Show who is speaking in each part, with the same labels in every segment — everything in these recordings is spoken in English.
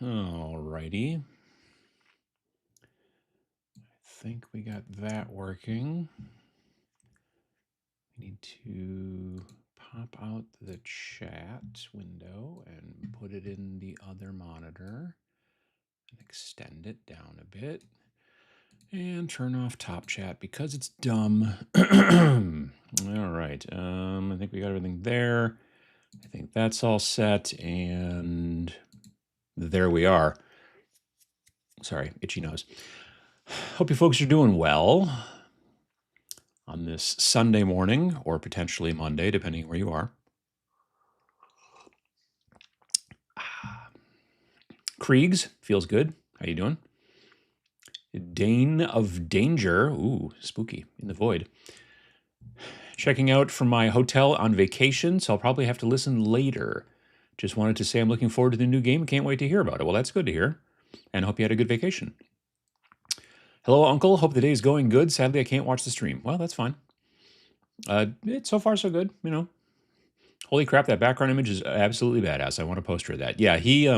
Speaker 1: Alrighty. I think we got that working. We need to pop out the chat window and put it in the other monitor and extend it down a bit and turn off top chat because it's dumb. All right. I think we got everything there. I think that's all set, and there we are. Sorry, itchy nose. Hope you folks are doing well on this Sunday morning, or potentially Monday, depending where you are. Kriegs, feels good. How you doing? Dane of Danger, ooh, spooky, in the void. Checking out from my hotel on vacation, so I'll probably have to listen later. Just wanted to say I'm looking forward to the new game and can't wait to hear about it. Well, that's good to hear, and I hope you had a good vacation. Hello, Uncle. Hope the day is going good. Sadly, I can't watch the stream. Well, that's fine. It's so far so good, you know. Holy crap, that background image is absolutely badass. I want a poster of that. Yeah, he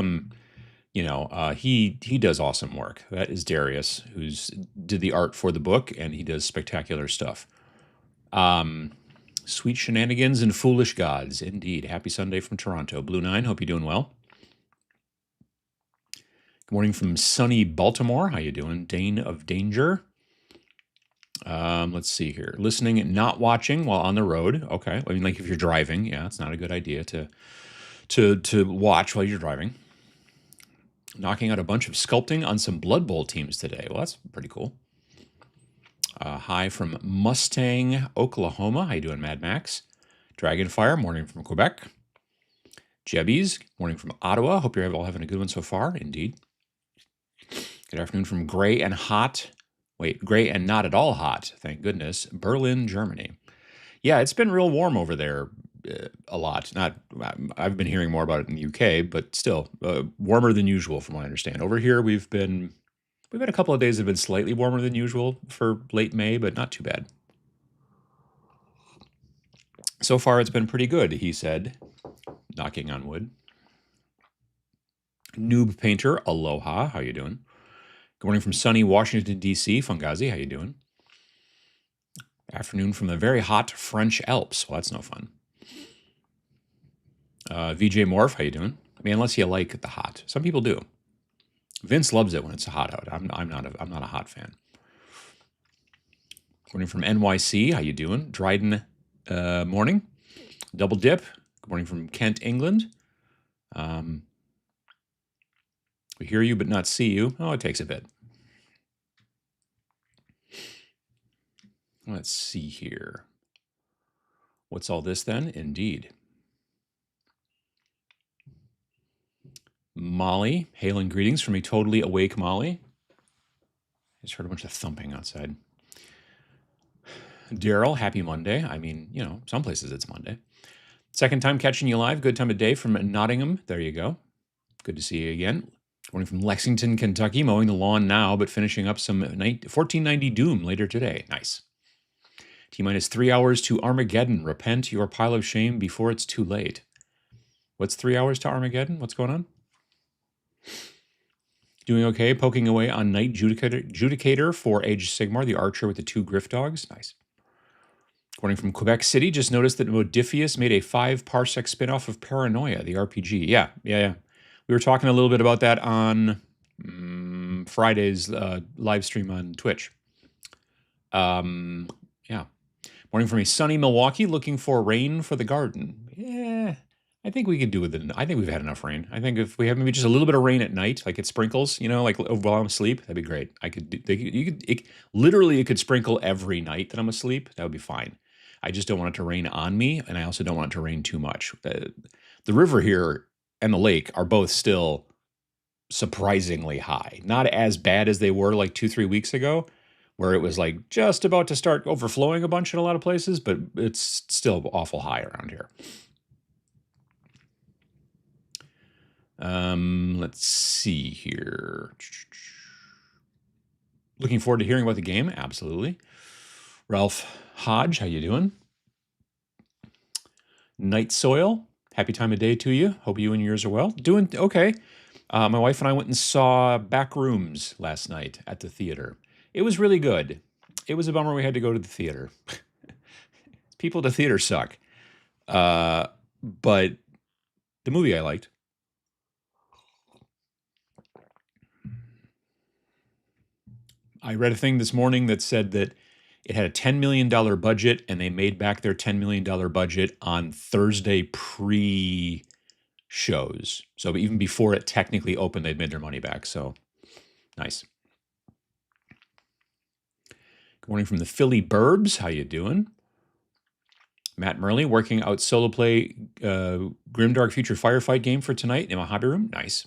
Speaker 1: he does awesome work. That is Darius, who's did the art for the book, and he does spectacular stuff. Sweet shenanigans and foolish gods, indeed. Happy Sunday from Toronto. Blue Nine, hope you're doing well. Good morning from sunny Baltimore. How you doing? Dane of Danger. Let's see here. Listening and not watching while on the road. Okay. I mean, like if you're driving, yeah, it's not a good idea to watch while you're driving. Knocking out a bunch of sculpting on some Blood Bowl teams today. Well, that's pretty cool. Hi from Mustang, Oklahoma. How you doing, Mad Max? Dragonfire, morning from Quebec. Jebbies, morning from Ottawa. Hope you're all having a good one so far. Indeed. Good afternoon from Gray and Hot. Wait, Gray and Not at All Hot. Thank goodness. Berlin, Germany. Yeah, it's been real warm over there a lot. Not, I've been hearing more about it in the UK, but still warmer than usual from what I understand. Over here, we've had a couple of days that have been slightly warmer than usual for late May, but not too bad. So far, it's been pretty good, he said, knocking on wood. Noob Painter, aloha. How you doing? Good morning from sunny Washington, D.C. Fungazi, how you doing? Afternoon from the very hot French Alps. Well, that's no fun. VJ Morph, how you doing? I mean, unless you like the hot. Some people do. Vince loves it when it's hot out. I'm not a hot fan. Morning from NYC, how you doing? Dryden, morning. Double Dip, good morning from Kent, England. We hear you but not see you. Oh, it takes a bit. Let's see here. What's all this then? Indeed. Molly, hail and greetings from a totally awake Molly. I just heard a bunch of thumping outside. Daryl, happy Monday. I mean, you know, some places it's Monday. Second time catching you live. Good time of day from Nottingham. There you go. Good to see you again. Morning from Lexington, Kentucky. Mowing the lawn now, but finishing up some 1490 Doom later today. Nice. T-minus 3 hours to Armageddon. Repent your pile of shame before it's too late. What's 3 hours to Armageddon? What's going on? Doing okay. Poking away on Night Judicator for Age Sigmar, the archer with the 2 Griff dogs. Nice. According from Quebec City, just noticed that Modifius made a 5-parsec spinoff of Paranoia, the RPG. Yeah. We were talking a little bit about that on Friday's live stream on Twitch. Yeah. Morning from a sunny Milwaukee, looking for rain for the garden. Yeah, I think we could do with it. I think we've had enough rain. I think if we have maybe just a little bit of rain at night, like it sprinkles, you know, like while I'm asleep, that'd be great. Literally, it could sprinkle every night that I'm asleep. That would be fine. I just don't want it to rain on me, and I also don't want it to rain too much. The river here and the lake are both still surprisingly high. Not as bad as they were like 2-3 weeks ago, where it was like just about to start overflowing a bunch in a lot of places, but it's still awful high around here. Let's see here. Looking forward to hearing about the game. Absolutely. Ralph Hodge, how you doing? Night Soil, Happy time of day to you. Hope you and yours are well. Doing okay. My wife and I went and saw Back Rooms last night at the theater. It was really good. It was a bummer we had to go to the theater. People at the theater suck. But the movie I liked. I read a thing this morning that said that it had a $10 million budget and they made back their $10 million budget on Thursday pre shows. So even before it technically opened, they'd made their money back. So nice. Good morning from the Philly Burbs. How you doing? Matt Murley working out solo play Grimdark Future Firefight game for tonight in my hobby room. Nice.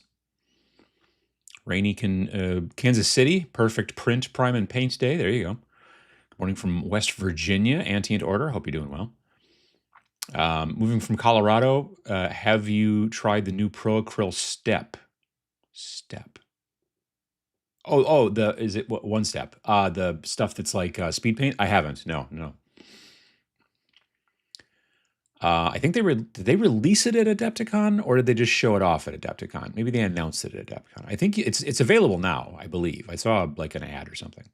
Speaker 1: Rainy Kansas City. Perfect print, prime, and paint day. There you go. Good morning from West Virginia. Antient Order. Hope you're doing well. Moving from Colorado. Have you tried the new Pro Acryl Step? Is it one step? The stuff that's like speed paint? I haven't. No. I think did they release it at Adepticon or did they just show it off at Adepticon? Maybe they announced it at Adepticon. I think it's available now, I believe. I saw like an ad or something.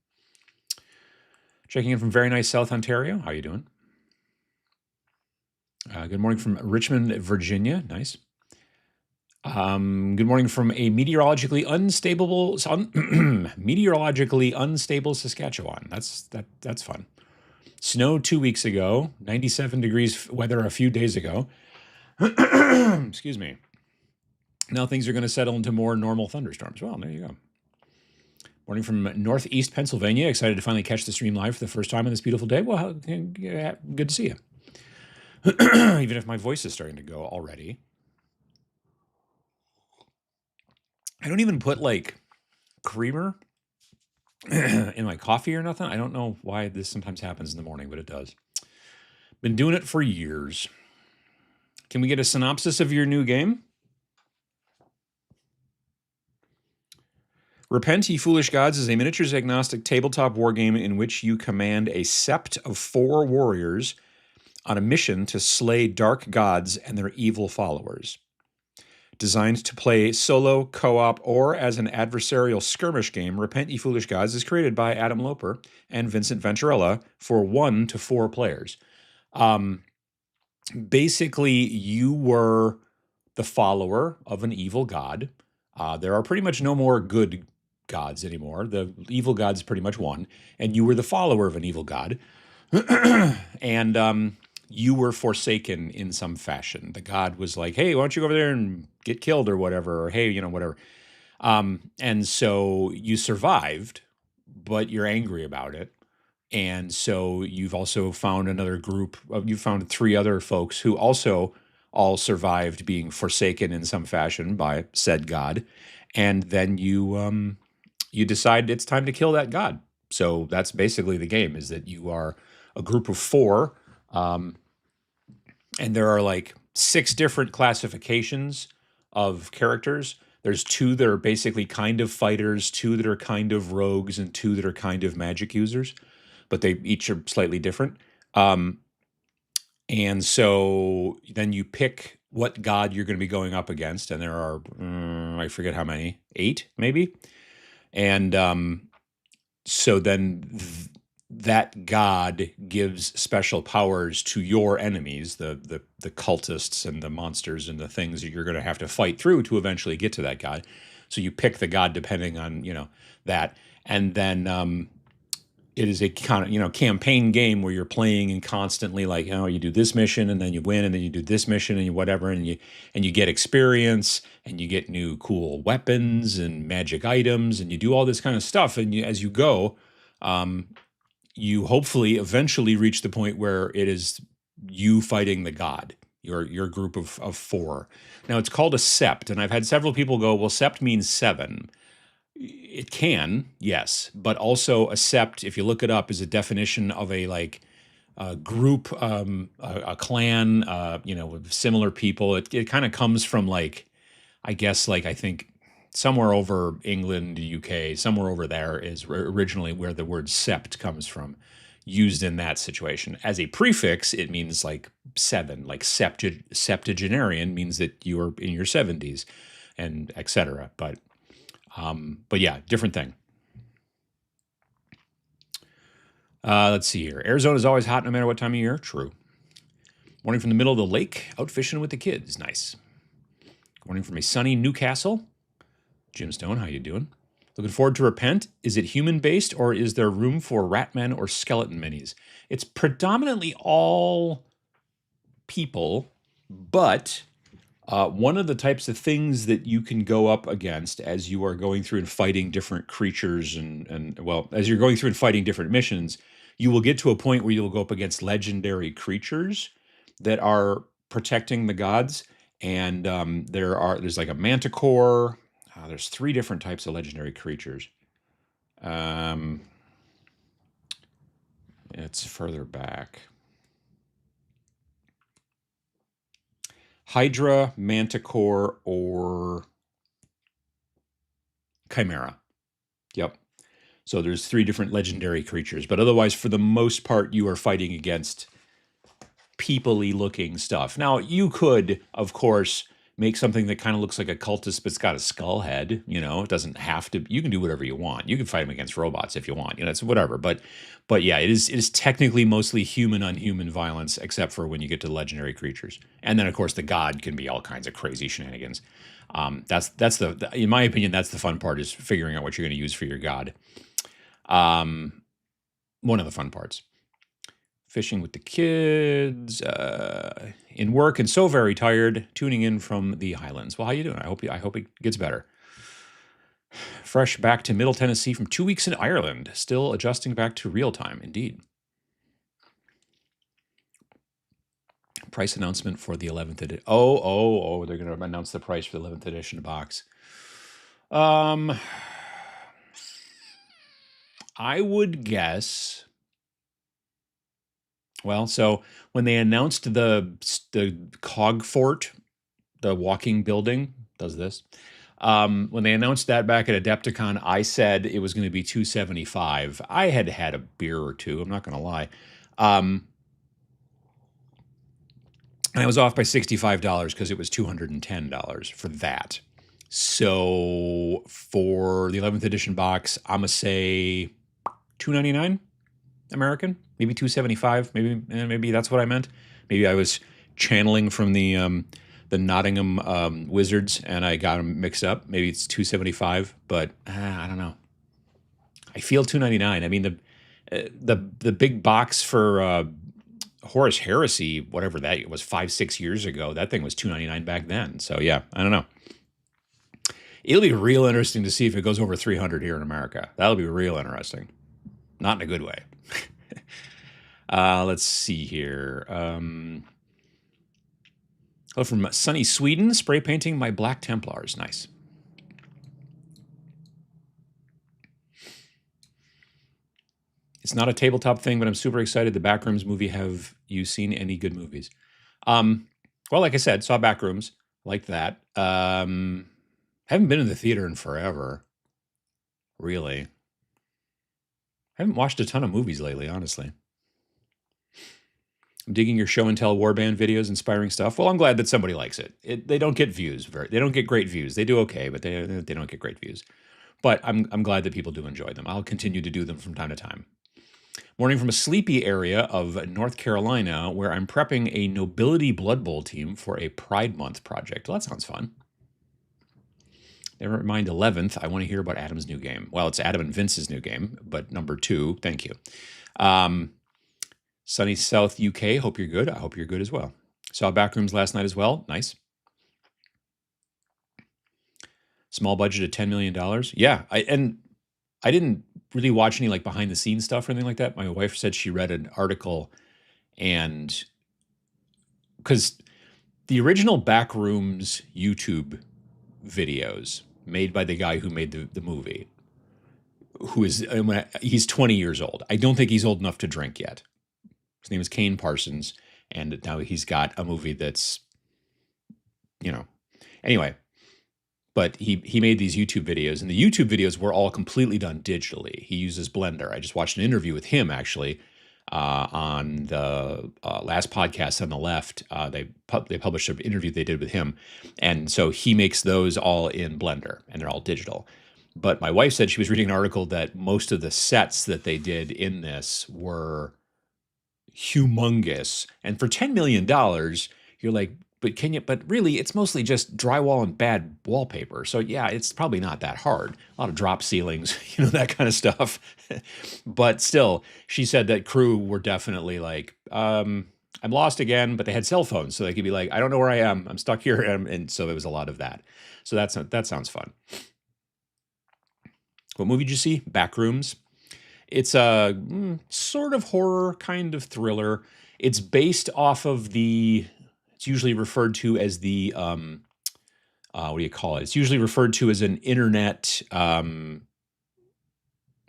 Speaker 1: Checking in from very nice South Ontario. How you doing? Good morning from Richmond, Virginia. Nice. Good morning from a meteorologically unstable Saskatchewan. That's fun. Snow 2 weeks ago, 97 degrees weather a few days ago. Excuse me. Now things are going to settle into more normal thunderstorms. Well, there you go. Morning from Northeast Pennsylvania. Excited to finally catch the stream live for the first time on this beautiful day. Well, good to see you. Even if my voice is starting to go already. I don't even put like creamer in my coffee or nothing. I don't know why this sometimes happens in the morning, but it does. Been doing it for years. Can we get a synopsis of your new game? Repent, Ye Foolish Gods is a miniatures agnostic tabletop wargame in which you command a sept of 4 warriors on a mission to slay dark gods and their evil followers. Designed to play solo, co-op, or as an adversarial skirmish game, Repent, Ye Foolish Gods is created by Adam Loper and Vincent Venturella for 1 to 4 players. Basically, you were the follower of an evil god. There are pretty much no more good gods anymore. The evil god's pretty much won, and you were the follower of an evil god. And you were forsaken in some fashion. The god was like, hey, why don't you go over there and get killed or whatever, or hey, whatever. And so you survived, but you're angry about it. And so you've also found another group of, you found 3 other folks who also all survived being forsaken in some fashion by said god. And then you decide it's time to kill that god. So that's basically the game, is that you are a group of 4, and there are like 6 different classifications of characters. There's 2 that are basically kind of fighters, 2 that are kind of rogues, and 2 that are kind of magic users, but they each are slightly different. And so then you pick what god you're going to be going up against, and there are, I forget how many, 8 maybe? And so then that god gives special powers to your enemies, the cultists and the monsters and the things that you're going to have to fight through to eventually get to that god. So you pick the god depending on, that. And then it is a kind of, campaign game where you're playing and constantly like, you do this mission and then you win, and then you do this mission and you whatever, and you get experience, and you get new cool weapons and magic items, and you do all this kind of stuff. And as you go, you hopefully eventually reach the point where it is you fighting the god, your group of 4. Now it's called a sept, and I've had several people go, well, sept means 7. It can, yes, but also a sept, if you look it up, is a definition of a group, a clan, with similar people. It kind of comes from I think somewhere over England, UK, somewhere over there is originally where the word sept comes from. used in that situation. As a prefix, it means like 7, like septuagenarian means that you are in your 70s, and etc. But yeah, different thing. Let's see here. Arizona is always hot no matter what time of year. True. Morning from the middle of the lake, out fishing with the kids. Nice. Morning from a sunny Newcastle. Jim Stone, how you doing? Looking forward to Repent. Is it human-based, or is there room for Ratmen or skeleton minis? It's predominantly all people, but one of the types of things that you can go up against as you are going through and fighting different creatures and well, as you're going through and fighting different missions, you will get to a point where you'll go up against legendary creatures that are protecting the gods. And there's like a manticore. There's 3 different types of legendary creatures. It's further back. Hydra, Manticore, or Chimera. Yep. So there's 3 different legendary creatures, but otherwise, for the most part, you are fighting against people-y looking stuff. Now, you could, of course, make something that kind of looks like a cultist, but it's got a skull head. You know, it doesn't have to. You can do whatever you want. You can fight them against robots if you want. You know, it's whatever. But yeah, it is technically mostly human on human violence, except for when you get to legendary creatures. And then, of course, the god can be all kinds of crazy shenanigans. That's the in my opinion, that's the fun part, is figuring out what you're going to use for your god. One of the fun parts. Fishing with the kids, in work, and so very tired, tuning in from the Highlands. Well, how you doing? I hope it gets better. Fresh back to Middle Tennessee from 2 weeks in Ireland, still adjusting back to real time. Indeed. Price announcement for the 11th edition. Oh, they're going to announce the price for the 11th edition box. I would guess. Well, so when they announced the Cog Fort, the walking building, does this. When they announced that back at Adepticon, I said it was going to be $275. I had had a beer or two. I'm not going to lie. And I was off by $65 because it was $210 for that. So for the 11th edition box, I'm going to say $299 American, maybe $275. Maybe that's what I meant. Maybe I was channeling from the Nottingham Wizards and I got them mixed up. Maybe it's $275, but I don't know. I feel $299. I mean, the big box for Horus Heresy, whatever that was, 5-6 years ago, that thing was $299 back then. So yeah, I don't know. It'll be real interesting to see if it goes over 300 here in America. That'll be real interesting. Not in a good way. Let's see here. From sunny Sweden, spray painting my Black Templars. Nice. It's not a tabletop thing, but I'm super excited. The Backrooms movie. Have you seen any good movies? Well, like I said, saw Backrooms. Liked that. Haven't been in the theater in forever. Really. Haven't watched a ton of movies lately, honestly. I'm digging your show and tell warband videos, inspiring stuff. Well, I'm glad that somebody likes it. They don't get views. They don't get great views. They do okay, but they don't get great views. But I'm glad that people do enjoy them. I'll continue to do them from time to time. Morning from a sleepy area of North Carolina, where I'm prepping a Nobility Blood Bowl team for a Pride Month project. Well, that sounds fun. Never mind 11th. I want to hear about Adam's new game. Well, it's Adam and Vince's new game, but number 2. Thank you. Sunny South UK. Hope you're good. I hope you're good as well. Saw Backrooms last night as well. Nice. Small budget of $10 million. Yeah. I didn't really watch any like behind the scenes stuff or anything like that. My wife said she read an article, and because the original Backrooms YouTube videos made by the guy who made the movie, who is, he's 20 years old. I don't think he's old enough to drink yet. His name is Kane Parsons, and now he's got a movie that's, anyway. But he made these YouTube videos, and the YouTube videos were all completely done digitally. He uses Blender. I just watched an interview with him, actually, On the last podcast on the left, they published an interview they did with him, and so he makes those all in Blender, and they're all digital. But my wife said she was reading an article that most of the sets that they did in this were humongous, and for $10 million, you're like, but can you? But really, it's mostly just drywall and bad wallpaper. So yeah, it's probably not that hard. A lot of drop ceilings, that kind of stuff. But still, she said that crew were definitely like, I'm lost again, but they had cell phones, so they could be like, I don't know where I am. I'm stuck here, and so it was a lot of that. So that sounds fun. What movie did you see? Backrooms. It's a sort of horror, kind of thriller. It's based off of it's usually referred to as the, what do you call it? It's usually referred to as an internet, not an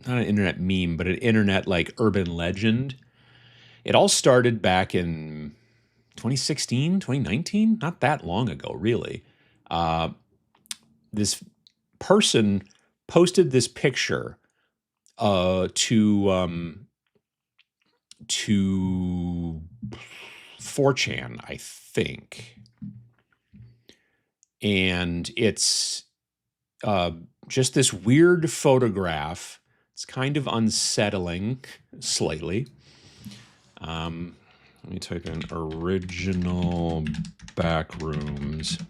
Speaker 1: internet meme, but an internet like urban legend. It all started back in 2016, 2019, not that long ago, really. This person posted this picture to 4chan, I think, and it's just this weird photograph. It's kind of unsettling, slightly. Let me type in original Backrooms.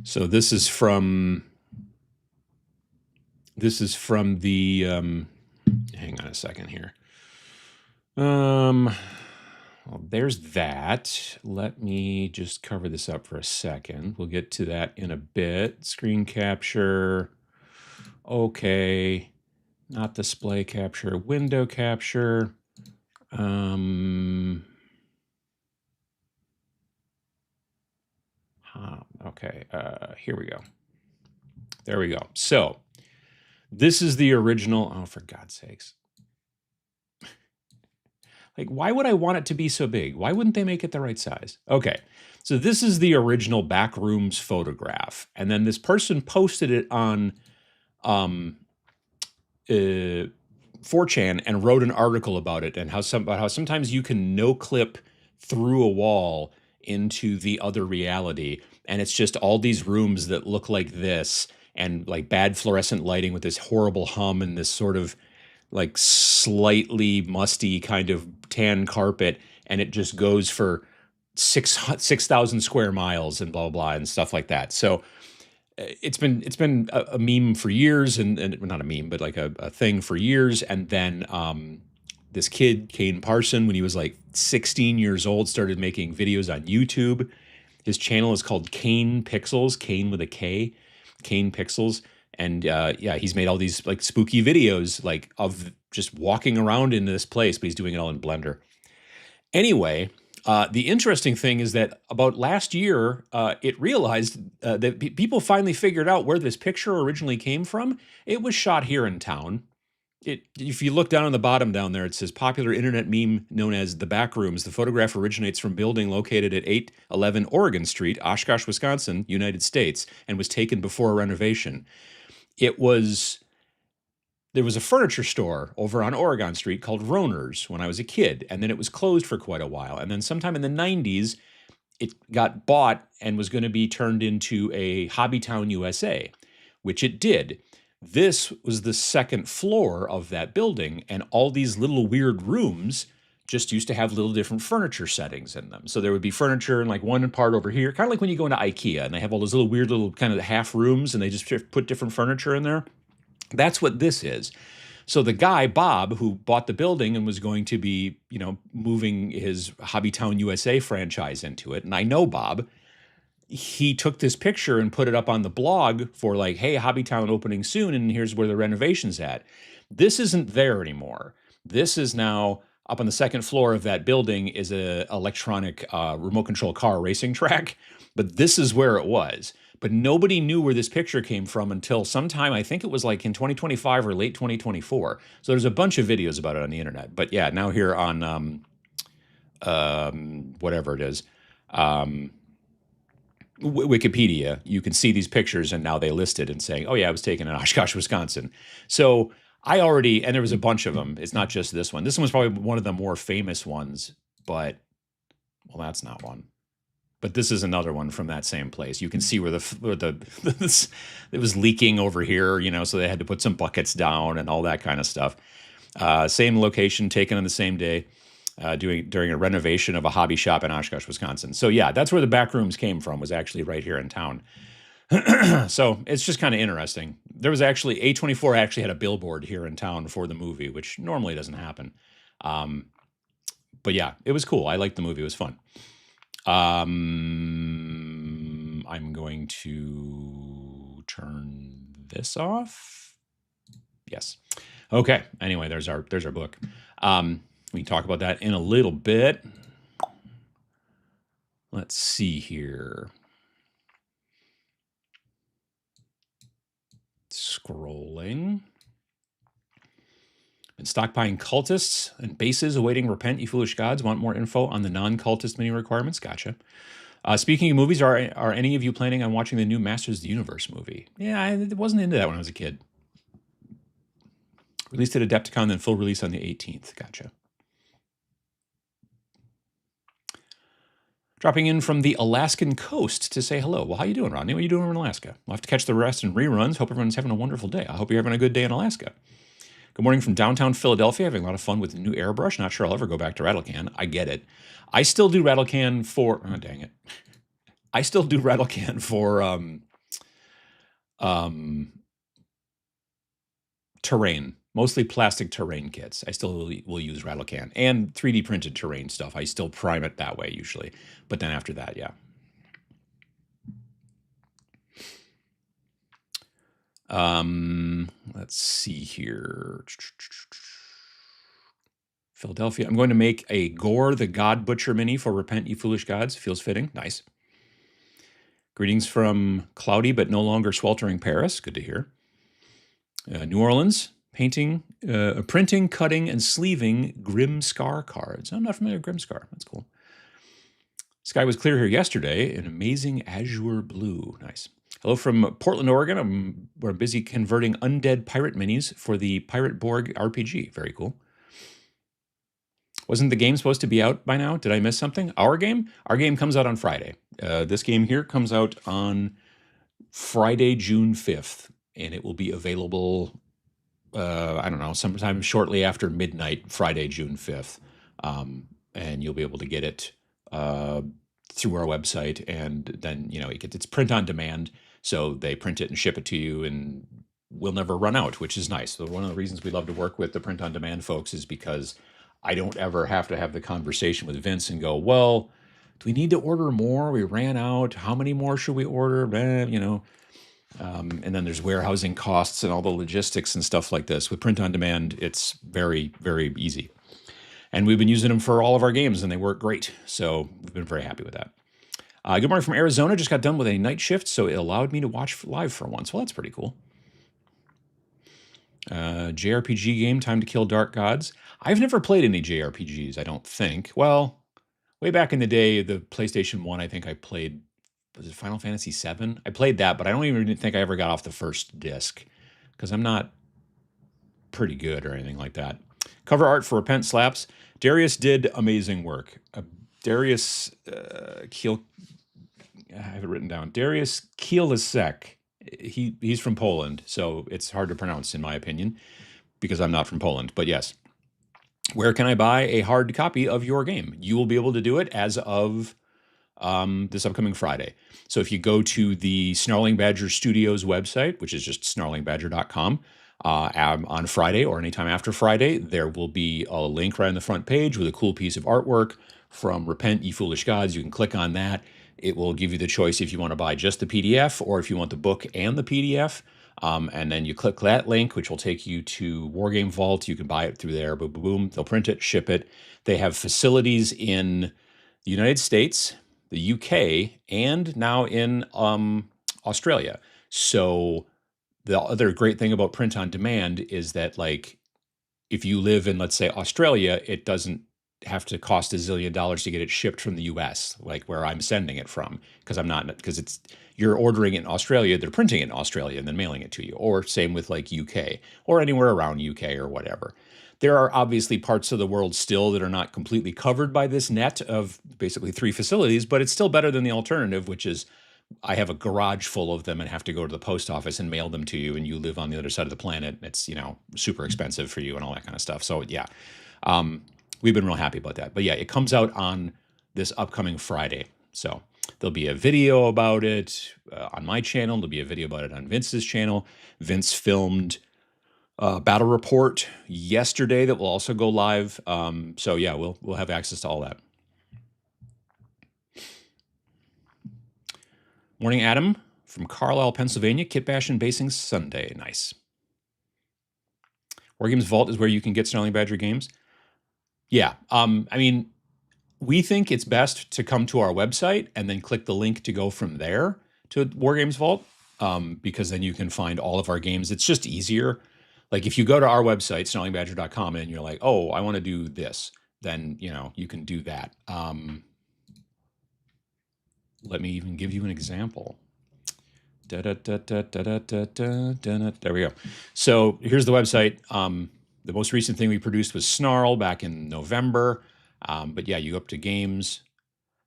Speaker 1: So this is from the hang on a second here. Well, there's that. Let me just cover this up for a second. We'll get to that in a bit. Screen capture. Okay. Not display capture, window capture. Okay, here we go. There we go. So this is the original. Oh, for God's sakes. Like, why would I want it to be so big? Why wouldn't they make it the right size? Okay, so this is the original Backrooms photograph. And then this person posted it on 4chan and wrote an article about it, and how sometimes you can no-clip through a wall into the other reality, and it's just all these rooms that look like this, and like bad fluorescent lighting with this horrible hum and this sort of like slightly musty kind of tan carpet, and it just goes for 6,000 square miles and blah, blah, blah, and stuff like that. So it's been a meme for years, and not a meme, but like a thing for years. And then this kid, Kane Parson, when he was like 16 years old, started making videos on YouTube. His channel is called Kane Pixels, Kane with a K, Kane Pixels. And yeah, he's made all these like spooky videos like of just walking around in this place, but he's doing it all in Blender. Anyway, the interesting thing is that about last year, it realized that people finally figured out where this picture originally came from. It was shot here in town. If you look down on the bottom down there, it says popular internet meme known as the Backrooms. The photograph originates from building located at 811 Oregon Street, Oshkosh, Wisconsin, United States, and was taken before a renovation. There was a furniture store over on Oregon Street called Roner's when I was a kid, and then it was closed for quite a while. And then sometime in the 90s, it got bought and was going to be turned into a Hobbytown USA, which it did. This was the second floor of that building, and all these little weird rooms just used to have little different furniture settings in them. So there would be furniture in like one part over here, kind of like when you go into IKEA and they have all those little weird little kind of half rooms and they just put different furniture in there. That's what this is. So the guy, Bob, who bought the building and was going to be, moving his Hobbytown USA franchise into it, and I know Bob, he took this picture and put it up on the blog for like, hey, Hobbytown opening soon, and here's where the renovation's at. This isn't there anymore. This is now up on the second floor of that building is a electronic remote control car racing track, but this is where it was. But nobody knew where this picture came from until sometime, I think it was like in 2025 or late 2024. So there's a bunch of videos about it on the internet. But yeah, now here on whatever it is, Wikipedia, you can see these pictures, and now they listed and saying, "Oh yeah, I was taken in Oshkosh, Wisconsin." So I already, and there was a bunch of them. It's not just this one. This one was probably one of the more famous ones, but well, that's not one. But this is another one from that same place. You can see where the it was leaking over here, so they had to put some buckets down and all that kind of stuff. Same location, taken on the same day, during a renovation of a hobby shop in Oshkosh, Wisconsin. So yeah, that's where the back rooms came from. Was actually right here in town. So it's just kind of interesting. There was actually A24 actually had a billboard here in town for the movie, which normally doesn't happen. But yeah, it was cool. I liked the movie. It was fun. I'm going to turn this off. Yes. Okay. Anyway, there's our book. We can talk about that in a little bit. Let's see here. Scrolling. Been stockpiling cultists and bases awaiting Repent, You Foolish Gods. Want more info on the non-cultist mini requirements? Gotcha. Speaking of movies, are any of you planning on watching the new Masters of the Universe movie? Yeah, I wasn't into that when I was a kid. Released at Adepticon, then full release on the 18th. Gotcha. Dropping in from the Alaskan coast to say hello. Well, how you doing, Rodney? What are you doing in Alaska? We'll have to catch the rest and reruns. Hope everyone's having a wonderful day. I hope you're having a good day in Alaska. Good morning from downtown Philadelphia. Having a lot of fun with the new airbrush. Not sure I'll ever go back to Rattlecan. I get it. I still do Rattlecan for... Oh, dang it. I still do Rattlecan for terrain. Mostly plastic terrain kits. I still will use Rattlecan. And 3D printed terrain stuff. I still prime it that way usually. But then after that, yeah. Let's see here. Philadelphia. I'm going to make a Gore the God Butcher mini for Repent, You Foolish Gods. Feels fitting. Nice. Greetings from cloudy but no longer sweltering Paris. Good to hear. New Orleans. Printing, cutting, and sleeving Grim Scar cards. I'm not familiar with Grim Scar. That's cool. Sky was clear here yesterday. An amazing azure blue. Nice. Hello from Portland, Oregon. We're busy converting undead pirate minis for the Pirate Borg RPG. Very cool. Wasn't the game supposed to be out by now? Did I miss something? Our game? Our game comes out on Friday. This game here comes out on Friday, June 5th, and it will be available, I don't know, sometime shortly after midnight, Friday, June 5th. And you'll be able to get it through our website, and then, it's print on demand, so they print it and ship it to you, and we'll never run out, which is nice. So one of the reasons we love to work with the print on demand folks is because I don't ever have to have the conversation with Vince and go, well, do we need to order more? We ran out. How many more should we order? And then there's warehousing costs and all the logistics and stuff like this. With print on demand, it's very, very easy. And we've been using them for all of our games, and they work great. So we've been very happy with that. Good morning from Arizona. Just got done with a night shift, so it allowed me to watch live for once. Well, that's pretty cool. JRPG game, Time to Kill Dark Gods. I've never played any JRPGs, I don't think. Well, way back in the day, the PlayStation 1, I think I played, was it Final Fantasy VII? I played that, but I don't even think I ever got off the first disc, because I'm not pretty good or anything like that. Cover art for Repent slaps. Darius did amazing work. Darius Kiel, I have it written down. Darius Kielisek. He's from Poland, so it's hard to pronounce in my opinion, because I'm not from Poland. But yes, where can I buy a hard copy of your game? You will be able to do it as of this upcoming Friday. So if you go to the Snarling Badger Studios website, which is just snarlingbadger.com, on Friday or anytime after Friday, there will be a link right on the front page with a cool piece of artwork from Repent, You Foolish Gods. You can click on that. It will give you the choice if you want to buy just the PDF or if you want the book and the PDF. And then you click that link, which will take you to Wargame Vault. You can buy it through there. Boom, boom, boom. They'll print it, ship it. They have facilities in the United States, the UK, and now in Australia. So the other great thing about print on demand is that, like, if you live in, let's say, Australia, it doesn't have to cost a zillion dollars to get it shipped from the US, like where I'm sending it from, because I'm not, because it's, you're ordering it in Australia, they're printing it in Australia and then mailing it to you, or same with like UK or anywhere around UK or whatever. There are obviously parts of the world still that are not completely covered by this net of basically 3 facilities, but it's still better than the alternative, which is I have a garage full of them and have to go to the post office and mail them to you, and you live on the other side of the planet. It's, super expensive for you and all that kind of stuff. So yeah, um, we've been real happy about that. But yeah, it comes out on this upcoming Friday. So there'll be a video about it on my channel. There'll be a video about it on Vince's channel. Vince filmed battle report yesterday that will also go live. So yeah, we'll have access to all that. Morning, Adam from Carlisle, Pennsylvania. Kit Bash and Basing Sunday. Nice. Wargames Vault is where you can get Snarling Badger games. Yeah. I mean, we think it's best to come to our website and then click the link to go from there to Wargames Vault, because then you can find all of our games. It's just easier. Like if you go to our website, snarlingbadger.com, and you're like, oh, I want to do this, then, you can do that. Let me even give you an example. There we go. So here's the website. The most recent thing we produced was Snarl back in November. But yeah, you go up to games.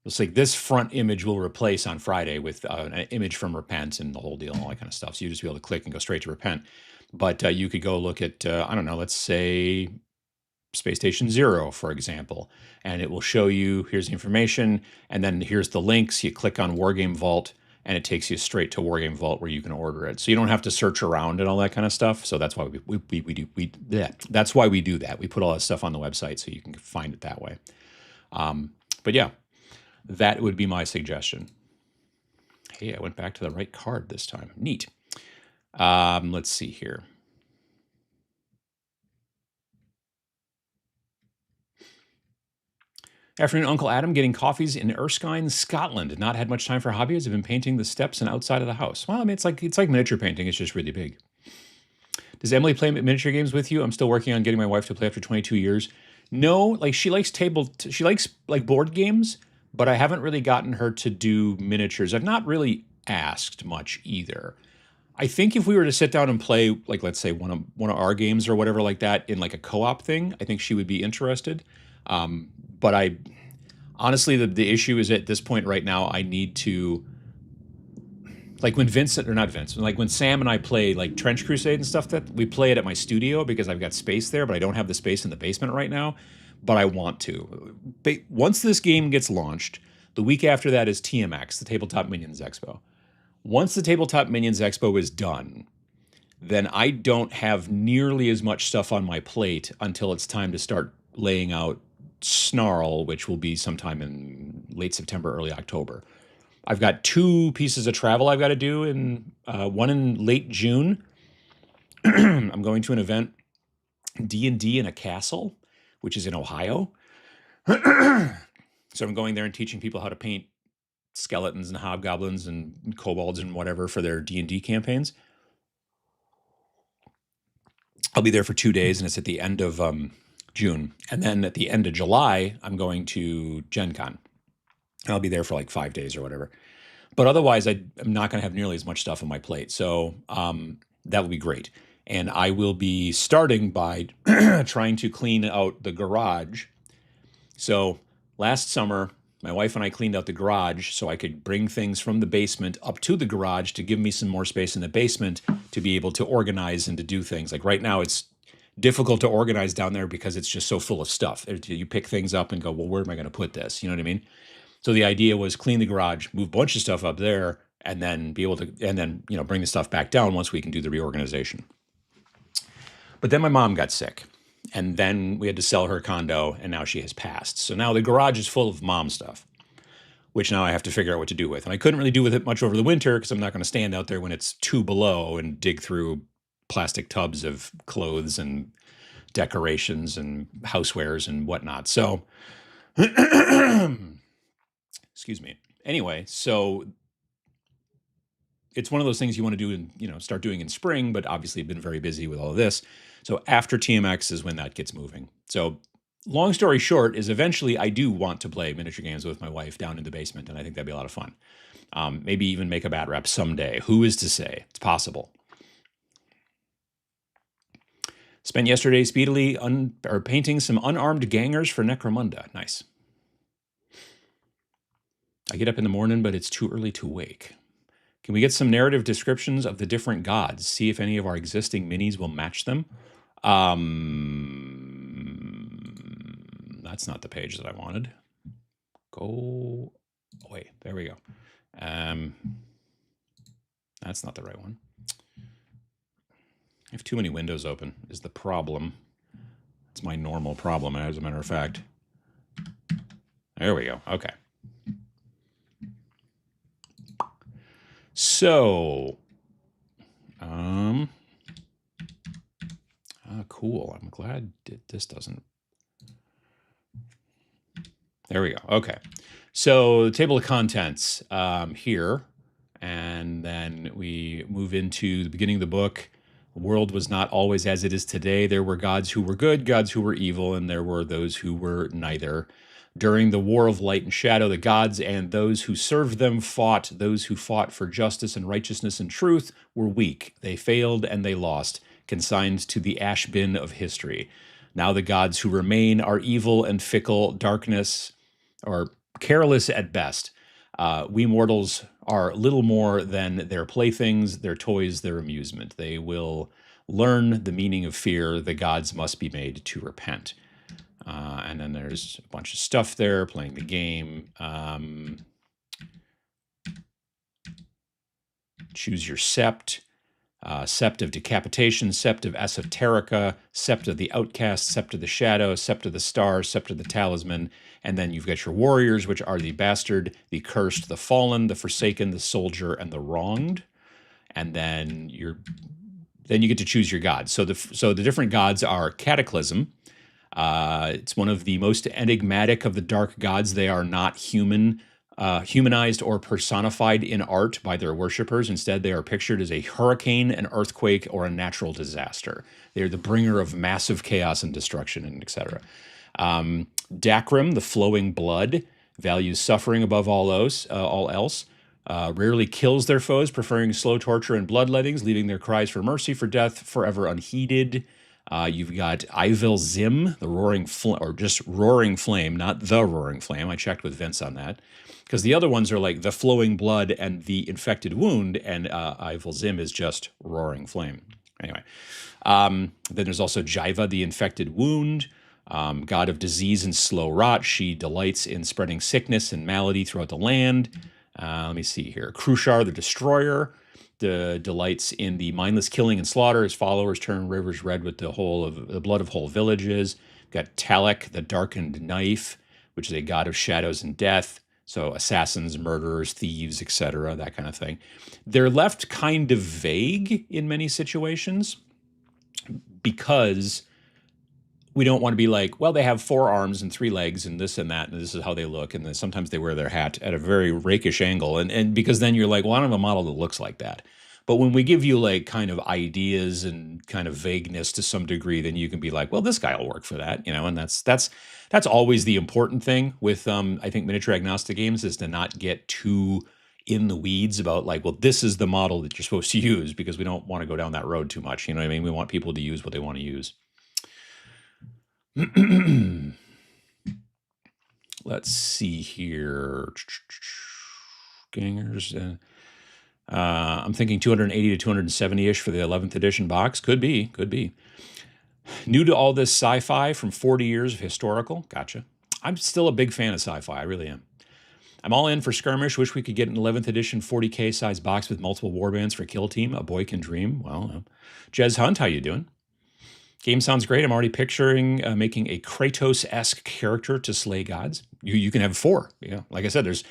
Speaker 1: Looks like this front image will replace on Friday with an image from Repent and the whole deal and all that kind of stuff. So you just be able to click and go straight to Repent. But you could go look at, I don't know, let's say Space Station Zero, for example, and it will show you, here's the information, and then here's the links. You click on Wargame Vault, and it takes you straight to Wargame Vault where you can order it. So you don't have to search around and all that kind of stuff. So that's why that's why we do that. We put all that stuff on the website so you can find it that way. But yeah, that would be my suggestion. Hey, I went back to the right card this time. Neat. Let's see here. Afternoon, Uncle Adam. Getting coffees in Erskine, Scotland. Not had much time for hobbies. I've been painting the steps and outside of the house. Well, I mean, it's like miniature painting. It's just really big. Does Emily play miniature games with you? I'm still working on getting my wife to play after 22 years. No, like she likes like board games, but I haven't really gotten her to do miniatures. I've not really asked much either. I think if we were to sit down and play, like let's say one of our games or whatever like that in like a co-op thing, I think she would be interested. But I honestly, the issue is at this point right now, I need to, like when when Sam and I play like Trench Crusade and stuff, that we play it at my studio because I've got space there, but I don't have the space in the basement right now. But I want to. Once this game gets launched, the week after that is TMX, the Tabletop Minions Expo. Once the Tabletop Minions Expo is done, then I don't have nearly as much stuff on my plate until it's time to start laying out Snarl, which will be sometime in late September, early October. I've got 2 pieces of travel I've got to do, one in late June. I'm going to an event, D&D in a Castle, which is in Ohio. So I'm going there and teaching people how to paint skeletons and hobgoblins and kobolds and whatever for their D&D campaigns. I'll be there for 2 days, and it's at the end of June. And then at the end of July, I'm going to Gen Con. I'll be there for like 5 days or whatever. But otherwise, I'm not going to have nearly as much stuff on my plate. So that will be great. And I will be starting by trying to clean out the garage. So last summer, my wife and I cleaned out the garage so I could bring things from the basement up to the garage to give me some more space in the basement to be able to organize and to do things. Like right now, it's difficult to organize down there because it's just so full of stuff. You pick things up and go, well, where am I going to put this? You know what I mean? So the idea was clean the garage, move a bunch of stuff up there, and then be able to, bring the stuff back down once we can do the reorganization. But then my mom got sick, and then we had to sell her condo, and now she has passed. So now the garage is full of mom stuff, which now I have to figure out what to do with. And I couldn't really do with it much over the winter because I'm not going to stand out there when it's 2 below and dig through plastic tubs of clothes and decorations and housewares and whatnot. So, excuse me. Anyway, so it's one of those things you want to do and start doing in spring, but obviously I've been very busy with all of this. So after TMX is when that gets moving. So long story short is eventually I do want to play miniature games with my wife down in the basement, and I think that'd be a lot of fun. Maybe even make a bat rep someday. Who is to say? It's possible. Spent yesterday speedily painting some unarmed gangers for Necromunda. Nice. I get up in the morning, but it's too early to wake. Can we get some narrative descriptions of the different gods? See if any of our existing minis will match them. That's not the page that I wanted. Go away. There we go. That's not the right one. I have too many windows open is the problem. It's my normal problem, as a matter of fact. There we go. Okay. So, cool. I'm glad this doesn't. There we go. Okay. So, the table of contents here, and then we move into the beginning of the book. The world was not always as it is today. There were gods who were good, gods who were evil, and there were those who were neither. During the war of light and shadow, the gods and those who served them fought. Those who fought for justice and righteousness and truth were weak. They failed and they lost, consigned to the ash bin of history. Now the gods who remain are evil and fickle, darkness, or careless at best. We mortals are little more than their playthings, their toys, their amusement. They will learn the meaning of fear. The gods must be made to repent. And then there's a bunch of stuff there, playing the game. Choose your sept. Sept of Decapitation, Sept of Esoterica, Sept of the Outcast, Sept of the Shadow, Sept of the Star, Sept of the Talisman, and then you've got your warriors, which are the Bastard, the Cursed, the Fallen, the Forsaken, the Soldier, and the Wronged. And then you get to choose your gods. So the different gods are Cataclysm. It's one of the most enigmatic of the dark gods. They are not humanized or personified in art by their worshippers. Instead, they are pictured as a hurricane, an earthquake, or a natural disaster. They are the bringer of massive chaos and destruction, and etc. Dacrim, the flowing blood, values suffering above all else. Rarely kills their foes, preferring slow torture and bloodlettings, leaving their cries for mercy for death forever unheeded. You've got Ivil Zim, the roaring or just roaring flame, not the roaring flame. I checked with Vince on that, because the other ones are like the flowing blood and the infected wound, and Ivil Zim is just roaring flame. Anyway, then there's also Jiva, the infected wound, god of disease and slow rot. She delights in spreading sickness and malady throughout the land. Let me see here. Krushar, the destroyer, delights in the mindless killing and slaughter. His followers turn rivers red with the blood of whole villages. Got Talek, the darkened knife, which is a god of shadows and death. So assassins, murderers, thieves, etc., that kind of thing. They're left kind of vague in many situations because we don't want to be like, well, they have 4 arms and 3 legs and this and that, and this is how they look. And then sometimes they wear their hat at a very rakish angle. And because then you're like, well, I don't have a model that looks like that. But when we give you like kind of ideas and kind of vagueness to some degree, then you can be like, well, this guy will work for that, and that's always the important thing with I think miniature agnostic games, is to not get too in the weeds about like, well, this is the model that you're supposed to use, because we don't want to go down that road too much. You know what I mean? We want people to use what they want to use. Let's see here. Gangers. I'm thinking 280 to 270-ish for the 11th edition box. Could be. New to all this sci-fi from 40 years of historical. Gotcha. I'm still a big fan of sci-fi. I really am. I'm all in for Skirmish. Wish we could get an 11th edition 40K size box with multiple warbands for Kill Team. A boy can dream. Well, Jez Hunt, how you doing? Game sounds great. I'm already picturing making a Kratos-esque character to slay gods. You can have 4. Yeah, like I said, there's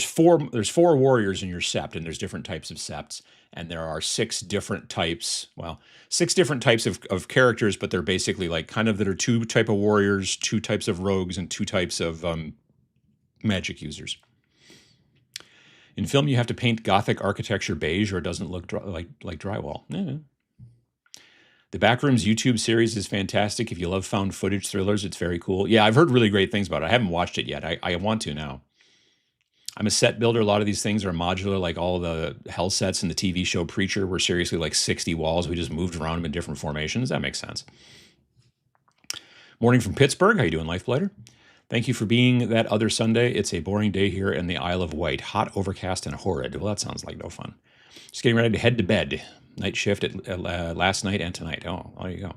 Speaker 1: 4 warriors in your sept, and there's different types of septs, and there are 6 different types. Well, 6 different types of characters, but they're basically like kind of that are 2 type of warriors, 2 types of rogues, and 2 types of magic users. In film, you have to paint Gothic architecture beige, or it doesn't look like drywall. Yeah. The Backrooms YouTube series is fantastic. If you love found footage thrillers, it's very cool. Yeah, I've heard really great things about it. I haven't watched it yet. I want to now. I'm a set builder. A lot of these things are modular, like all the hell sets in the TV show Preacher were seriously like 60 walls. We just moved around them in different formations. That makes sense. Morning from Pittsburgh. How you doing, Lifeblighter? Thank you for being that other Sunday. It's a boring day here in the Isle of Wight. Hot, overcast, and horrid. Well, that sounds like no fun. Just getting ready to head to bed. Night shift last night and tonight. Oh, there you go.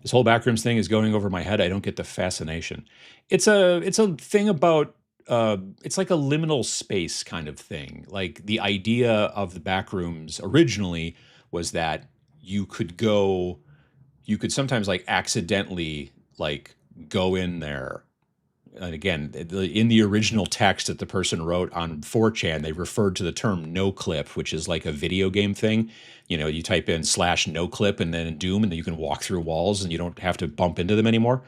Speaker 1: This whole Backrooms thing is going over my head. I don't get the fascination. It's a thing about it's like a liminal space kind of thing. Like the idea of the Backrooms originally was that you could sometimes like accidentally like go in there. And again, in the original text that the person wrote on 4chan, they referred to the term no clip, which is like a video game thing. You know, you type in /no clip and then Doom, and then you can walk through walls and you don't have to bump into them anymore.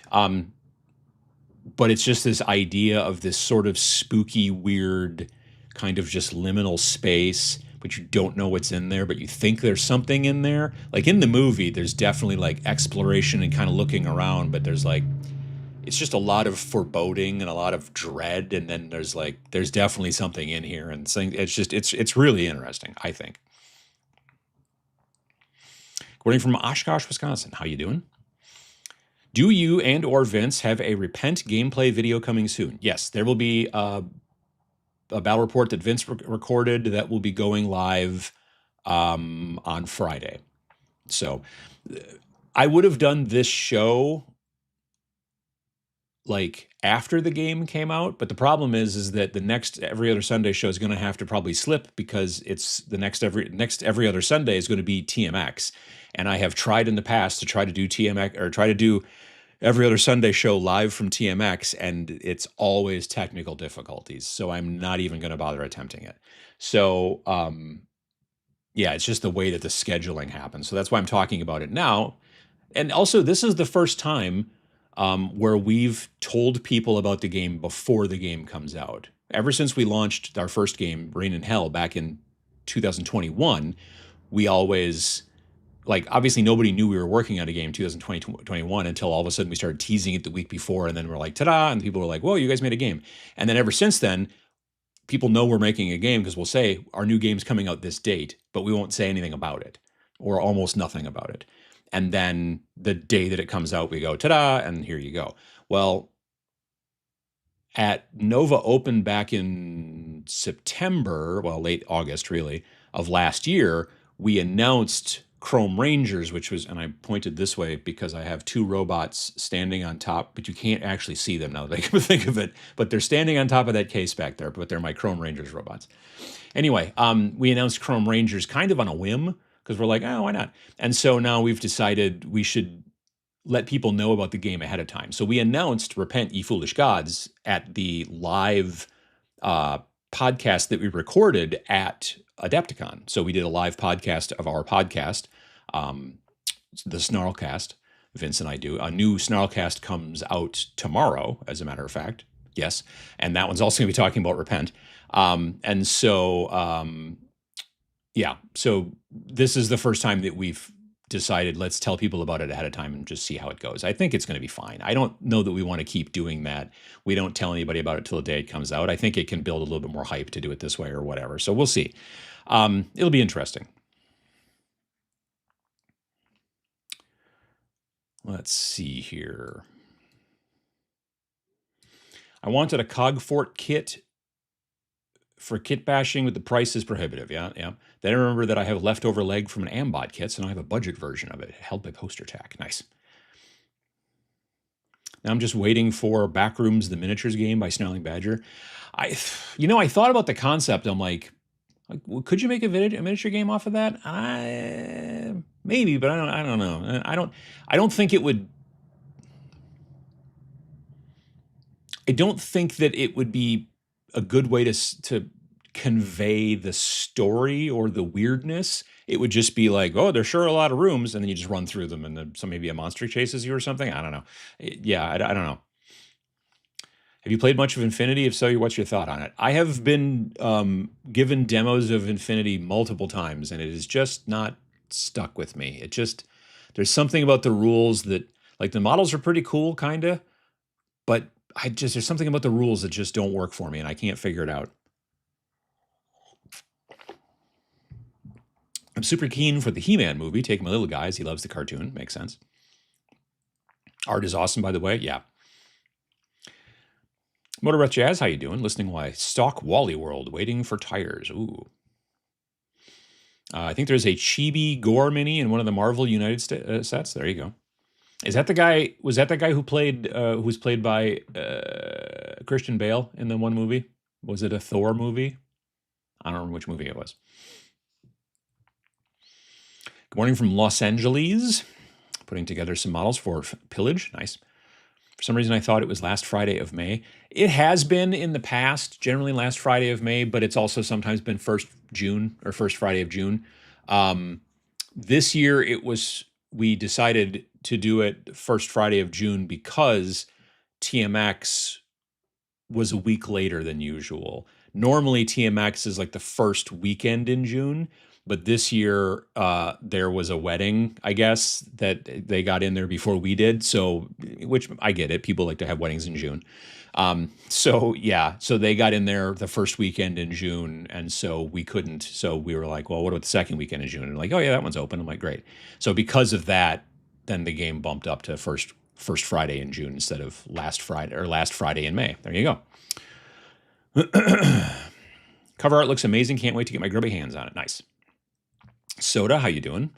Speaker 1: But it's just this idea of this sort of spooky, weird kind of just liminal space, but you don't know what's in there, but you think there's something in there. Like in the movie, there's definitely like exploration and kind of looking around, but there's like, it's just a lot of foreboding and a lot of dread. And then there's definitely something in here, and it's really interesting, I think. According from Oshkosh, Wisconsin, how you doing? Do you and or Vince have a Repent gameplay video coming soon? Yes, there will be a battle report that Vince recorded that will be going live on Friday. So I would have done this show like after the game came out, but the problem is that the next Every Other Sunday show is going to have to probably slip, because it's the next every other Sunday is going to be TMX, and I have tried in the past to try to do TMX or try to do Every Other Sunday show live from TMX, and it's always technical difficulties, so I'm not even going to bother attempting it. So yeah, it's just the way that the scheduling happens, so that's why I'm talking about it now. And also, this is the first time where we've told people about the game before the game comes out. Ever since we launched our first game, Rain in Hell, back in 2021, we always, like, obviously nobody knew we were working on a game in 2021 until all of a sudden we started teasing it the week before, and then we're like, ta-da, and people were like, whoa, you guys made a game. And then ever since then, people know we're making a game because we'll say, our new game's coming out this date, but we won't say anything about it, or almost nothing about it. And then the day that it comes out, we go, ta-da, and here you go. Well, at Nova Open back in September, well, late August, really, of last year, we announced Chrome Rangers, which was, and I pointed this way because I have two robots standing on top, but you can't actually see them now that I can think of it, but they're standing on top of that case back there, but they're my Chrome Rangers robots. Anyway, we announced Chrome Rangers kind of on a whim, because we're like, oh, why not? And so now we've decided we should let people know about the game ahead of time. So we announced Repent, Ye Foolish Gods at the live podcast that we recorded at Adepticon. So we did a live podcast of our podcast, the Snarlcast. Vince and I do. A new Snarlcast comes out tomorrow, as a matter of fact. Yes. And that one's also going to be talking about Repent. And so... yeah, so this is the first time that we've decided let's tell people about it ahead of time and just see how it goes. I think it's going to be fine. I don't know that we want to keep doing that. We don't tell anybody about it till the day it comes out. I think it can build a little bit more hype to do it this way or whatever. So we'll see. It'll be interesting. Let's see here. I wanted a Cogfort kit for kit bashing, but the price is prohibitive. Yeah. Then I remember that I have a leftover leg from an Ambot kit, so now I have a budget version of it, held by Poster Tack. Nice. Now I'm just waiting for Backrooms, the miniatures game by Snarling Badger. I thought about the concept. I'm like, well, could you make a miniature game off of that? Maybe, but I don't know. I don't think it would. I don't think that it would be a good way to convey the story or the weirdness. It would just be like, oh, there's sure a lot of rooms, and then you just run through them, and then maybe a monster chases you or something. I don't know. Yeah, I don't know. Have you played much of Infinity? If so, what's your thought on it? I have been given demos of Infinity multiple times, and it is just not stuck with me. There's something about the rules that, like, the models are pretty cool, kind of, but there's something about the rules that just don't work for me, and I can't figure it out. I'm super keen for the He-Man movie. Take my little guys. He loves the cartoon. Makes sense. Art is awesome, by the way. Yeah. Motor Breath Jazz, how you doing? Listening while I stalk Wally World, waiting for tires. Ooh. I think there's a Chibi Gore mini in one of the Marvel United sets. There you go. Is that the guy? Was that the guy who was played by Christian Bale in the one movie? Was it a Thor movie? I don't remember which movie it was. Good morning from Los Angeles. Putting together some models for Pillage. Nice. For some reason, I thought it was last Friday of May. It has been in the past, generally last Friday of May, but it's also sometimes been 1st June or first Friday of June. This year, we decided to do it first Friday of June because TMX was a week later than usual. Normally, TMX is like the first weekend in June, but this year there was a wedding, I guess, that they got in there before we did. So, which I get it. People like to have weddings in June. So they got in there the first weekend in June, and so we couldn't. So we were like, well, what about the second weekend in June? And like, oh yeah, that one's open. I'm like, great. So because of that, then the game bumped up to first Friday in June instead of last Friday in May. There you go. Cover art looks amazing. Can't wait to get my grubby hands on it. Nice. Soda, how you doing?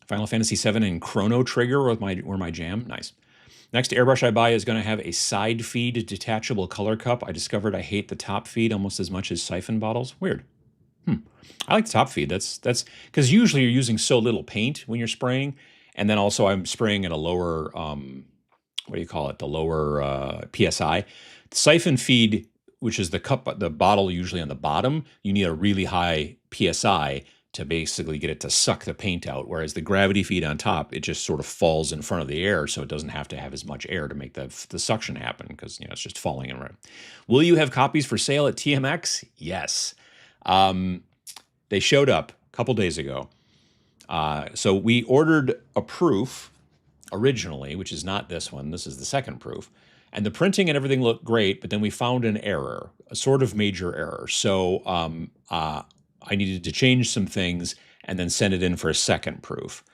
Speaker 1: Final Fantasy VII and Chrono Trigger were my jam. Nice. Next airbrush I buy is going to have a side feed detachable color cup. I discovered I hate the top feed almost as much as siphon bottles. Weird. I like the top feed. That's because usually you're using so little paint when you're spraying, and then also I'm spraying at a lower what do you call it? The lower PSI. The siphon feed, which is the bottle usually on the bottom, you need a really high PSI to basically get it to suck the paint out. Whereas the gravity feed on top, it just sort of falls in front of the air, so it doesn't have to have as much air to make the suction happen because it's just falling in. Right. Will you have copies for sale at TMX? Yes. They showed up a couple days ago. So we ordered a proof originally, which is not this one. This is the second proof. And the printing and everything looked great, but then we found an error, a sort of major error. So I needed to change some things and then send it in for a second proof.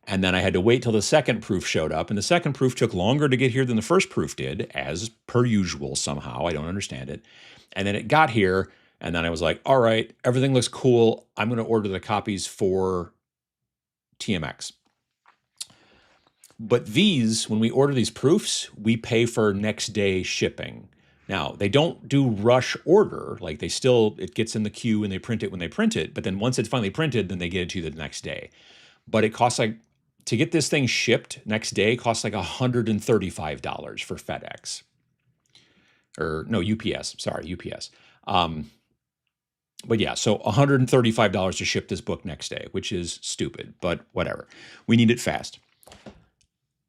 Speaker 1: And then I had to wait till the second proof showed up. And the second proof took longer to get here than the first proof did, as per usual somehow. I don't understand it. And then it got here, and then I was like, all right, everything looks cool. I'm going to order the copies for TMX. But when we order these proofs, we pay for next day shipping. Now, they don't do rush order. Like it gets in the queue and they print it when they print it. But then once it's finally printed, then they get it to you the next day. But it costs to get this thing shipped next day costs like $135 for FedEx. Or no, UPS. Sorry, UPS. But yeah, so $135 to ship this book next day, which is stupid, but whatever. We need it fast.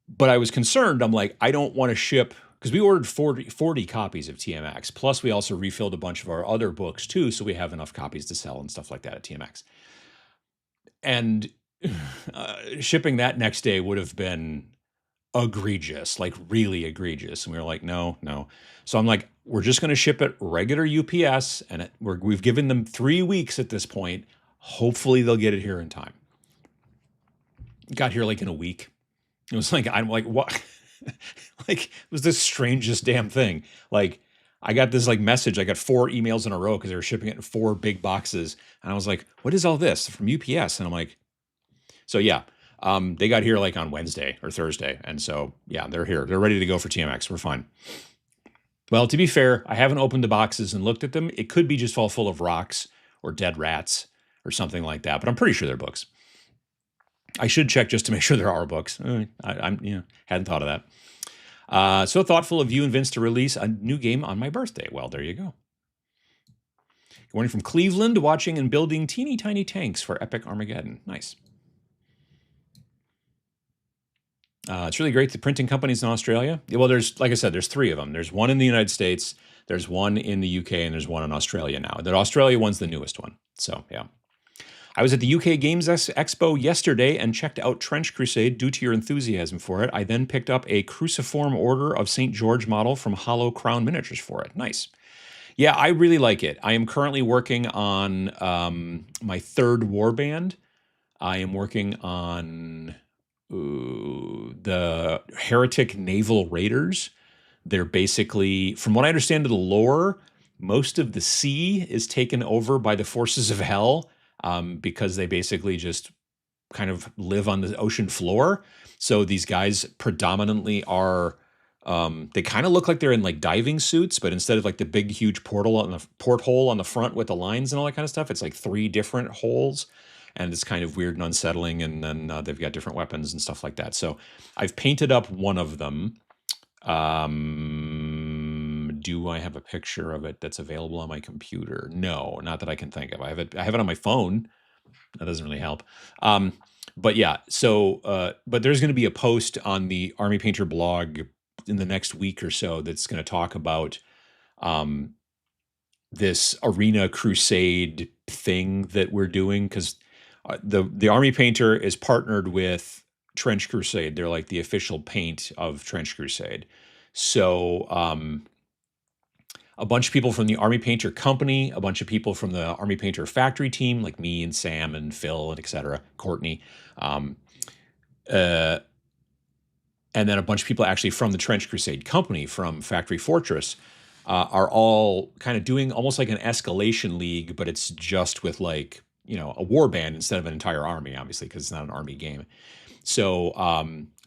Speaker 1: But I was concerned. I'm like, I don't want to ship, because we ordered 40 copies of TMX. Plus, we also refilled a bunch of our other books too, so we have enough copies to sell and stuff like that at TMX. And shipping that next day would have been egregious, like really egregious. And we were like, no. So I'm like, we're just going to ship it regular UPS, and we've given them 3 weeks at this point. Hopefully they'll get it here in time. Got here like in a week. It was like, I'm like, what? Like, it was the strangest damn thing. Like, I got this like message. I got 4 emails in a row because they were shipping it in 4 big boxes. And I was like, what is all this from UPS? And I'm like, so yeah, they got here like on Wednesday or Thursday. And so, yeah, they're here. They're ready to go for TMX. We're fine. Well, to be fair, I haven't opened the boxes and looked at them. It could be just all full of rocks or dead rats or something like that, but I'm pretty sure they're books. I should check just to make sure there are books. I hadn't thought of that. So thoughtful of you and Vince to release a new game on my birthday. Well, there you go. Good morning from Cleveland, watching and building teeny tiny tanks for Epic Armageddon. Nice. It's really great. The printing companies in Australia. Well, like I said, there's 3 of them. There's one in the United States, there's one in the UK, and there's one in Australia now. The Australia one's the newest one. So, yeah. I was at the UK Games Expo yesterday and checked out Trench Crusade due to your enthusiasm for it. I then picked up a cruciform Order of St. George model from Hollow Crown Miniatures for it. Nice. Yeah, I really like it. I am currently working on my third warband. I am working on the Heretic Naval Raiders. They're basically, from what I understand of the lore, most of the sea is taken over by the forces of hell, because they basically just kind of live on the ocean floor. So these guys predominantly are, they kind of look like they're in like diving suits, but instead of like the big huge porthole on the front with the lines and all that kind of stuff, it's like three different holes, and it's kind of weird and unsettling. And then they've got different weapons and stuff like that. So I've painted up one of them. Do I have a picture of it that's available on my computer? No, not that I can think of. I have it on my phone. That doesn't really help. But yeah, so but there's going to be a post on the Army Painter blog in the next week or so that's going to talk about this arena crusade thing that we're doing, because the Army Painter is partnered with Trench Crusade. They're like the official paint of Trench Crusade. So a bunch of people from the Army Painter company, a bunch of people from the Army Painter factory team, like me and Sam and Phil and etc., Courtney, and then a bunch of people actually from the Trench Crusade company from Factory Fortress, are all kind of doing almost like an escalation league, but it's just with like, a war band instead of an entire army, obviously, because it's not an army game. So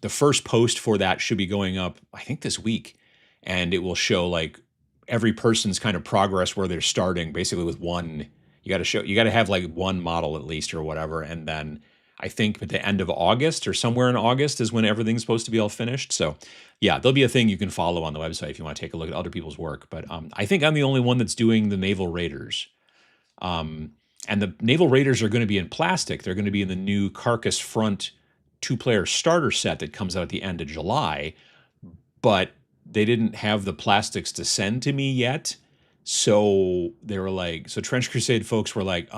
Speaker 1: the first post for that should be going up, I think, this week, and it will show like every person's kind of progress where they're starting, basically with one. You got to have like one model at least or whatever, and then I think at the end of August or somewhere in August is when everything's supposed to be all finished. So yeah, there'll be a thing you can follow on the website if you want to take a look at other people's work. But I think I'm the only one that's doing the Naval Raiders. And the Naval Raiders are going to be in plastic. They're going to be in the new Carcass Front 2-player starter set that comes out at the end of July. But they didn't have the plastics to send to me yet. So they were like, so Trench Crusade folks were like,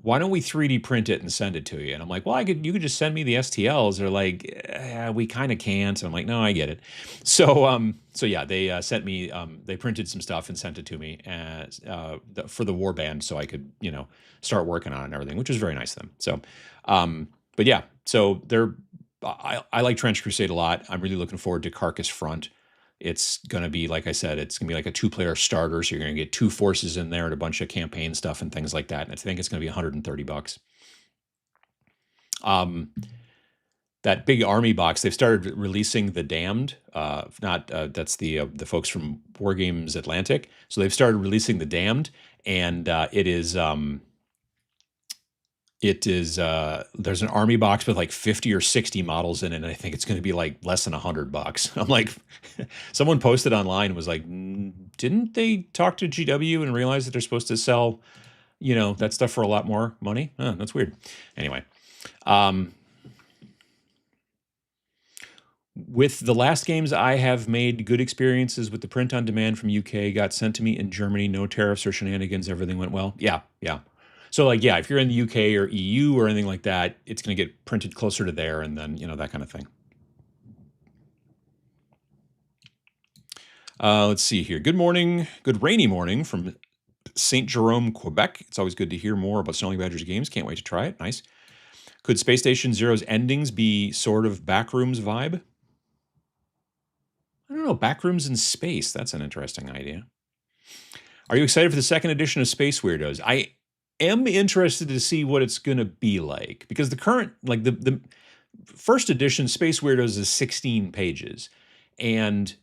Speaker 1: why don't we 3D print it and send it to you? And I'm like, well, you could just send me the STLs. They're like, we kind of can't. And I'm like, no, I get it. So, so yeah, they sent me, they printed some stuff and sent it to me for the warband, so I could, start working on it and everything, which was very nice of them. So, but yeah, so I like Trench Crusade a lot. I'm really looking forward to Carcass Front. It's going to be, like I said, it's going to be like a 2-player starter. So you're going to get 2 forces in there and a bunch of campaign stuff and things like that. And I think it's going to be $130. That big army box, they've started releasing the Damned. That's the folks from Wargames Atlantic. So they've started releasing the Damned, and there's an army box with like 50 or 60 models in it, and I think it's going to be like less than $100. I'm like, someone posted online and was like, didn't they talk to GW and realize that they're supposed to sell, that stuff for a lot more money? That's weird. Anyway, with the last games, I have made good experiences with the print on demand from UK, got sent to me in Germany, no tariffs or shenanigans, everything went well. Yeah. So like, yeah, if you're in the UK or EU or anything like that, it's going to get printed closer to there, and then, that kind of thing. Let's see here. Good morning. Good rainy morning from St. Jerome, Quebec. It's always good to hear more about Snowy Badgers games. Can't wait to try it. Nice. Could Space Station Zero's endings be sort of Backrooms vibe? I don't know. Backrooms in space. That's an interesting idea. Are you excited for the second edition of Space Weirdos? I am interested to see what it's going to be like, because the current, like the first edition Space Weirdos is 16 pages, and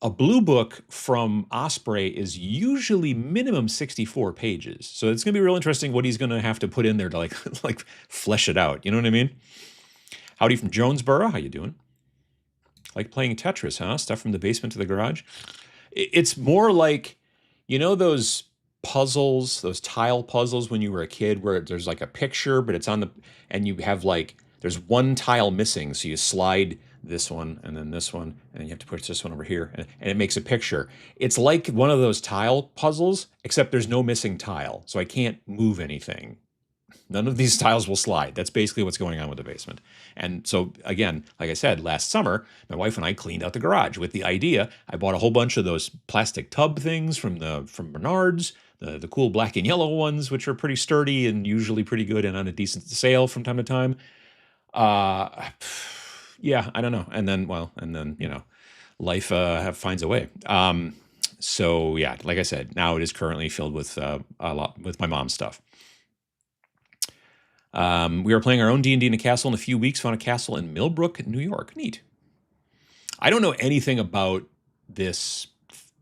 Speaker 1: a blue book from Osprey is usually minimum 64 pages. So it's going to be real interesting what he's going to have to put in there to like flesh it out. You know what I mean? Howdy from Jonesboro. How you doing? Like playing Tetris, huh? Stuff from the basement to the garage. It's more like, those puzzles, those tile puzzles when you were a kid, where there's like a picture, but it's and you have like, there's one tile missing. So you slide this one, and then this one, and you have to push this one over here, and it makes a picture. It's like one of those tile puzzles, except there's no missing tile, so I can't move anything. None of these tiles will slide. That's basically what's going on with the basement. And so, again, like I said, last summer, my wife and I cleaned out the garage with the idea. I bought a whole bunch of those plastic tub things from Menards, the cool black and yellow ones, which are pretty sturdy and usually pretty good and on a decent sale from time to time. Yeah, I don't know. And then, life finds a way. So yeah, like I said, now it is currently filled with a lot with my mom's stuff. We are playing our own D&D in a castle in a few weeks. Found a castle in Millbrook, New York. Neat. I don't know anything about this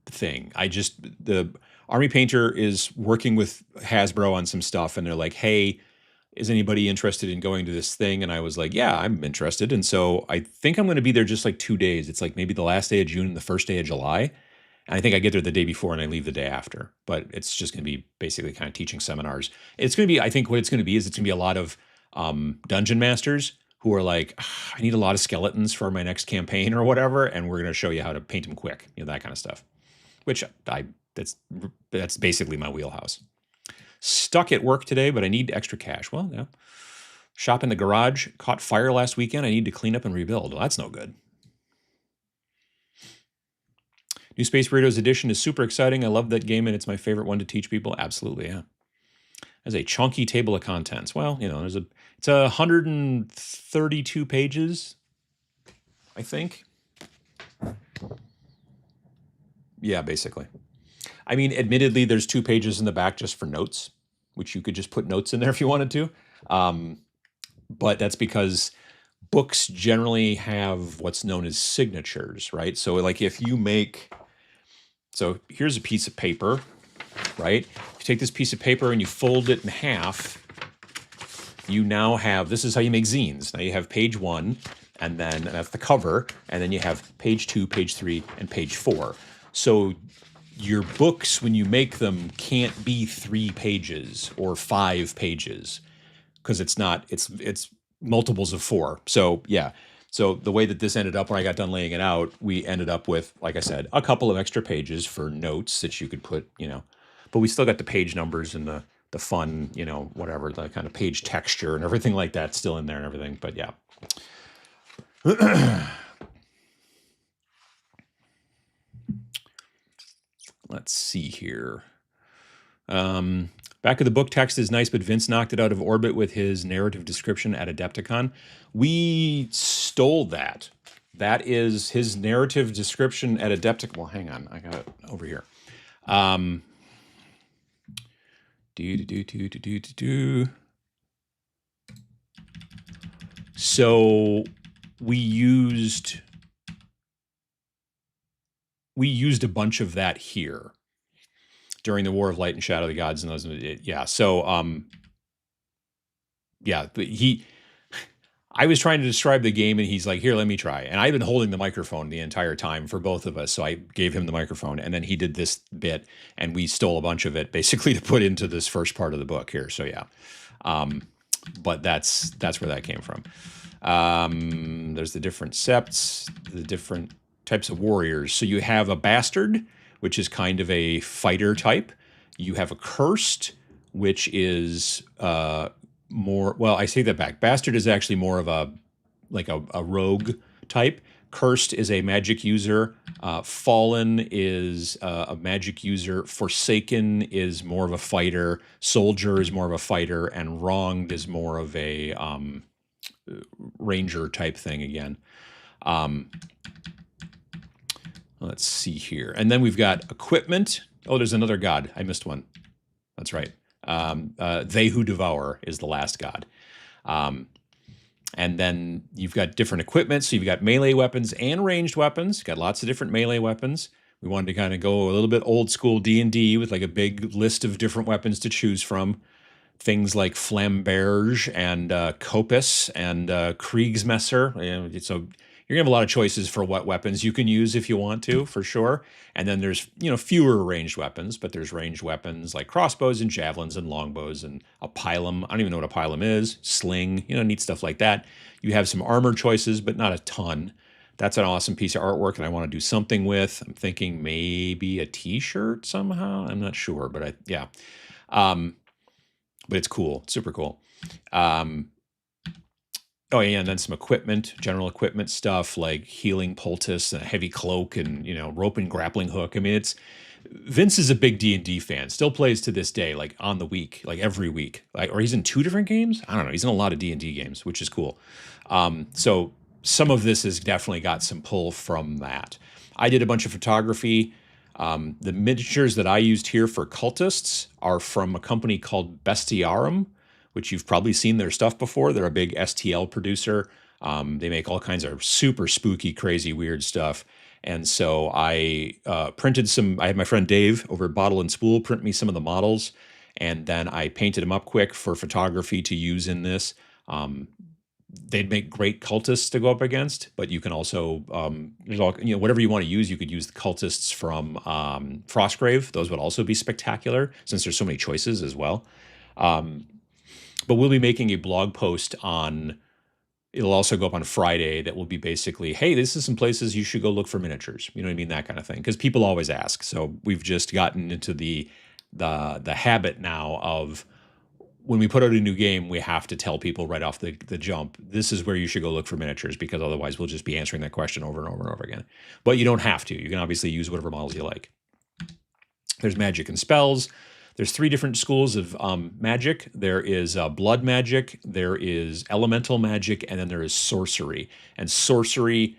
Speaker 1: thing. The Army Painter is working with Hasbro on some stuff, and they're like, hey, is anybody interested in going to this thing? And I was like, yeah, I'm interested. And so I think I'm going to be there just like 2 days. It's like maybe the last day of June and the first day of July. And I think I get there the day before and I leave the day after. But it's just going to be basically kind of teaching seminars. It's going to be, I think what it's going to be is it's going to be a lot of dungeon masters who are like, I need a lot of skeletons for my next campaign or whatever. And we're going to show you how to paint them quick, that kind of stuff, which that's basically my wheelhouse. Stuck at work today, but I need extra cash. Well, yeah. Shop in the garage caught fire last weekend. I need to clean up and rebuild. Well, that's no good. New Space Burritos edition is super exciting. I love that game, and it's my favorite one to teach people. Absolutely, yeah. As a chunky table of contents. Well, it's 132 pages, I think. Yeah, basically. I mean, admittedly, there's 2 pages in the back just for notes, which you could just put notes in there if you wanted to. But that's because books generally have what's known as signatures, right? So like if you so here's a piece of paper, right? You take this piece of paper and you fold it in half, you now have, this is how you make zines. Now you have page 1, and then that's the cover, and then you have page 2, page 3, and page 4. So your books, when you make them, can't be 3 pages or 5 pages because it's multiples of 4. So yeah. So the way that this ended up when I got done laying it out, we ended up with, like I said, a couple of extra pages for notes that you could put, but we still got the page numbers and the fun, whatever, the kind of page texture and everything like that still in there and everything. But yeah. Let's see here. Back of the book text is nice, but Vince knocked it out of orbit with his narrative description at Adepticon. We stole that. That is his narrative description at Adepticon. Well, hang on. I got it over here. So we used a bunch of that here during the War of Light and Shadow of the Gods and those. Yeah. So, yeah, but I was trying to describe the game and he's like, here, let me try. And I've been holding the microphone the entire time for both of us. So I gave him the microphone and then he did this bit and we stole a bunch of it basically to put into this first part of the book here. So yeah. But that's where that came from. There's the different septs, the different types of warriors. So you have a bastard, which is kind of a fighter type. You have a cursed, which is more, well, I say that back. Bastard is actually more of a rogue type. Cursed is a magic user. Fallen is a magic user. Forsaken is more of a fighter. Soldier is more of a fighter. And Wronged is more of a ranger type thing again. Let's see here. And then we've got equipment. Oh, there's another god. I missed one. That's right. They Who Devour is the last god. And then you've got different equipment. So you've got melee weapons and ranged weapons. You've got lots of different melee weapons. We wanted to kind of go a little bit old school D&D with like a big list of different weapons to choose from. Things like Flamberge and Copus and Kriegsmesser. So you're going to have a lot of choices for what weapons you can use if you want to, for sure. And then there's, fewer ranged weapons, but there's ranged weapons like crossbows and javelins and longbows and a pilum. I don't even know what a pilum is. Sling, neat stuff like that. You have some armor choices, but not a ton. That's an awesome piece of artwork that I want to do something with. I'm thinking maybe a T-shirt somehow. I'm not sure, but yeah. But it's cool, super cool. Oh yeah, and then some equipment, general equipment stuff like healing poultice and a heavy cloak and rope and grappling hook. I mean, it's Vince is a big D&D fan. Still plays to this day, like on the week, like every week. Like, or he's in 2 different games. I don't know. He's in a lot of D&D games, which is cool. So some of this has definitely got some pull from that. I did a bunch of photography. The miniatures that I used here for cultists are from a company called Bestiarum, which you've probably seen their stuff before. They're a big STL producer. They make all kinds of super spooky, crazy, weird stuff. And so I printed some. I had my friend Dave over at Bottle and Spool print me some of the models, and then I painted them up quick for photography to use in this. They'd make great cultists to go up against, but you can also there's all whatever you want to use. You could use the cultists from Frostgrave; those would also be spectacular since there's so many choices as well. But we'll be making a blog post on. It'll also go up on Friday. That will be basically, hey, this is some places you should go look for miniatures. You know what I mean, that kind of thing, because people always ask. So we've just gotten into the habit now of, when we put out a new game, we have to tell people right off the jump, this is where you should go look for miniatures, because otherwise we'll just be answering that question over and over and over again. But you don't have to. You can obviously use whatever models you like. There's magic and spells. There's 3 different schools of magic. There is blood magic, there is elemental magic, and then there is sorcery. And sorcery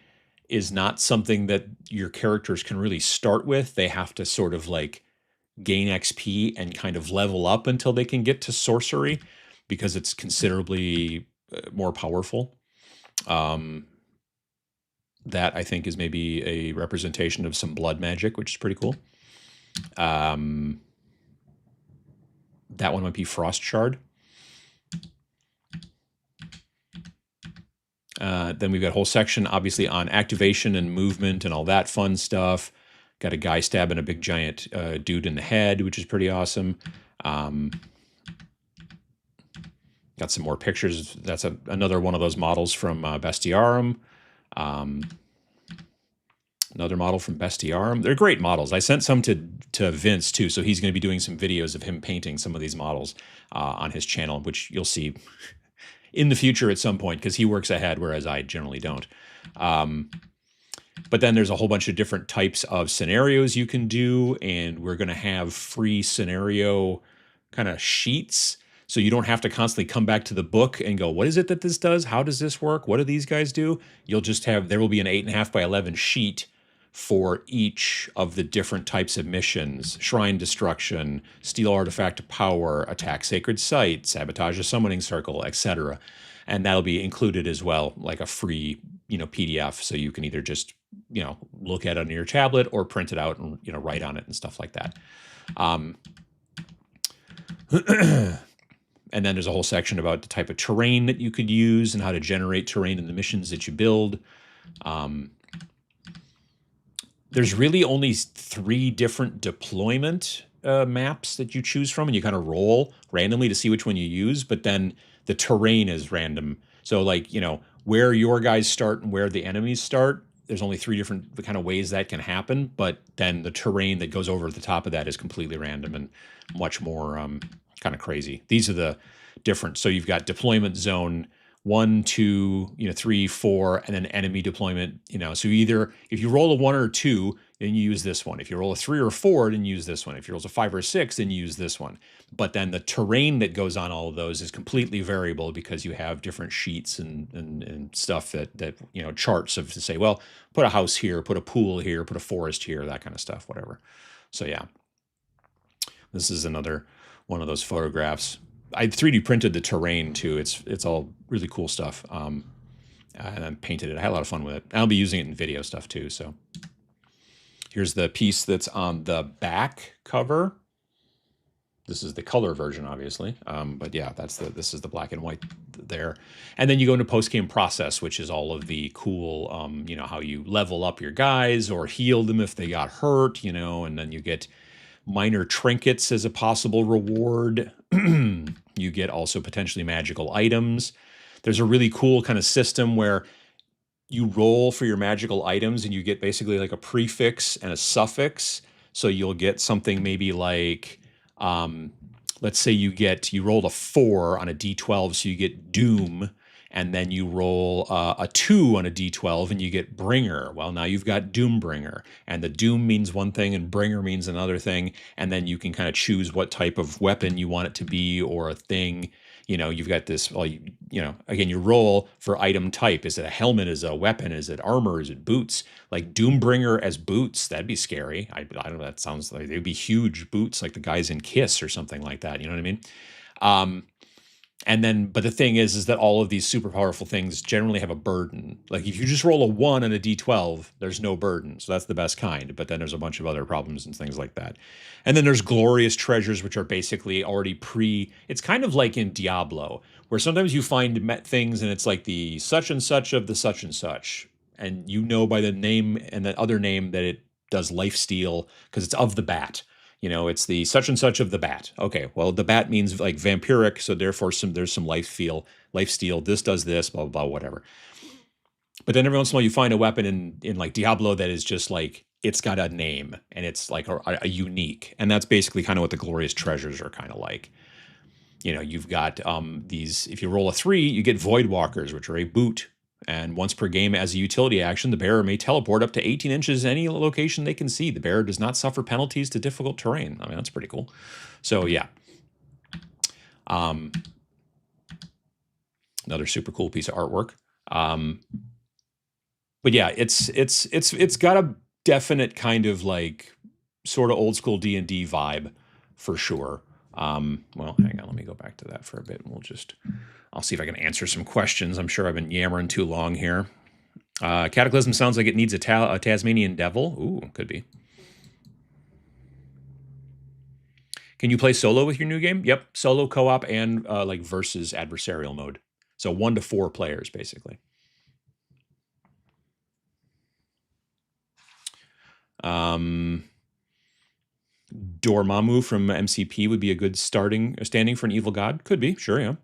Speaker 1: is not something that your characters can really start with. They have to sort of like gain XP and kind of level up until they can get to sorcery, because it's considerably more powerful. That I think is maybe a representation of some blood magic, which is pretty cool. That one might be Frost Shard. Then we've got a whole section, obviously, on activation and movement and all that fun stuff. Got a guy stabbing a big giant dude in the head, which is pretty awesome. Got some more pictures. That's another one of those models from Bestiarum. Another model from Bestiarum. They're great models. I sent some to Vince too, so he's going to be doing some videos of him painting some of these models on his channel, which you'll see in the future at some point, because he works ahead, whereas I generally don't. But then there's a whole bunch of different types of scenarios you can do, and we're going to have free scenario kind of sheets, so you don't have to constantly come back to the book and go, what is it that this does? How does this work? What do these guys do? You'll just have, there will be an 8.5 by 11 sheet for each of the different types of missions: shrine destruction, steal artifact power, attack sacred site, sabotage a summoning circle, etc. And that'll be included as well, like a free, PDF, so you can either just, look at it on your tablet or print it out and, write on it and stuff like that. And then there's a whole section about the type of terrain that you could use and how to generate terrain in the missions that you build. There's really only 3 different deployment maps that you choose from, and you kind of roll randomly to see which one you use, but then the terrain is random. So like, where your guys start and where the enemies start, there's only 3 different kind of ways that can happen, but then the terrain that goes over the top of that is completely random and much more kind of crazy. These are the different, so you've got deployment zone 1, 2, 3, 4, and then enemy deployment. So either if you roll a 1 or 2, then you use this one. If you roll a 3 or 4, then you use this one. If you roll a 5 or 6, then you use this one. But then the terrain that goes on all of those is completely variable, because you have different sheets and stuff that charts of, to say, well, put a house here, put a pool here, put a forest here, that kind of stuff, whatever. So yeah, this is another one of those photographs. I 3D printed the terrain too. It's all really cool stuff. And I painted it. I had a lot of fun with it. I'll be using it in video stuff too. So here's the piece that's on the back cover. This is the color version, obviously. But yeah, this is the black and white there. And then you go into post-game process, which is all of the cool, how you level up your guys or heal them if they got hurt, and then you get minor trinkets as a possible reward. You get also potentially magical items. There's a really cool kind of system where you roll for your magical items and you get basically like a prefix and a suffix. So you'll get something maybe like, um, let's say you rolled a 4 on a d12, so you get doom, and then you roll a 2 on a d12 and you get bringer. Well, now you've got doombringer, and the doom means one thing and bringer means another thing, and then you can kind of choose what type of weapon you want it to be or a thing. You've got this, well, again, you roll for item type. Is it a helmet? Is it a weapon? Is it armor? Is it boots? Like Doombringer as boots, that'd be scary. I don't know, that sounds like they'd be huge boots like the guys in Kiss or something like that. You know what I mean? Um, and then, but the thing is that all of these super powerful things generally have a burden. Like if you just roll a 1 on a d12, there's no burden. So that's the best kind. But then there's a bunch of other problems and things like that. And then there's glorious treasures, which are basically already it's kind of like in Diablo, where sometimes you find things and it's like the such and such of the such and such. And you know by the name and the other name that it does life steal because it's of the bat. It's the such and such of the bat. Okay, well, the bat means like vampiric, so therefore there's some life steal. This does this, blah, blah, blah, whatever. But then every once in a while you find a weapon in like Diablo that is just like, it's got a name and it's like a unique. And that's basically kind of what the glorious treasures are kind of like. You've got these, if you roll a 3, you get void walkers, which are a boot. And once per game as a utility action, the bearer may teleport up to 18 inches any location they can see. The bearer does not suffer penalties to difficult terrain. I mean, that's pretty cool. So yeah. Another super cool piece of artwork. But yeah, it's got a definite kind of like sort of old school D&D vibe for sure. Well, hang on, let me go back to that for a bit and I'll see if I can answer some questions. I'm sure I've been yammering too long here. Cataclysm sounds like it needs a Tasmanian devil. Ooh, could be. Can you play solo with your new game? Yep, solo, co-op, and like versus adversarial mode. So 1 to 4 players, basically. Dormammu from MCP would be a good standing for an evil god. Could be, sure, yeah.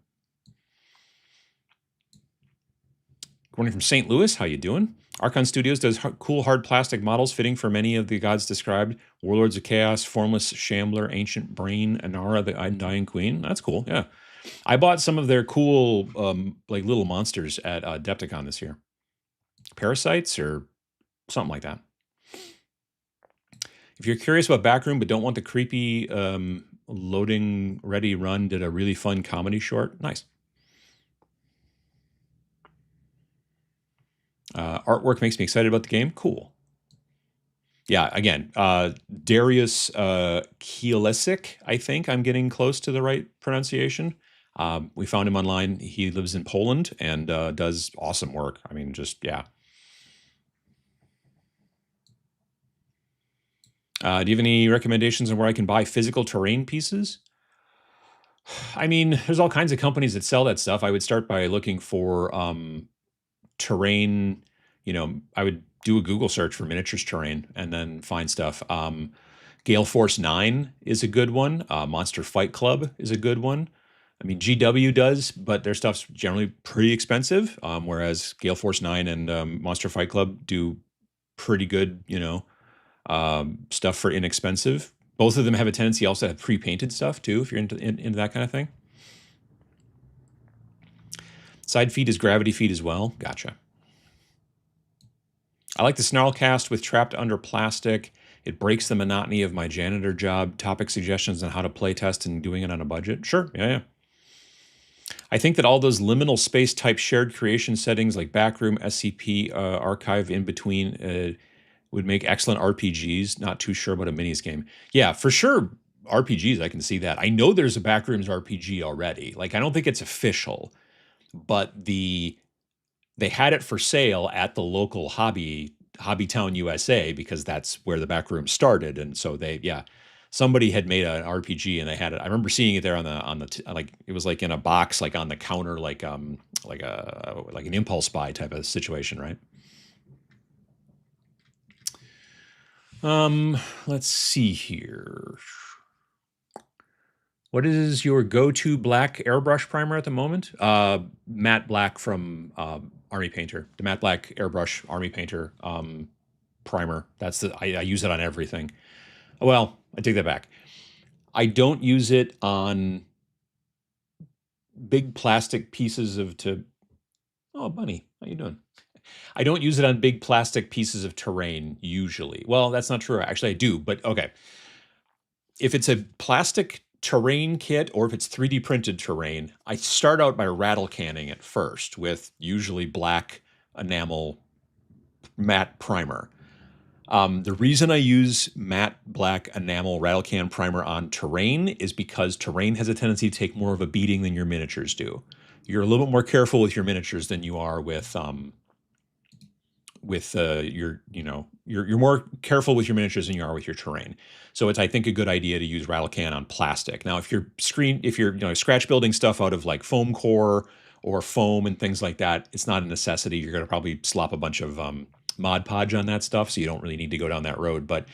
Speaker 1: Good morning from St. Louis. How you doing? Archon Studios does cool hard plastic models fitting for many of the gods described. Warlords of Chaos, Formless Shambler, Ancient Brain, Inara, the Undying Queen. That's cool, yeah. I bought some of their cool like little monsters at Adepticon this year. Parasites or something like that. If you're curious about Backroom but don't want the creepy loading ready run, did a really fun comedy short. Nice. Artwork makes me excited about the game. Cool. Yeah, again, Darius Kielisic, I think I'm getting close to the right pronunciation. We found him online. He lives in Poland and does awesome work. I mean, just, yeah. Do you have any recommendations on where I can buy physical terrain pieces? I mean, there's all kinds of companies that sell that stuff. I would start by looking for terrain. I would do a Google search for miniatures terrain and then find stuff. Gale Force 9 is a good one. Monster Fight Club is a good one. I mean, GW does, but their stuff's generally pretty expensive, whereas Gale Force 9 and Monster Fight Club do pretty good, stuff for inexpensive. Both of them have a tendency also to have pre-painted stuff too, if you're into that kind of thing. Side feed is gravity feed as well. Gotcha. I like the Snarlcast with Trapped Under Plastic. It breaks the monotony of my janitor job. Topic suggestions on how to play test and doing it on a budget. Sure, yeah. I think that all those liminal space type shared creation settings like Backroom, SCP, Archive in between would make excellent RPGs. Not too sure about a minis game. Yeah, for sure. RPGs, I can see that. I know there's a Backrooms RPG already. Like, I don't think it's official, but they had it for sale at the local Hobbytown, USA, because that's where the Backroom started. And so somebody had made an RPG and they had it. I remember seeing it there on the like it was like in a box, like on the counter, like an impulse buy type of situation, right? Let's see here. What is your go-to black airbrush primer at the moment? Matte black from Army Painter. The matte black airbrush Army Painter primer. I use it on everything. Well, I take that back. I don't use it on big plastic pieces of to. Oh, bunny, how you doing? I don't use it on big plastic pieces of terrain usually. Well, that's not true. Actually, I do, but okay. If it's a plastic terrain kit or if it's 3D printed terrain, I start out by rattle canning it first with usually black enamel matte primer. The reason I use matte black enamel rattle can primer on terrain is because terrain has a tendency to take more of a beating than your miniatures do. You're a little bit more careful with your miniatures than you are with your, you're more careful with your miniatures than you are with your terrain. So it's, I think, a good idea to use rattle can on plastic. Now, if you're scratch building stuff out of like foam core or foam and things like that, it's not a necessity. You're going to probably slop a bunch of Mod Podge on that stuff, so you don't really need to go down that road. But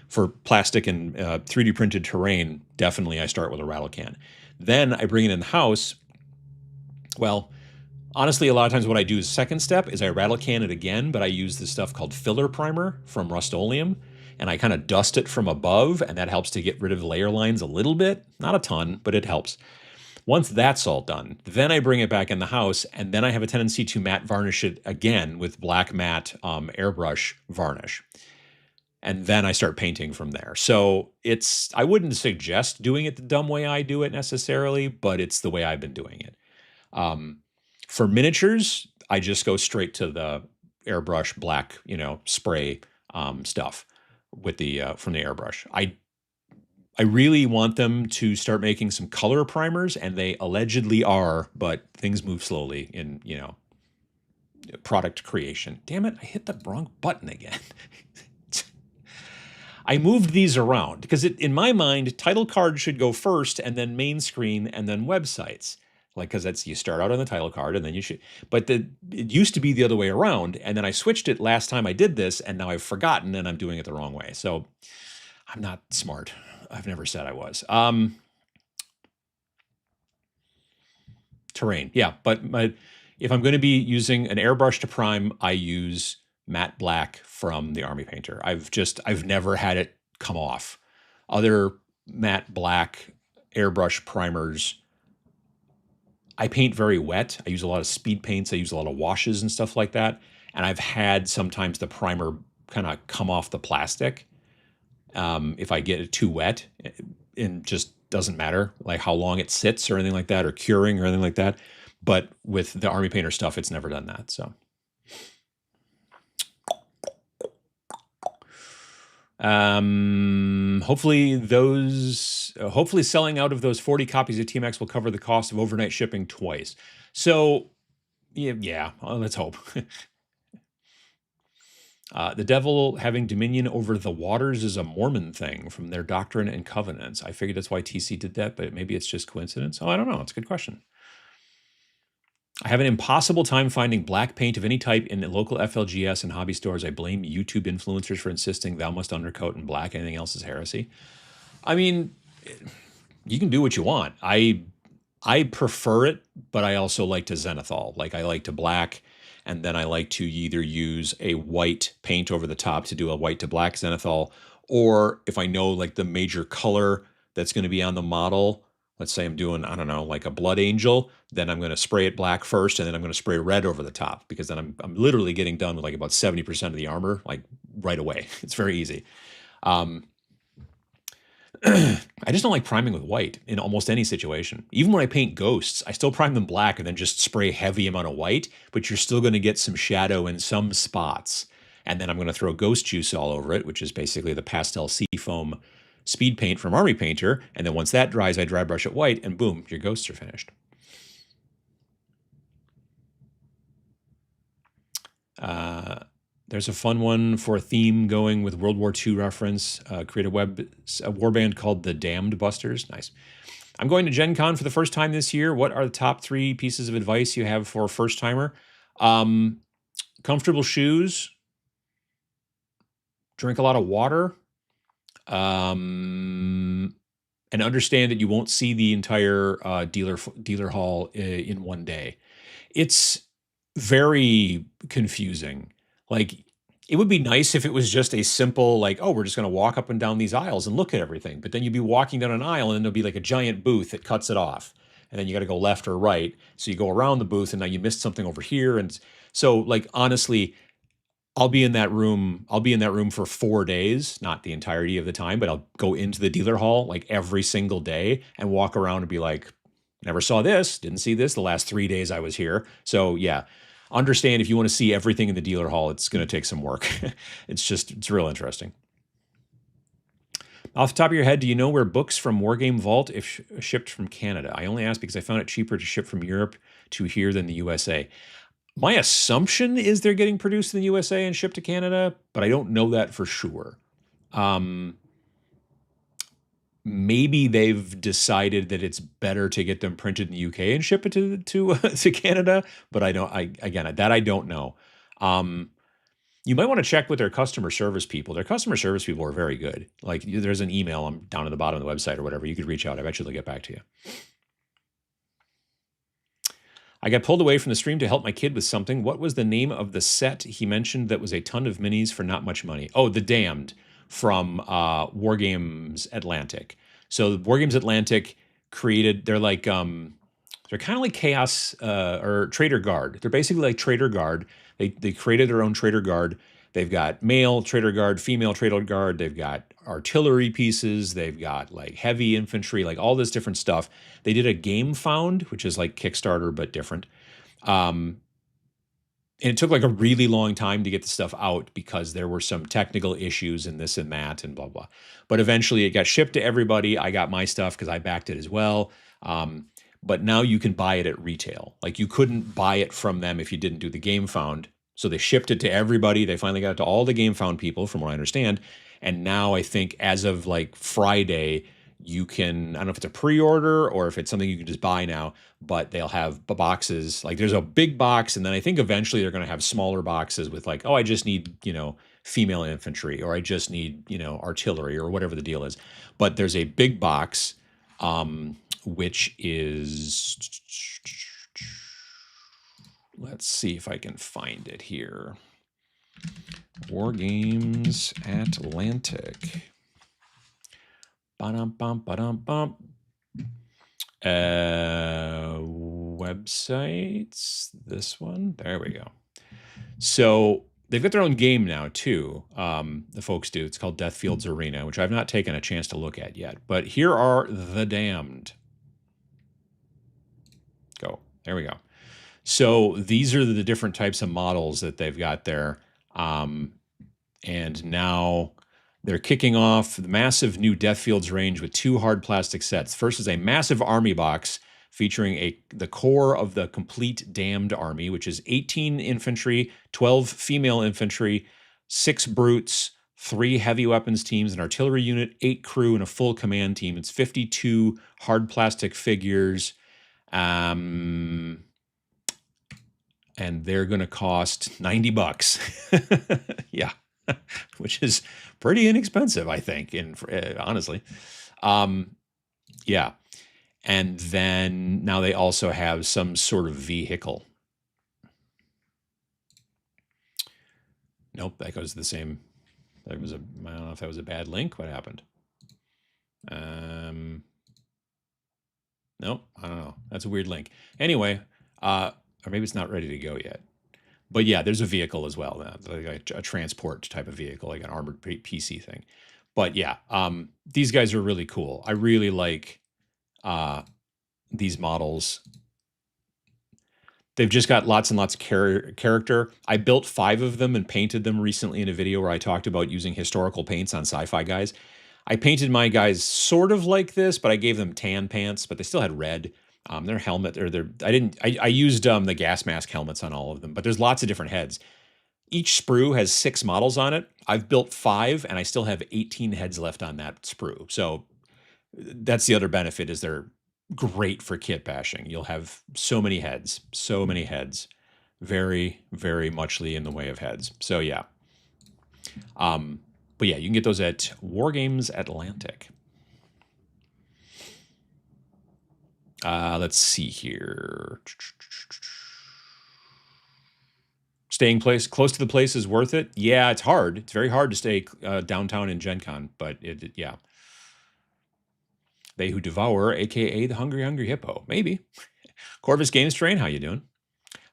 Speaker 1: for plastic and 3D printed terrain, definitely I start with a rattle can. Then I bring it in the house. Well, honestly, a lot of times what I do is second step is I rattle can it again, but I use this stuff called filler primer from Rust-Oleum, and I kind of dust it from above, and that helps to get rid of layer lines a little bit. Not a ton, but it helps. Once that's all done, then I bring it back in the house, and then I have a tendency to matte varnish it again with black matte airbrush varnish. And then I start painting from there. So I wouldn't suggest doing it the dumb way I do it necessarily, but it's the way I've been doing it. For miniatures, I just go straight to the airbrush black, spray stuff with the from the airbrush. I really want them to start making some color primers, and they allegedly are, but things move slowly in, product creation. Damn it, I hit the wrong button again. I moved these around because in my mind, title card should go first and then main screen and then websites. Like, because that's, you start out on the title card and then you should, but it used to be the other way around. And then I switched it last time I did this, and now I've forgotten and I'm doing it the wrong way. So I'm not smart. I've never said I was. Terrain. Yeah. But if I'm going to be using an airbrush to prime, I use matte black from the Army Painter. I've never had it come off. Other matte black airbrush primers, I paint very wet. I use a lot of speed paints. I use a lot of washes and stuff like that. And I've had sometimes the primer kind of come off the plastic if I get it too wet. It just doesn't matter like how long it sits or anything like that, or curing or anything like that. But with the Army Painter stuff, it's never done that. So hopefully selling out of those 40 copies of TMX will cover the cost of overnight shipping twice. So yeah, well, let's hope. The devil having dominion over the waters is a Mormon thing from their Doctrine and Covenants. I figured that's why TC did that, but maybe it's just coincidence. Oh, I don't know. It's a good question. I have an impossible time finding black paint of any type in the local FLGS and hobby stores. I blame YouTube influencers for insisting thou must undercoat in black. Anything else is heresy. I mean, you can do what you want. I prefer it, but I also like to zenithal. Like, I like to black, and then I like to either use a white paint over the top to do a white to black zenithal, or if I know like the major color that's going to be on the model, let's say I'm doing, I don't know, like a blood angel, then I'm going to spray it black first, and then I'm going to spray red over the top, because then I'm literally getting done with like about 70% of the armor, like right away. It's very easy. I just don't like priming with white in almost any situation. Even when I paint ghosts, I still prime them black and then just spray heavy amount of white, but you're still going to get some shadow in some spots. And then I'm going to throw ghost juice all over it, which is basically the pastel seafoam speed paint from Army Painter. And then once that dries, I dry brush it white, and boom, your ghosts are finished. There's a fun one for a theme going with World War II reference. Create a warband called the Damned Busters. Nice. I'm going to Gen Con for the first time this year. What are the top 3 pieces of advice you have for a first timer? Comfortable shoes. Drink a lot of water. and understand that you won't see the entire dealer hall in one day. It's very confusing. Like, it would be nice if it was just a simple, like, oh, we're just going to walk up and down these aisles and look at everything. But then you'd be walking down an aisle and there'll be like a giant booth that cuts it off. And then you got to go left or right. So you go around the booth and now you missed something over here. And so, like, honestly, I'll be in that room. I'll be in that room for 4 days, not the entirety of the time, but I'll go into the dealer hall like every single day and walk around and be like, never saw this, didn't see this the last 3 days I was here. So yeah, understand if you want to see everything in the dealer hall, it's going to take some work. It's real interesting. Off the top of your head, do you know where books from Wargame Vault if shipped from Canada? I only asked because I found it cheaper to ship from Europe to here than the USA. My assumption is they're getting produced in the USA and shipped to Canada, but I don't know that for sure. Maybe they've decided that it's better to get them printed in the UK and ship it to Canada, but I don't know. You might want to check with their customer service people. Their customer service people are very good. Like, there's an email down at the bottom of the website or whatever. You could reach out. I bet you they'll get back to you. I got pulled away from the stream to help my kid with something. What was the name of the set he mentioned that was a ton of minis for not much money? Oh, The Damned from Wargames Atlantic. So Wargames Atlantic created, they're kind of like Chaos or Trader Guard. They're basically like Trader Guard. They created their own Trader Guard. They've got male Trader Guard, female Trader Guard. They've got artillery pieces. They've got like heavy infantry, like all this different stuff. They did a game found, which is like Kickstarter, but different. And it took like a really long time to get the stuff out because there were some technical issues and this and that and blah, blah. But eventually it got shipped to everybody. I got my stuff because I backed it as well. But now you can buy it at retail. Like, you couldn't buy it from them if you didn't do the game found. So they shipped it to everybody. They finally got it to all the game found people, from what I understand. And now I think as of like Friday, you can, I don't know if it's a pre-order or if it's something you can just buy now, but they'll have boxes. Like, there's a big box, and then I think eventually they're going to have smaller boxes with like, oh, I just need, female infantry, or I just need, artillery, or whatever the deal is. But there's a big box, which is, let's see if I can find it here. Wargames Atlantic. Ba-dum-bum, ba-dum-bum. Websites. This one. There we go. So they've got their own game now too. The folks do. It's called Deathfield's Arena, which I've not taken a chance to look at yet. But here are The Damned. Go. There we go. So these are the different types of models that they've got there. And now they're kicking off the massive new Deathfields range with 2 hard plastic sets. First is a massive army box featuring the core of the complete Damned army, which is 18 infantry, 12 female infantry, 6 brutes, 3 heavy weapons teams, an artillery unit, 8 crew, and a full command team. It's 52 hard plastic figures. And they're going to cost $90. Yeah. Which is pretty inexpensive, I think, honestly. Yeah. And then now they also have some sort of vehicle. Nope, that goes to the same. I don't know if that was a bad link. What happened? Nope, I don't know. That's a weird link. Anyway, or maybe it's not ready to go yet. But yeah, there's a vehicle as well, like a transport type of vehicle, like an armored PC thing. But yeah, these guys are really cool. I really like these models. They've just got lots and lots of character. I built 5 of them and painted them recently in a video where I talked about using historical paints on sci-fi guys. I painted my guys sort of like this, but I gave them tan pants, but they still had red. Their helmet, I used the gas mask helmets on all of them, but there's lots of different heads. Each sprue has 6 models on it. I've built 5 and I still have 18 heads left on that sprue. So that's the other benefit, is they're great for kit bashing. You'll have so many heads, very, very muchly in the way of heads. So yeah. But yeah, you can get those at Wargames Atlantic. Let's see here. Staying close to the place is worth it. Yeah, it's hard. It's very hard to stay downtown in Gen Con, but yeah. They Who Devour, aka the Hungry Hippo. Maybe. Corvus Games Train, how you doing?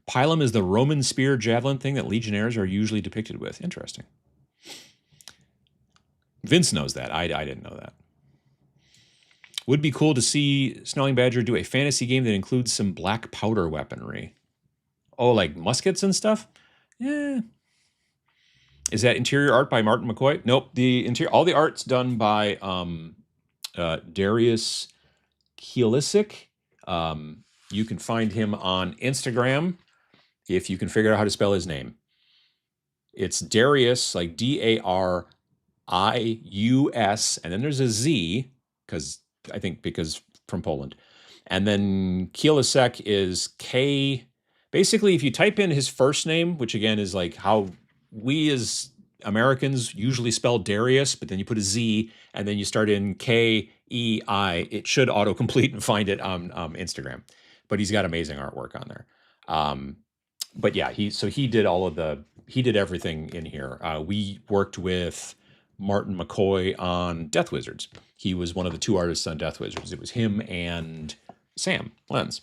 Speaker 1: Pilum is the Roman spear javelin thing that legionnaires are usually depicted with. Interesting. Vince knows that. I didn't know that. Would be cool to see Snarling Badger do a fantasy game that includes some black powder weaponry. Oh, like muskets and stuff? Yeah. Is that interior art by Martin McCoy? Nope. The interior, all the art's done by Darius Kielisic. You can find him on Instagram if you can figure out how to spell his name. It's Darius, like Darius, and then there's a Z, because from Poland. And then Kielisic is K. Basically, if you type in his first name, which again is like how we as Americans usually spell Darius, but then you put a Z and then you start in Kei, it should autocomplete and find it on Instagram. But he's got amazing artwork on there. But yeah, he did everything in here. We worked with Martin McCoy on Death Wizards. He was one of the two artists on Death Wizards. It was him and Sam Lenz.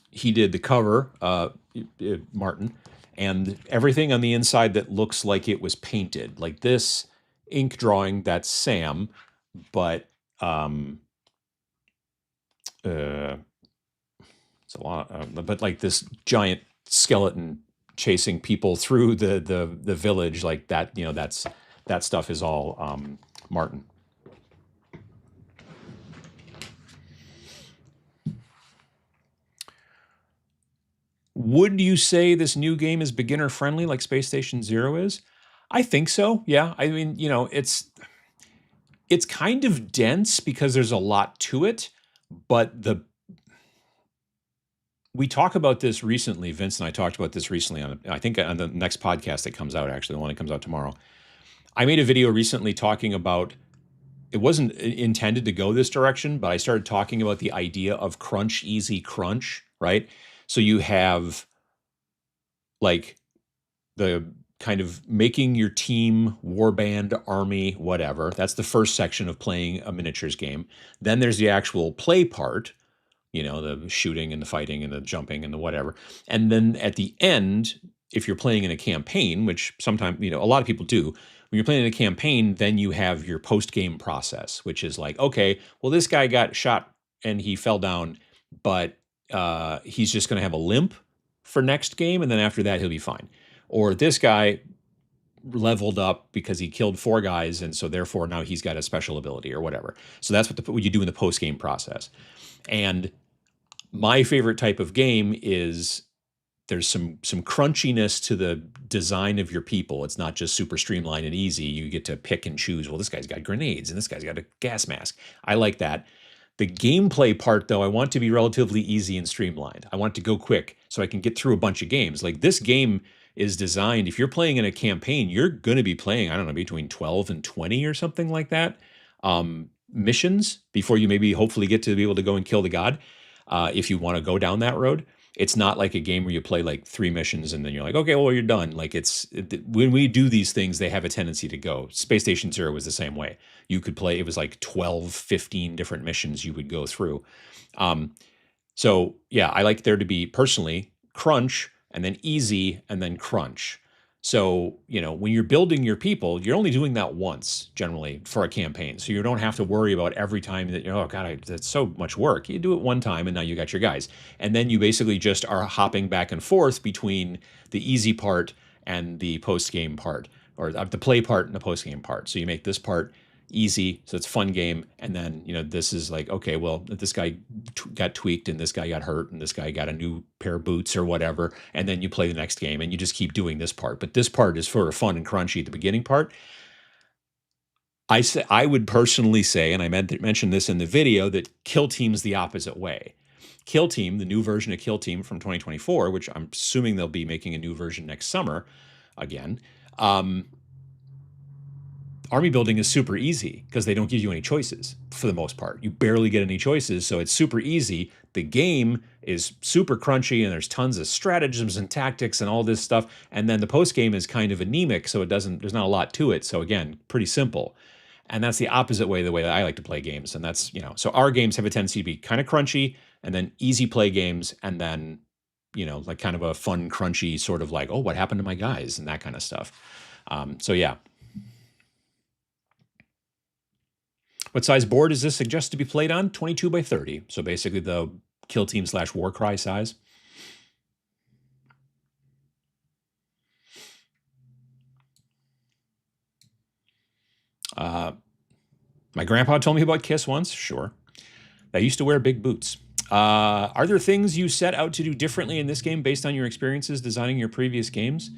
Speaker 1: He did the cover, Martin, and everything on the inside that looks like it was painted. Like this ink drawing, that's Sam, but it's a lot. But like this giant skeleton chasing people through the village, like that, that stuff is all Martin. Would you say this new game is beginner friendly like Space Station Zero is? I think so. Yeah. I mean, it's kind of dense because there's a lot to it, but we talk about this recently. Vince and I talked about this recently I think on the next podcast that comes out, actually, the one that comes out tomorrow. I made a video recently talking about, it wasn't intended to go this direction, but I started talking about the idea of crunch, easy crunch, right? So you have like the kind of making your team, warband, army, whatever. That's the first section of playing a miniatures game. Then there's the actual play part, the shooting and the fighting and the jumping and the whatever. And then at the end, if you're playing in a campaign, which sometimes, a lot of people do, when you're playing in a campaign, then you have your post-game process, which is like, okay, well, this guy got shot and he fell down, but he's just going to have a limp for next game. And then after that, he'll be fine. Or this guy leveled up because he killed 4 guys, and so therefore now he's got a special ability or whatever. So that's what you do in the post-game process. And my favorite type of game is there's some crunchiness to the design of your people. It's not just super streamlined and easy. You get to pick and choose. Well, this guy's got grenades and this guy's got a gas mask. I like that. The gameplay part, though, I want to be relatively easy and streamlined. I want to go quick so I can get through a bunch of games. Like this game is designed, if you're playing in a campaign, you're going to be playing, I don't know, between 12 and 20 or something like that. Missions before you maybe hopefully get to be able to go and kill the god. If you want to go down that road, it's not like a game where you play like 3 missions and then you're like, okay, well, you're done. Like when we do these things, they have a tendency to go. Space Station Zero was the same way. You could play, it was like 12, 15 different missions you would go through. So yeah, I like there to be personally crunch and then easy and then crunch. So, when you're building your people, you're only doing that once generally for a campaign. So you don't have to worry about every time that, oh God, that's so much work. You do it one time and now you got your guys. And then you basically just are hopping back and forth between the easy part and the post-game part, or the play part and the post-game part. So you make this part easy, so it's a fun game, and then this is like, okay, well, this guy got tweaked and this guy got hurt and this guy got a new pair of boots or whatever, and then you play the next game and you just keep doing this part. But this part is for fun and crunchy, the beginning part. I would personally say, and I mentioned this in the video, that Kill Team's the opposite way. Kill Team, the new version of Kill Team from 2024, which I'm assuming they'll be making a new version next summer again, army building is super easy because they don't give you any choices for the most part. You barely get any choices, so it's super easy. The game is super crunchy, and there's tons of stratagems and tactics and all this stuff. And then the post game is kind of anemic, so there's not a lot to it. So again, pretty simple. And that's the opposite way, the way that I like to play games. And that's, so our games have a tendency to be kind of crunchy and then easy play games, and then, like kind of a fun, crunchy sort of like, oh, what happened to my guys and that kind of stuff. So yeah. What size board is this suggested to be played on? 22 by 30. So basically the Kill Team / Warcry size. My grandpa told me about Kiss once. Sure. I used to wear big boots. Are there things you set out to do differently in this game based on your experiences designing your previous games?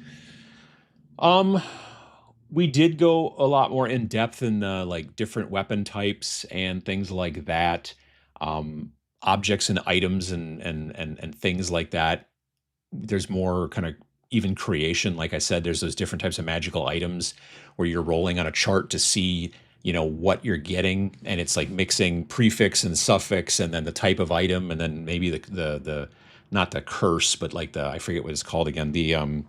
Speaker 1: We did go a lot more in depth in the like different weapon types and things like that. Objects and items and things like that. There's more kind of even creation. Like I said, there's those different types of magical items where you're rolling on a chart to see, what you're getting, and it's like mixing prefix and suffix, and then the type of item, and then maybe the not the curse, but like I forget what it's called again. The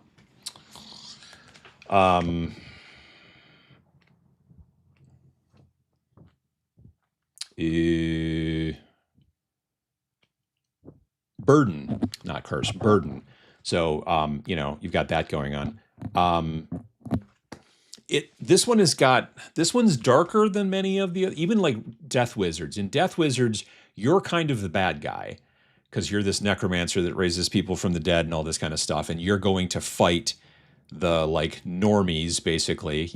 Speaker 1: burden, not curse, burden. So, you've got that going on. This one's darker than many of the, even like Death Wizards. In Death Wizards, you're kind of the bad guy because you're this necromancer that raises people from the dead and all this kind of stuff, and you're going to fight the like normies, basically.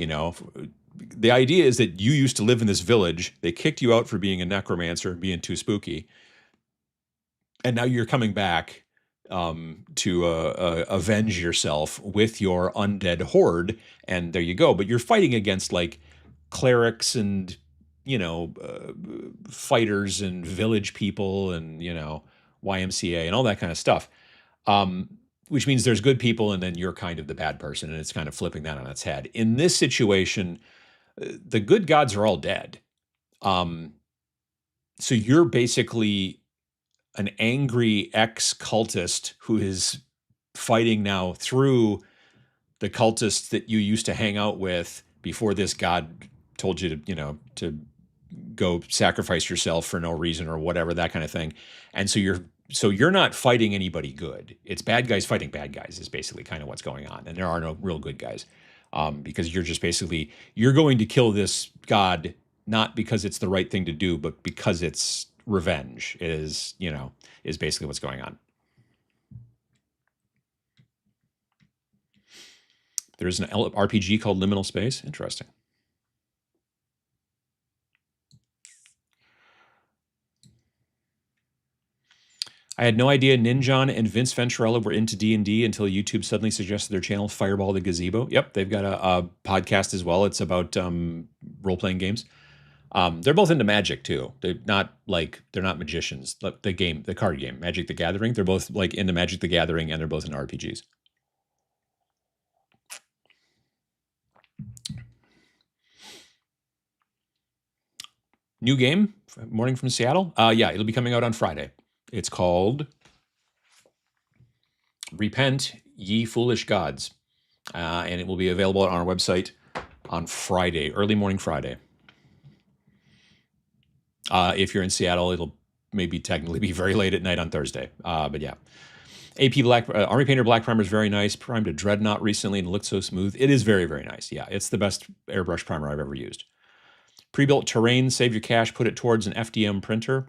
Speaker 1: The idea is that you used to live in this village. They kicked you out for being a necromancer and being too spooky, and now you're coming back to avenge yourself with your undead horde, and there you go. But you're fighting against like clerics and fighters and village people and YMCA and all that kind of stuff. Which means there's good people, and then you're kind of the bad person, and it's kind of flipping that on its head. In this situation, the good gods are all dead. So you're basically an angry ex-cultist who is fighting now through the cultists that you used to hang out with before this god told you to, to go sacrifice yourself for no reason or whatever, that kind of thing. And so you're not fighting anybody good. It's bad guys fighting bad guys is basically kind of what's going on. And there are no real good guys because you're just basically, you're going to kill this god, not because it's the right thing to do, but because it's revenge is basically what's going on. There's an RPG called Liminal Space. Interesting. I had no idea Ninjon and Vince Venturella were into D&D until YouTube suddenly suggested their channel, Fireball the Gazebo. Yep, they've got a podcast as well. It's about role-playing games. They're both into Magic too. They're not magicians. The card game, Magic the Gathering. They're both like into Magic the Gathering, and they're both into RPGs. New game, Morning from Seattle. Yeah, it'll be coming out on Friday. It's called Repent, Ye Foolish Gods, and it will be available on our website on Friday, early morning Friday. If you're in Seattle, it'll maybe technically be very late at night on Thursday. But yeah. AP Black Army Painter Black Primer is very nice. Primed a Dreadnought recently and it looked so smooth. It is very, very nice. Yeah, it's the best airbrush primer I've ever used. Pre-built terrain, save your cash, put it towards an FDM printer.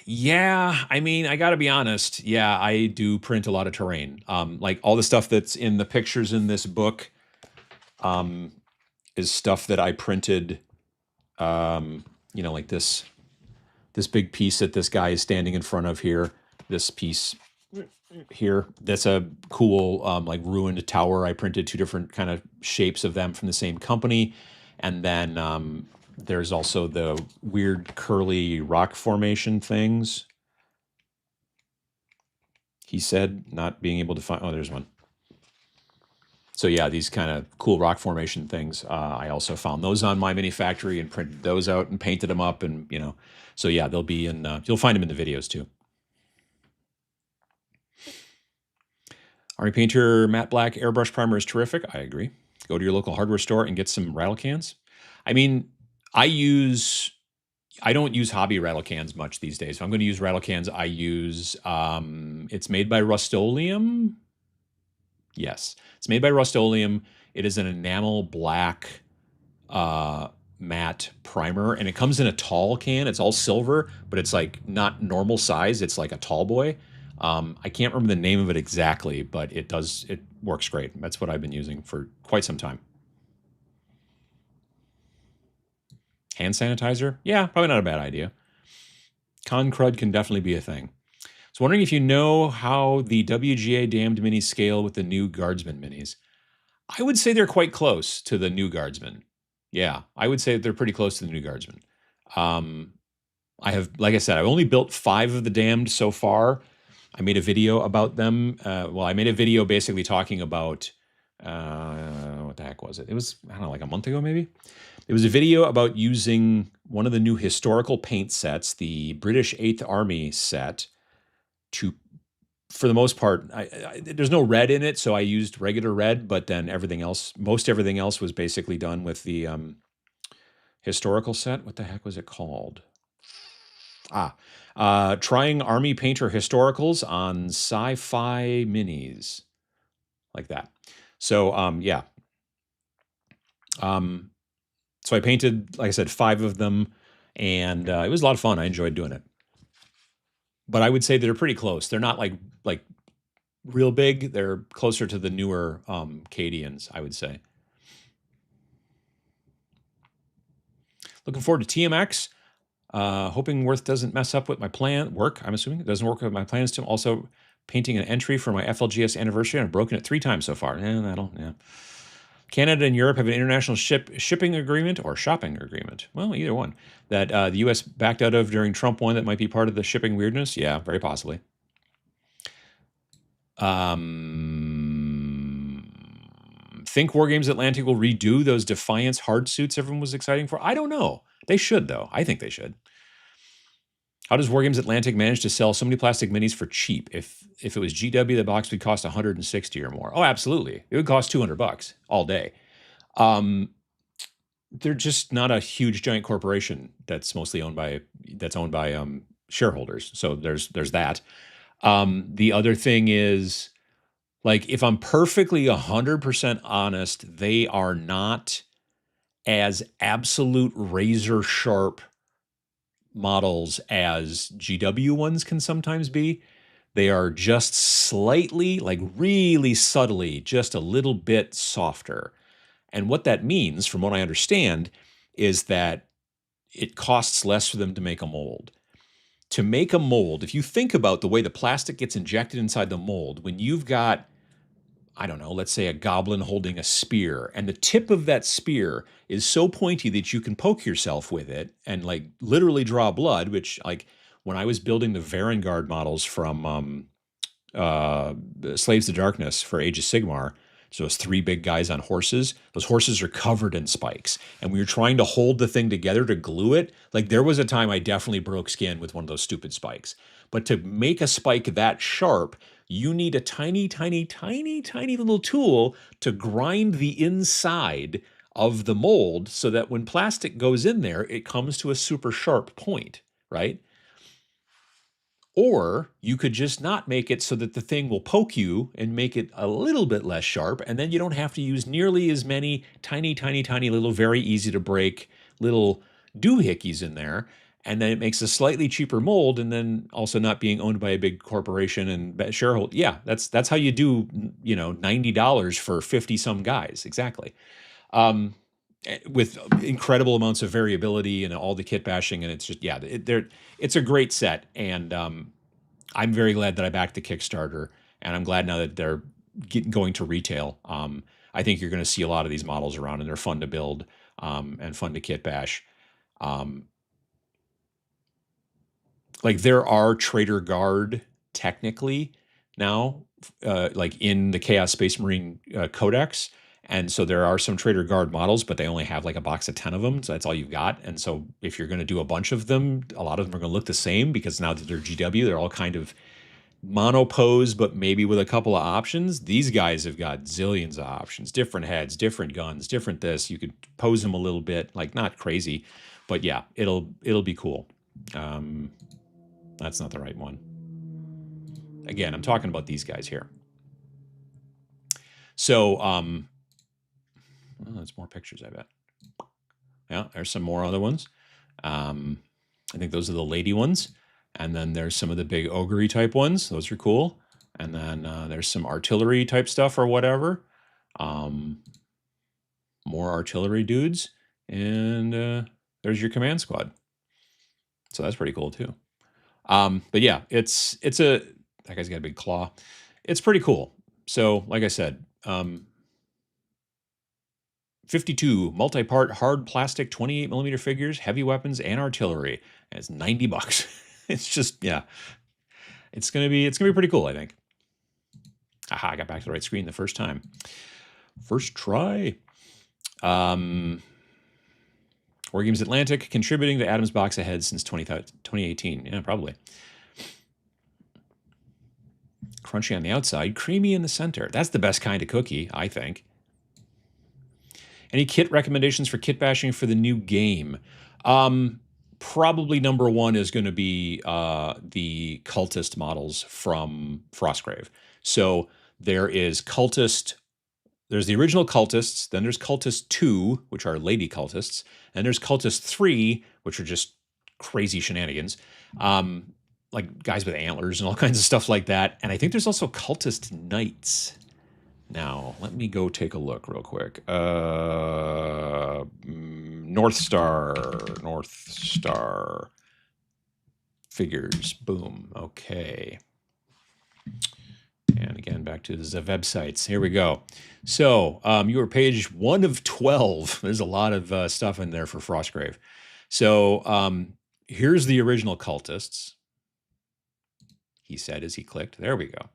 Speaker 1: Yeah, I mean, I got to be honest. Yeah, I do print a lot of terrain. Like all the stuff that's in the pictures in this book is stuff that I printed. Like this big piece that this guy is standing in front of here. This piece here, that's a cool like ruined tower. I printed two different kind of shapes of them from the same company. And then there's also the weird curly rock formation things. He said, not being able to find, oh, there's one. So yeah, these kind of cool rock formation things. I also found those on my mini factory and printed those out and painted them up, and so yeah, they'll be in. You'll find them in the videos too. Army Painter Matte Black Airbrush Primer is terrific. I agree. Go to your local hardware store and get some rattle cans. I mean, I use I don't use hobby rattle cans much these days. If I'm going to use rattle cans, I use it's made by Rust-Oleum. Yes, it's made by Rust-Oleum. It is an enamel black matte primer, and it comes in a tall can. It's all silver, but it's like not normal size. It's like a tall boy. I can't remember the name of it exactly, but it works great. That's what I've been using for quite some time. Hand sanitizer? Yeah, probably not a bad idea. Con crud can definitely be a thing. So wondering if you know how the WGA damned minis scale with the new Guardsman minis. I would say they're quite close to the new Guardsman. Yeah, I would say they're pretty close to the new Guardsman. I have, like I said, I've only built 5 of the damned so far. I made a video about them. I made a video basically talking about what the heck was it? It was, I don't know, like a month ago maybe. It was a video about using one of the new historical paint sets, the British 8th Army set, to, for the most part, there's no red in it, so I used regular red, but then most everything else was basically done with the historical set. What the heck was it called? Trying Army Painter Historicals on Sci-Fi Minis, like that. So, yeah. So I painted, like I said, 5 of them, and it was a lot of fun. I enjoyed doing it. But I would say they're pretty close. They're not like real big. They're closer to the newer Cadians, I would say. Looking forward to TMX. Hoping Worth doesn't mess up with my work. I'm assuming it doesn't work with my plans to also painting an entry for my FLGS anniversary. I've broken it 3 times so far. Yeah. Canada and Europe have an international shipping agreement or shopping agreement. Well, either one. That the U.S. backed out of during Trump 1 that might be part of the shipping weirdness. Yeah, very possibly. Think Wargames Atlantic will redo those Defiance hard suits everyone was exciting for? I don't know. They should, though. I think they should. How does Wargames Atlantic manage to sell so many plastic minis for cheap? If it was GW, the box would cost 160 or more. Oh, absolutely. It would cost $200 all day. They're just not a huge giant corporation that's owned by shareholders. So there's that. The other thing is, like, if I'm perfectly 100% honest, they are not as absolute razor sharp models as GW ones can sometimes be. They are just slightly, like really subtly, just a little bit softer. And what that means, from what I understand, is that it costs less for them to make a mold. To make a mold, if you think about the way the plastic gets injected inside the mold, when you've got, I don't know, let's say a goblin holding a spear, and the tip of that spear is so pointy that you can poke yourself with it and like literally draw blood, which, like, when I was building the Varangard models from Slaves to Darkness for Age of Sigmar, so those 3 big guys on horses, those horses are covered in spikes. And we were trying to hold the thing together to glue it. Like, there was a time I definitely broke skin with one of those stupid spikes. But to make a spike that sharp, you need a tiny, tiny, tiny, tiny little tool to grind the inside of the mold so that when plastic goes in there, it comes to a super sharp point, right? Or you could just not make it so that the thing will poke you and make it a little bit less sharp, and then you don't have to use nearly as many tiny, tiny, tiny little, very easy to break little doohickeys in there. And then it makes a slightly cheaper mold, and then also not being owned by a big corporation and shareholder. Yeah, that's how you do, $90 for 50 some guys. Exactly. With incredible amounts of variability and all the kit bashing, and it's just, yeah, it's a great set, and I'm very glad that I backed the Kickstarter, and I'm glad now that they're going to retail. I think you're going to see a lot of these models around, and they're fun to build and fun to kit bash. Like, there are Trader Guard technically now, like in the Chaos Space Marine Codex. And so there are some Trader Guard models, but they only have like a box of 10 of them. So that's all you've got. And so if you're going to do a bunch of them, a lot of them are going to look the same because now that they're GW, they're all kind of monopose, but maybe with a couple of options. These guys have got zillions of options, different heads, different guns, different this. You could pose them a little bit, like not crazy, but yeah, it'll be cool. That's not the right one. Again, I'm talking about these guys here. So, well, there's more pictures, I bet. Yeah, there's some more other ones. I think those are the lady ones. And then there's some of the big ogre type ones. Those are cool. And then there's some artillery type stuff or whatever. More artillery dudes. And there's your command squad. So that's pretty cool too. But yeah, it's a, that guy's got a big claw. It's pretty cool. So like I said, 52 multi-part hard plastic 28 millimeter figures, heavy weapons, and artillery. And it's $90. It's just, yeah, it's gonna be pretty cool, I think. Aha, I got back to the right screen the first time. First try. Wargames Atlantic contributing to Adam's box ahead since 2018. Yeah, probably. Crunchy on the outside, creamy in the center. That's the best kind of cookie, I think. Any kit recommendations for kit bashing for the new game? Probably number one is going to be the cultist models from Frostgrave. So there is cultist. There's the original cultists. Then there's cultist 2, which are lady cultists. And there's cultist 3, which are just crazy shenanigans. Like guys with antlers and all kinds of stuff like that. And I think there's also cultist knights. Now, let me go take a look real quick. North Star figures. Boom. Okay. And again, back to the websites. Here we go. So you were page 1 of 12. There's a lot of stuff in there for Frostgrave. So here's the original cultists. He said as he clicked. There we go.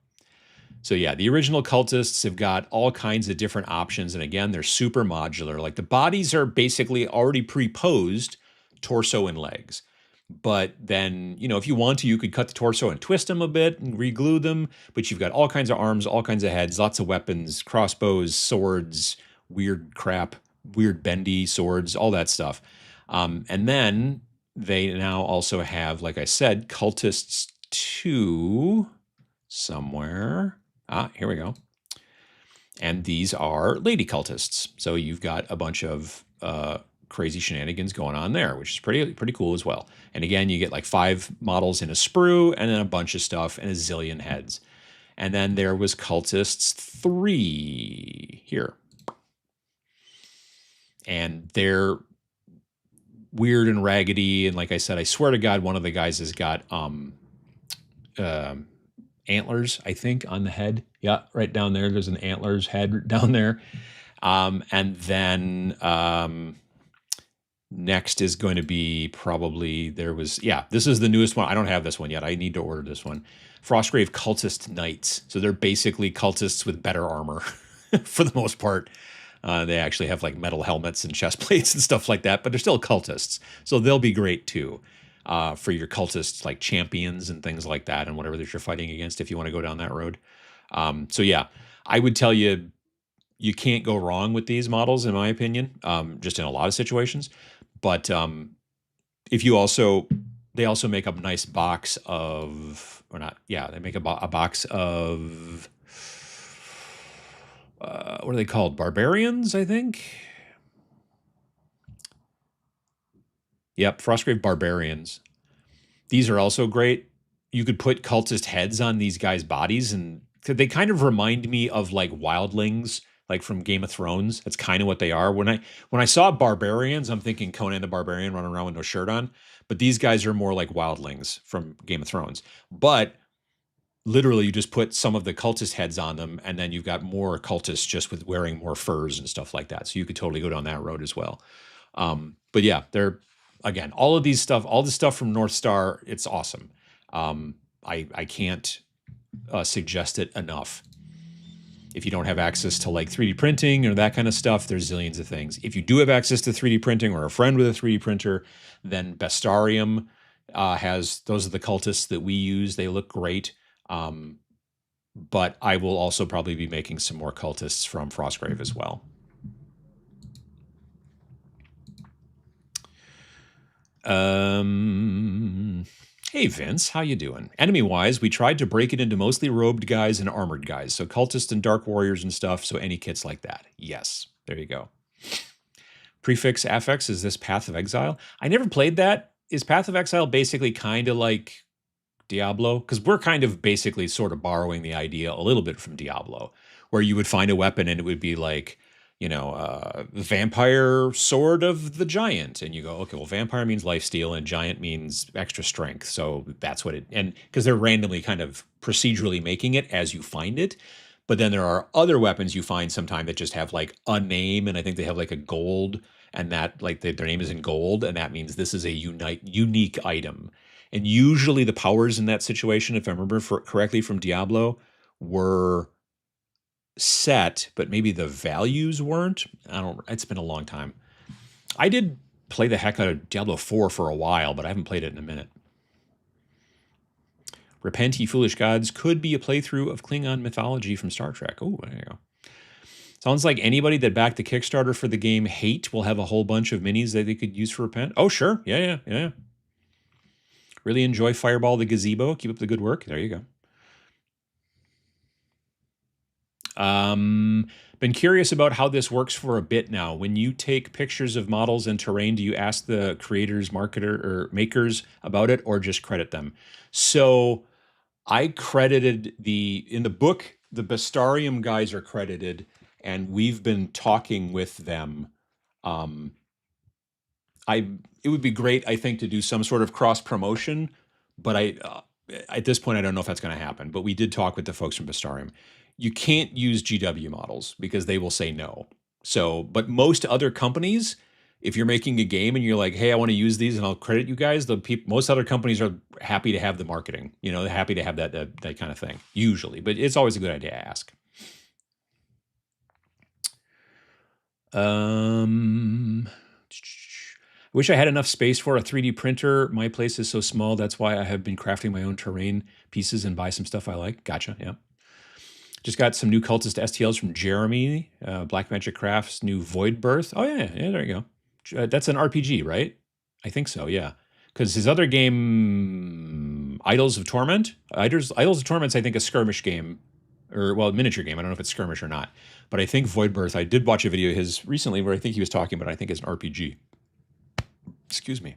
Speaker 1: So yeah, the original cultists have got all kinds of different options. And again, they're super modular. Like the bodies are basically already pre-posed, torso and legs. But then, you know, if you want to, you could cut the torso and twist them a bit and reglue them. But you've got all kinds of arms, all kinds of heads, lots of weapons, crossbows, swords, weird crap, weird bendy swords, all that stuff. And then they now also have, like I said, cultists 2 somewhere. Here we go. And these are lady cultists. So you've got a bunch of crazy shenanigans going on there, which is pretty cool as well. And again, you get like 5 models in a sprue and then a bunch of stuff and a zillion heads. And then there was cultists 3 here. And they're weird and raggedy. And like I said, I swear to God, one of the guys has got antlers, I think, on the head. Yeah, right down there. There's an antlers head down there. And then next is going to be probably, this is the newest one. I don't have this one yet. I need to order this one. Frostgrave Cultist Knights. So they're basically cultists with better armor for the most part. They actually have like metal helmets and chest plates and stuff like that, but they're still cultists. So they'll be great too. For your cultists like champions and things like that and whatever that you're fighting against if you want to go down that road. So yeah, I would tell you, you can't go wrong with these models, in my opinion, just in a lot of situations. But if you they also make a nice box of, or not, yeah, they make a box of, what are they called? Barbarians, I think. Yep, Frostgrave Barbarians. These are also great. You could put cultist heads on these guys' bodies, and they kind of remind me of like wildlings, like from Game of Thrones. That's kind of what they are. When I saw barbarians, I'm thinking Conan the Barbarian running around with no shirt on. But these guys are more like wildlings from Game of Thrones. But literally, you just put some of the cultist heads on them, and then you've got more cultists just with wearing more furs and stuff like that. So you could totally go down that road as well. But yeah, they're, again, all the stuff from North Star, it's awesome. I can't suggest it enough. If you don't have access to like 3D printing or that kind of stuff, there's zillions of things. If you do have access to 3D printing or a friend with a 3D printer, then Bestarium has, those are the cultists that we use. They look great. But I will also probably be making some more cultists from Frostgrave as well. Hey Vince, how you doing? Enemy-wise, we tried to break it into mostly robed guys and armored guys, so cultists and dark warriors and stuff, so any kits like that. Yes, there you go. Prefix affix, is this Path of Exile? I never played that. Is Path of Exile basically kind of like Diablo? Because we're kind of basically sort of borrowing the idea a little bit from Diablo, where you would find a weapon and it would be like, you know, vampire sword of the giant. And you go, okay, well, vampire means lifesteal and giant means extra strength. So that's what it, and because they're randomly kind of procedurally making it as you find it. But then there are other weapons you find sometime that just have like a name, and I think they have like a gold, and that like their name is in gold, and that means this is a unique item. And usually the powers in that situation, if I remember correctly from Diablo, were set, but maybe the values weren't. I don't, it's been a long time. I did play the heck out of Diablo 4 for a while, but I haven't played it in a minute. Repent, ye foolish gods could be a playthrough of Klingon mythology from Star Trek. Oh, there you go. Sounds like anybody that backed the Kickstarter for the game Hate will have a whole bunch of minis that they could use for Repent. Oh, sure. Yeah. Really enjoy Fireball the Gazebo. Keep up the good work. There you go. Been curious about how this works for a bit now. When you take pictures of models and terrain, do you ask the creators, marketer, or makers about it, or just credit them? So I credited in the book, the Bestarium guys are credited, and we've been talking with them. It would be great, I think, to do some sort of cross promotion, but at this point, I don't know if that's going to happen. But we did talk with the folks from Bestarium. You can't use GW models because they will say no. So, but most other companies, if you're making a game and you're like, hey, I want to use these and I'll credit you guys, most other companies are happy to have the marketing. You know, they're happy to have that kind of thing, usually. But it's always a good idea to ask. Wish I had enough space for a 3D printer. My place is so small. That's why I have been crafting my own terrain pieces and buy some stuff I like. Gotcha. Yeah. Just got some new cultist STLs from Jeremy, Black Magic Crafts, new Void Birth. Oh, yeah. There you go. That's an RPG, right? I think so, yeah. Because his other game, Idols of Torment, Idols of Torment's, I think, a skirmish game. Or, well, miniature game. I don't know if it's skirmish or not. But I think Void Birth, I did watch a video of his recently where I think he was talking about, I think it's an RPG. Excuse me.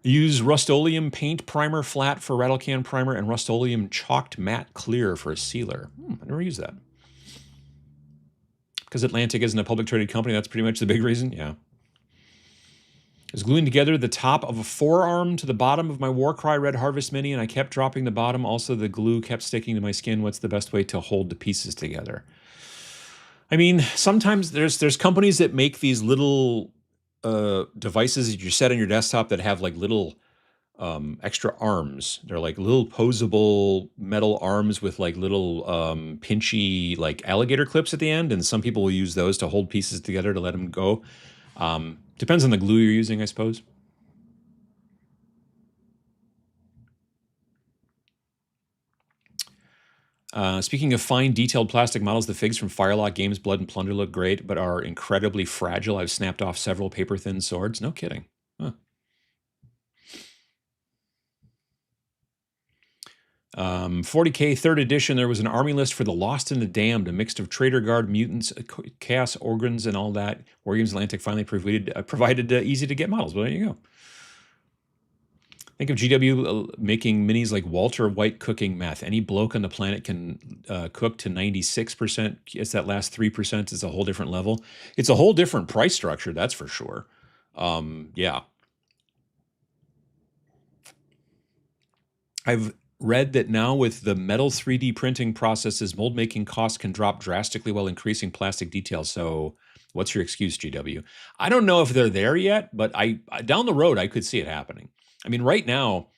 Speaker 1: Use Rust-Oleum Paint Primer Flat for Rattle Can Primer and Rust-Oleum Chalked Matte Clear for a sealer. I never used that. Because Atlantic isn't a public traded company, that's pretty much the big reason? Yeah. I was gluing together the top of a forearm to the bottom of my Warcry Red Harvest Mini, and I kept dropping the bottom. Also, the glue kept sticking to my skin. What's the best way to hold the pieces together? I mean, sometimes there's companies that make these little devices that you set on your desktop that have like little extra arms. They're like little posable metal arms with like little pinchy like alligator clips at the end, and some people will use those to hold pieces together to let them go. Depends on the glue you're using, I suppose. Speaking of fine, detailed plastic models, the figs from Firelock Games Blood and Plunder look great, but are incredibly fragile. I've snapped off several paper-thin swords. No kidding. Huh. 40K 3rd edition, there was an army list for the Lost and the Damned, a mix of Traitor Guard, mutants, Chaos Organs, and all that. Wargames Atlantic finally provided easy-to-get models. Well, there you go. Think of GW making minis like Walter White cooking meth. Any bloke on the planet can cook to 96%. It's that last 3%. It's a whole different level. It's a whole different price structure, that's for sure. Yeah. I've read that now with the metal 3D printing processes, mold making costs can drop drastically while increasing plastic details. So what's your excuse, GW? I don't know if they're there yet, but down the road, I could see it happening. I mean, right now,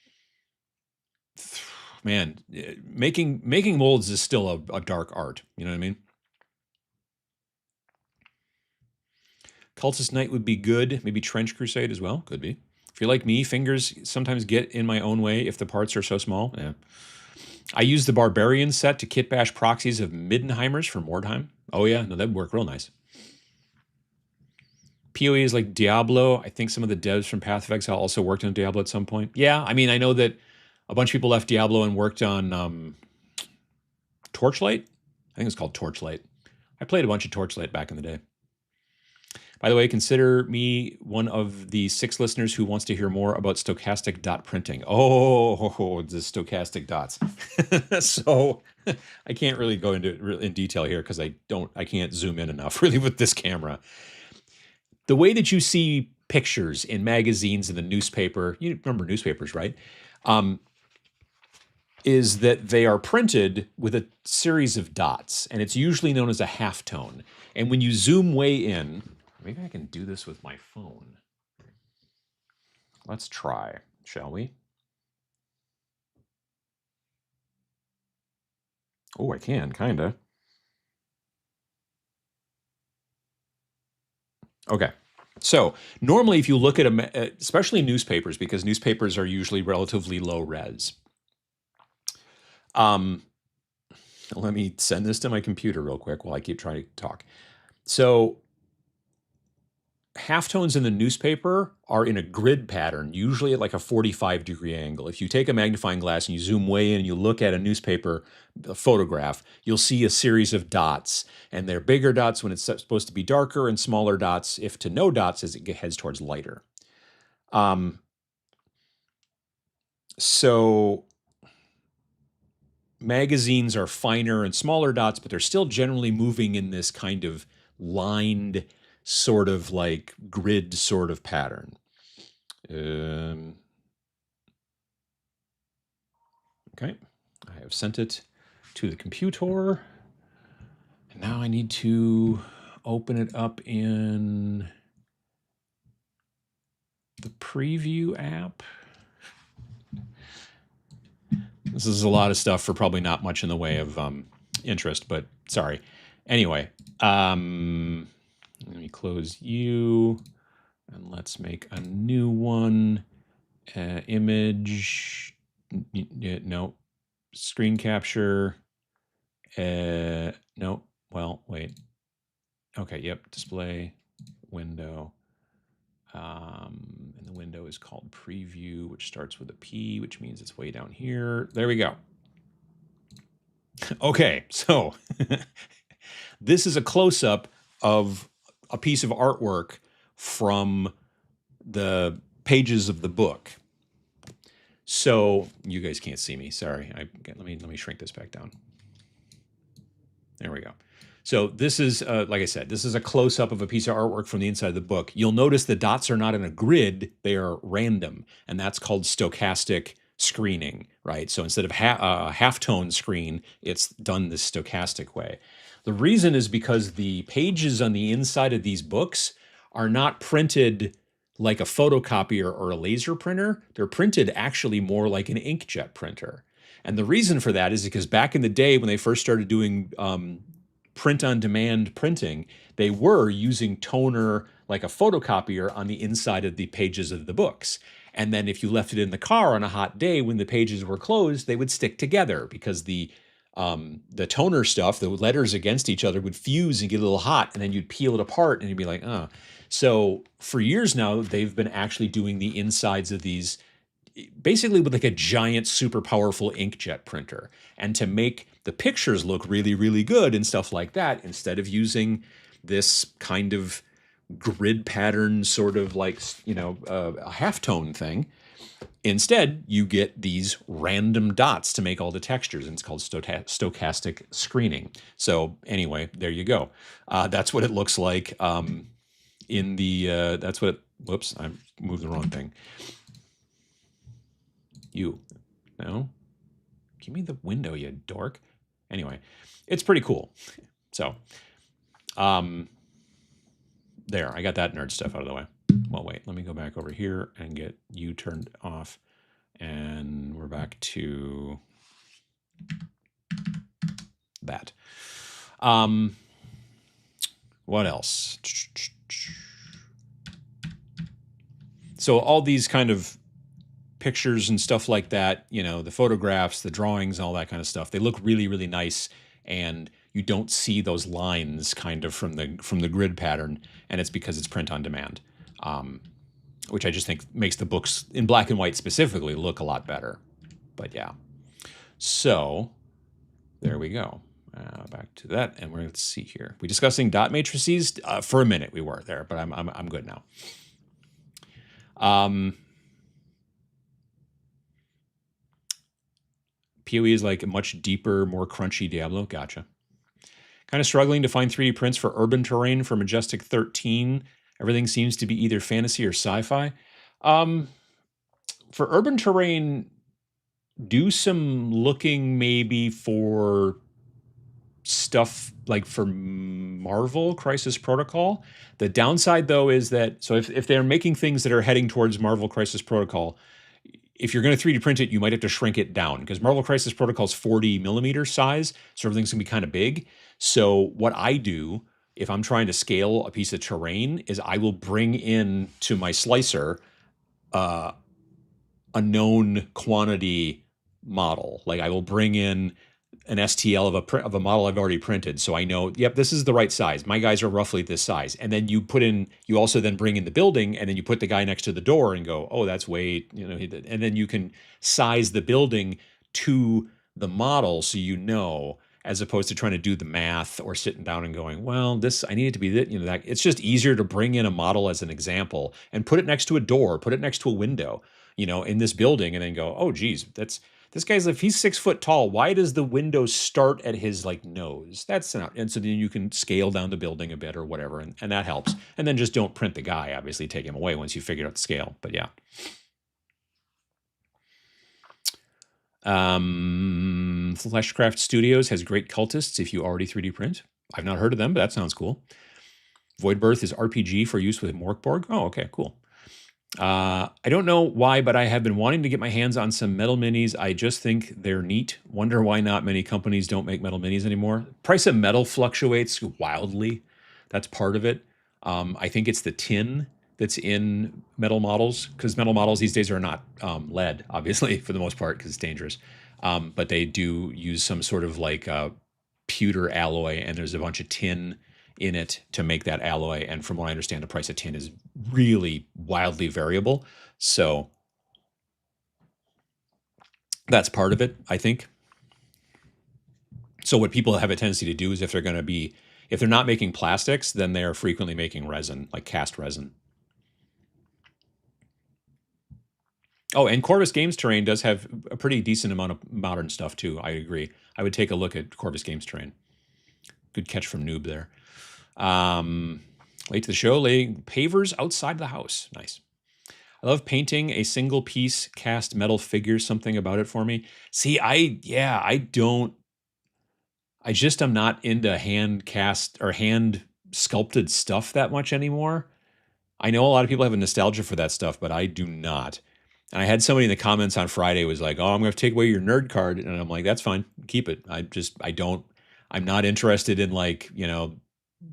Speaker 1: man, making molds is still a dark art. You know what I mean? Cultist Knight would be good. Maybe Trench Crusade as well. Could be. If you're like me, fingers sometimes get in my own way if the parts are so small. Yeah. I use the Barbarian set to kit bash proxies of Middenheimers for Mordheim. Oh yeah, no, that'd work real nice. PoE is like Diablo. I think some of the devs from Path of Exile also worked on Diablo at some point. Yeah, I mean, I know that a bunch of people left Diablo and worked on Torchlight. I think it's called Torchlight. I played a bunch of Torchlight back in the day. By the way, consider me one of the 6 listeners who wants to hear more about stochastic dot printing. Oh, the stochastic dots. So I can't really go into it in detail here because I can't zoom in enough really with this camera. The way that you see pictures in magazines and the newspaper, you remember newspapers, right? Is that they are printed with a series of dots, and it's usually known as a halftone. And when you zoom way in, maybe I can do this with my phone. Let's try, shall we? Oh, I can, kind of. Okay. So normally if you look at, especially newspapers, because newspapers are usually relatively low res. Let me send this to my computer real quick while I keep trying to talk. So halftones in the newspaper are in a grid pattern, usually at like a 45-degree angle. If you take a magnifying glass and you zoom way in and you look at a newspaper photograph, you'll see a series of dots. And they're bigger dots when it's supposed to be darker and smaller dots, if to no dots, as it heads towards lighter. So magazines are finer and smaller dots, but they're still generally moving in this kind of lined sort of like grid sort of pattern. Okay, I have sent it to the computer. And now I need to open it up in the preview app. This is a lot of stuff for probably not much in the way of interest, but sorry. Anyway, let me close you, and let's make a new one. Image, no, screen capture. No, well, wait. Okay, yep, display, window. And the window is called preview, which starts with a P, which means it's way down here. There we go. Okay, so this is a close-up of a piece of artwork from the pages of the book. So you guys can't see me. Sorry. Let me shrink this back down. There we go. So this is, like I said, this is a close-up of a piece of artwork from the inside of the book. You'll notice the dots are not in a grid, they are random, and that's called stochastic screening, right? So instead of halftone screen, it's done this stochastic way. The reason is because the pages on the inside of these books are not printed like a photocopier or a laser printer. They're printed actually more like an inkjet printer. And the reason for that is because back in the day when they first started doing print-on-demand printing, they were using toner like a photocopier on the inside of the pages of the books. And then if you left it in the car on a hot day when the pages were closed, they would stick together because the toner stuff, the letters against each other would fuse and get a little hot, and then you'd peel it apart and you'd be like, oh. So for years now, they've been actually doing the insides of these basically with like a giant, super powerful inkjet printer. And to make the pictures look really, really good and stuff like that, instead of using this kind of grid pattern, sort of like, a halftone thing, instead you get these random dots to make all the textures, and it's called stochastic screening. So anyway, there you go. That's what it looks like in the, that's what, whoops, I moved the wrong thing. No? Give me the window, you dork. Anyway, it's pretty cool. So, there, I got that nerd stuff out of the way. Well, wait, let me go back over here and get you turned off. And we're back to That. Um, what else? So all these kind of pictures and stuff like that, you know, the photographs, the drawings, all that kind of stuff, they look really, really nice, and you don't see those lines kind of from the grid pattern, and it's because it's print on demand, which I just think makes the books in black and white specifically look a lot better. But yeah, so there we go. Back to that, and let's see here. We discussing dot matrices for a minute. We were there, but I'm good now. PoE is like a much deeper, more crunchy Diablo. Gotcha. Kind of struggling to find 3D prints for urban terrain for Majestic 13. Everything seems to be either fantasy or sci-fi. For urban terrain, do some looking maybe for stuff like for Marvel Crisis Protocol. The downside though is that, so if they're making things that are heading towards Marvel Crisis Protocol, if you're going to 3D print it, you might have to shrink it down because Marvel Crisis Protocol is 40 millimeter size, so everything's going to be kind of big. So what I do if I'm trying to scale a piece of terrain is I will bring in to my slicer a known quantity model. Like I will bring in an STL of a model I've already printed, so I know, yep, this is the right size. My guys are roughly this size. And then you also then bring in the building, and then you put the guy next to the door and go, oh, that's way, and then you can size the building to the model, so as opposed to trying to do the math or sitting down and going, well, I need it to be that, that. It's just easier to bring in a model as an example and put it next to a door, put it next to a window, in this building, and then go, oh, geez, this guy's, if he's 6 foot tall, why does the window start at his nose? That's not, and so then you can scale down the building a bit or whatever, and that helps. And then just don't print the guy, obviously take him away once you figured out the scale. But yeah. Fleshcraft Studios has great cultists if you already 3D print. I've not heard of them, but that sounds cool. Voidbirth is RPG for use with Morkborg. Oh, okay, cool. I don't know why, but I have been wanting to get my hands on some metal minis. I just think they're neat. Wonder why not many companies don't make metal minis anymore. Price of metal fluctuates wildly. That's part of it. I think it's the tin that's in metal models, because metal models these days are not lead, obviously, for the most part, because it's dangerous. But they do use some sort of pewter alloy, and there's a bunch of tin in it to make that alloy. And from what I understand, the price of tin is really wildly variable. So that's part of it, I think. So what people have a tendency to do is if they're not making plastics, then they're frequently making resin, like cast resin. Oh, and Corvus Games Terrain does have a pretty decent amount of modern stuff too. I agree. I would take a look at Corvus Games Terrain. Good catch from Noob there. Late to the show, laying pavers outside the house. Nice. I love painting a single piece cast metal figure. Something about it for me. See, I just am not into hand cast or hand sculpted stuff that much anymore. I know a lot of people have a nostalgia for that stuff, but I do not. And I had somebody in the comments on Friday was like, oh, I'm going to take away your nerd card. And I'm like, that's fine. Keep it. I'm not interested in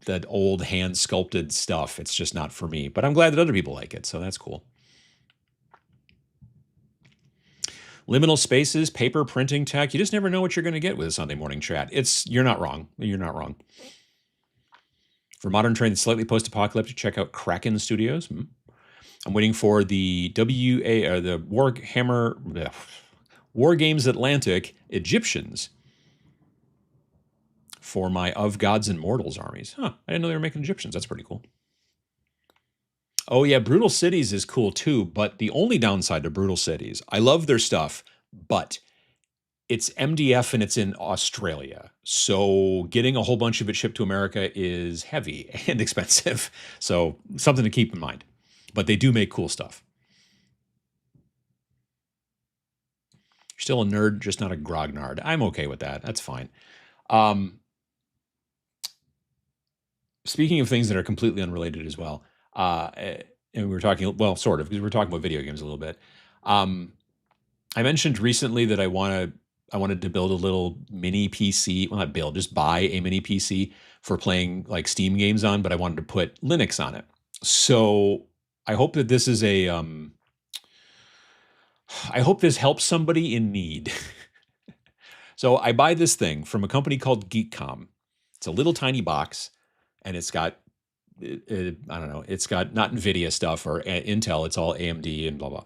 Speaker 1: that old hand sculpted stuff. It's just not for me, but I'm glad that other people like it. So that's cool. Liminal spaces, paper printing tech. You just never know what you're going to get with a Sunday morning chat. You're not wrong. You're not wrong. For modern trend, slightly post-apocalyptic, check out Kraken Studios. I'm waiting for the the Warhammer War Games Atlantic Egyptians for my Of Gods and Mortals armies. Huh, I didn't know they were making Egyptians. That's pretty cool. Oh yeah, Brutal Cities is cool too, but the only downside to Brutal Cities, I love their stuff, but it's MDF and it's in Australia. So getting a whole bunch of it shipped to America is heavy and expensive. So something to keep in mind. But they do make cool stuff. You're still a nerd, just not a grognard. I'm okay with that. That's fine. Speaking of things that are completely unrelated as well, and we were talking, well, sort of, because we were talking about video games a little bit. I mentioned recently that I want to I wanted to build a little mini PC. Well, not build, just buy a mini PC for playing like Steam games on, but I wanted to put Linux on it. So I hope that this is a I hope this helps somebody in need. So I buy this thing from a company called GeekCom. It's a little tiny box, and it's got I don't know, it's got not NVIDIA stuff or Intel. It's all AMD and blah blah,